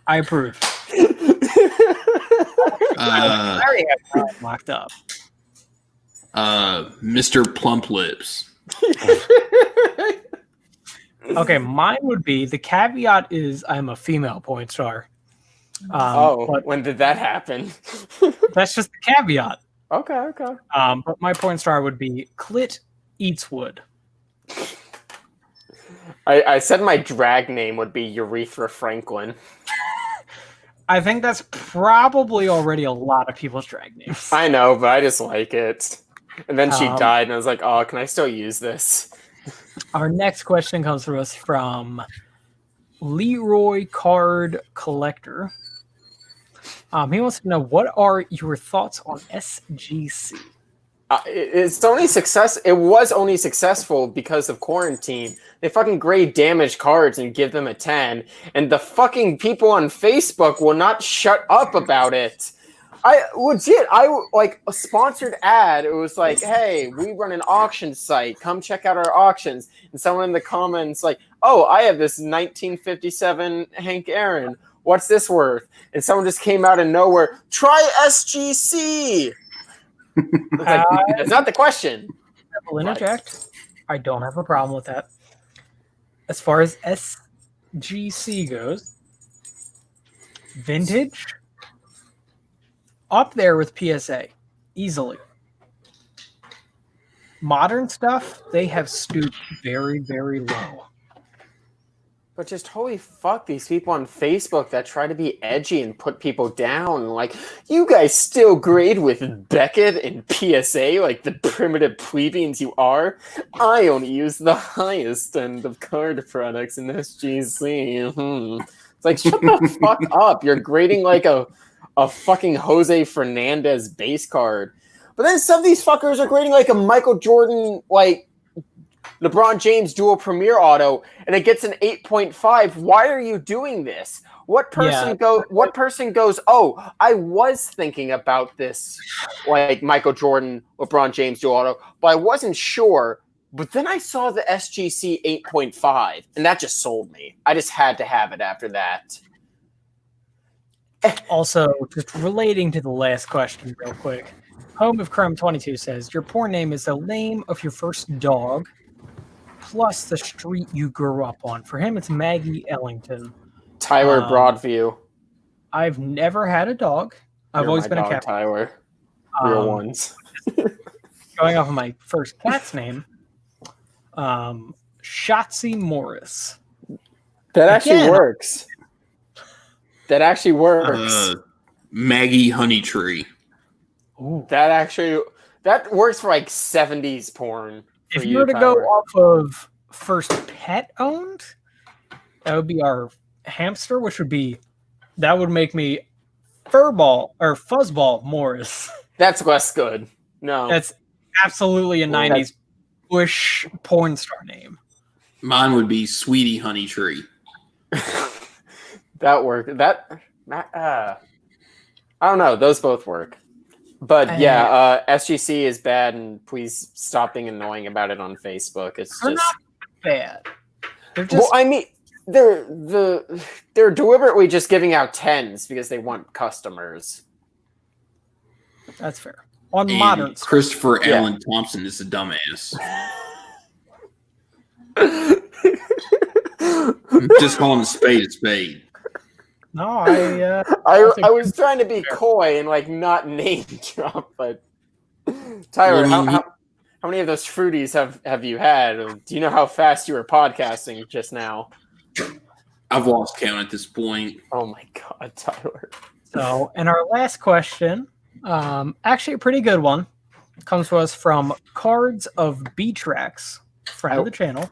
Speaker 2: I approve. I already have that locked up.
Speaker 3: Mr. Plump Lips.
Speaker 2: Okay, mine would be, the caveat is I'm a female porn star.
Speaker 1: But when did that happen?
Speaker 2: That's just the caveat.
Speaker 1: Okay.
Speaker 2: But my porn star would be Clit Eats Wood.
Speaker 1: I said my drag name would be Urethra Franklin.
Speaker 2: I think that's probably already a lot of people's drag names.
Speaker 1: I know, but I just like it. And then she died, and I was like, oh, can I still use this?
Speaker 2: Our next question comes to us from Leroy Card Collector. He wants to know, what are your thoughts on SGC?
Speaker 1: It's only success. It was only successful because of quarantine. They fucking grade damaged cards and give them a 10, and the fucking people on Facebook will not shut up about it. I like a sponsored ad. It was like, hey, we run an auction site. Come check out our auctions. And someone in the comments like, oh, I have this 1957 Hank Aaron. What's this worth? And someone just came out of nowhere. Try SGC. Like, that's not the question.
Speaker 2: I will interject. I don't have a problem with that. As far as SGC goes, vintage, up there with PSA, easily. Modern stuff, they have stooped very, very low.
Speaker 1: But just holy fuck, these people on Facebook that try to be edgy and put people down. Like, you guys still grade with Beckett and PSA like the primitive plebeians you are? I only use the highest end of card products in SGC. It's like, shut the fuck up. You're grading like a fucking Jose Fernandez base card. But then some of these fuckers are grading like a Michael Jordan, like, LeBron James dual premier auto, and it gets an 8.5. Why are you doing this? What person goes, oh, I was thinking about this, like Michael Jordan, LeBron James dual auto, but I wasn't sure. But then I saw the SGC 8.5, and that just sold me. I just had to have it after that.
Speaker 2: Also, just relating to the last question real quick. Home of Crumb 22 says, your porn name is the name of your first dog plus the street you grew up on. For him, it's Maggie Ellington.
Speaker 1: Tyler Broadview.
Speaker 2: I've never had a dog. I've always been a cat.
Speaker 1: Tyler. Real ones.
Speaker 2: Going off of my first cat's name, Shotzi Morris.
Speaker 1: That actually works. That actually works.
Speaker 3: Maggie Honeytree.
Speaker 2: Ooh.
Speaker 1: That works for like 70s porn.
Speaker 2: If you were to go off of first pet owned, that would be our hamster, that would make me Fuzzball Morris.
Speaker 1: That's less good. No.
Speaker 2: That's absolutely a 90s Bush porn star name.
Speaker 3: Mine would be Sweetie Honeytree.
Speaker 1: That worked. I don't know. Those both work. But SGC is bad, and please stop being annoying about it on Facebook. They're
Speaker 2: not bad. They're just.
Speaker 1: Well, I mean, they're deliberately just giving out 10s because they want customers.
Speaker 2: That's fair. On
Speaker 3: and
Speaker 2: modern stuff.
Speaker 3: Christopher Allen Thompson is a dumbass. Just calling a spade.
Speaker 2: No, I
Speaker 1: was trying to be coy and like not name drop, but Tyler, how many of those fruities have you had? Do you know how fast you were podcasting just now?
Speaker 3: I've lost count at this point.
Speaker 1: Oh my god, Tyler.
Speaker 2: So, and our last question, actually a pretty good one, comes to us from Cards of B-Tracks, friend of the channel.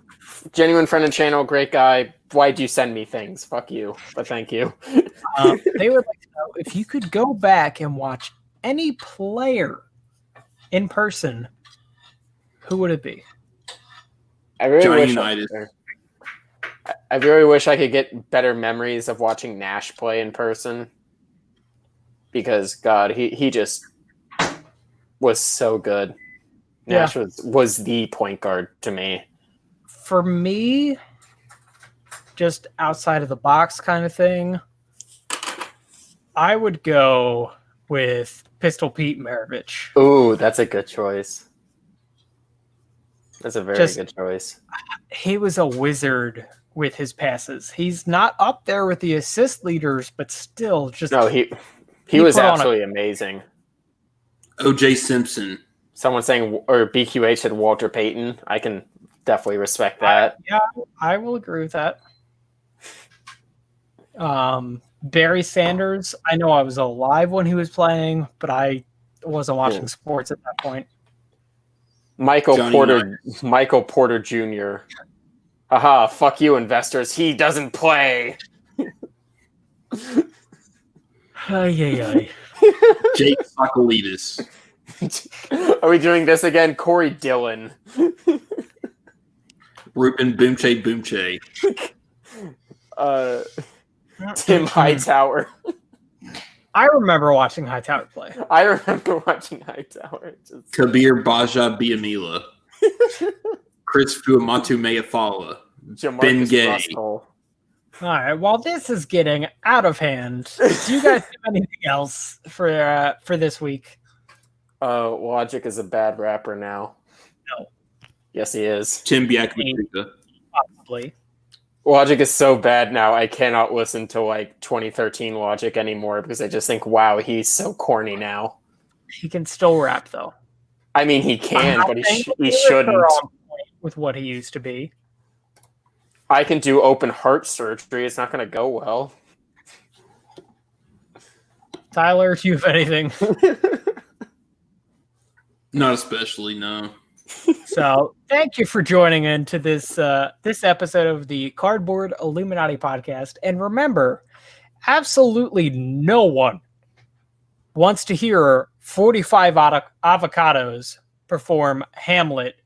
Speaker 1: Genuine friend of the channel, great guy. Why'd you send me things? Fuck you, but thank you.
Speaker 2: They would like to know if you could go back and watch any player in person, who would it be?
Speaker 1: I really
Speaker 3: Johnny
Speaker 1: wish
Speaker 3: Unitas.
Speaker 1: I really wish I could get better memories of watching Nash play in person. Because God, he just was so good. Nash was the point guard to me.
Speaker 2: For me, just outside of the box kind of thing, I would go with Pistol Pete Maravich.
Speaker 1: Ooh, that's a good choice. That's a very good choice.
Speaker 2: He was a wizard with his passes. He's not up there with the assist leaders, but still just...
Speaker 1: No, he was absolutely amazing.
Speaker 3: O.J. Simpson.
Speaker 1: Someone saying, or BQH said Walter Payton. I can definitely respect that.
Speaker 2: I will agree with that. Barry Sanders, I know I was alive when he was playing, but I wasn't watching sports at that point.
Speaker 1: Michael
Speaker 3: Johnny
Speaker 1: Porter Jr. Haha, fuck you, investors. He doesn't play.
Speaker 2: Ay.
Speaker 3: Jake Sokolidis.
Speaker 1: Are we doing this again? Corey Dillon.
Speaker 3: Ruben Boomche.
Speaker 1: Tim Hightower.
Speaker 2: I remember watching Hightower play.
Speaker 1: I remember watching Hightower.
Speaker 3: Kabir Baja Biamila. Chris Fuamatu Mayafala. Ben Gay.
Speaker 1: Russell.
Speaker 2: All right. While this is getting out of hand, do you guys have anything else for this week?
Speaker 1: Logic is a bad rapper now.
Speaker 2: No.
Speaker 1: Yes, he is.
Speaker 3: Tim Biakamatika.
Speaker 2: Possibly.
Speaker 1: Logic is so bad now, I cannot listen to like 2013 Logic anymore because I just think, wow, he's so corny now.
Speaker 2: He can still rap though.
Speaker 1: I mean, he can, but he
Speaker 2: lyrics
Speaker 1: shouldn't.
Speaker 2: are on point with what he used to be.
Speaker 1: I can do open heart surgery. It's not going to go well.
Speaker 2: Tyler, do you have anything?
Speaker 3: Not especially, no.
Speaker 2: So thank you for joining into this episode of the Cardboard Illuminati podcast. And remember, absolutely no one wants to hear 45 avocados perform Hamlet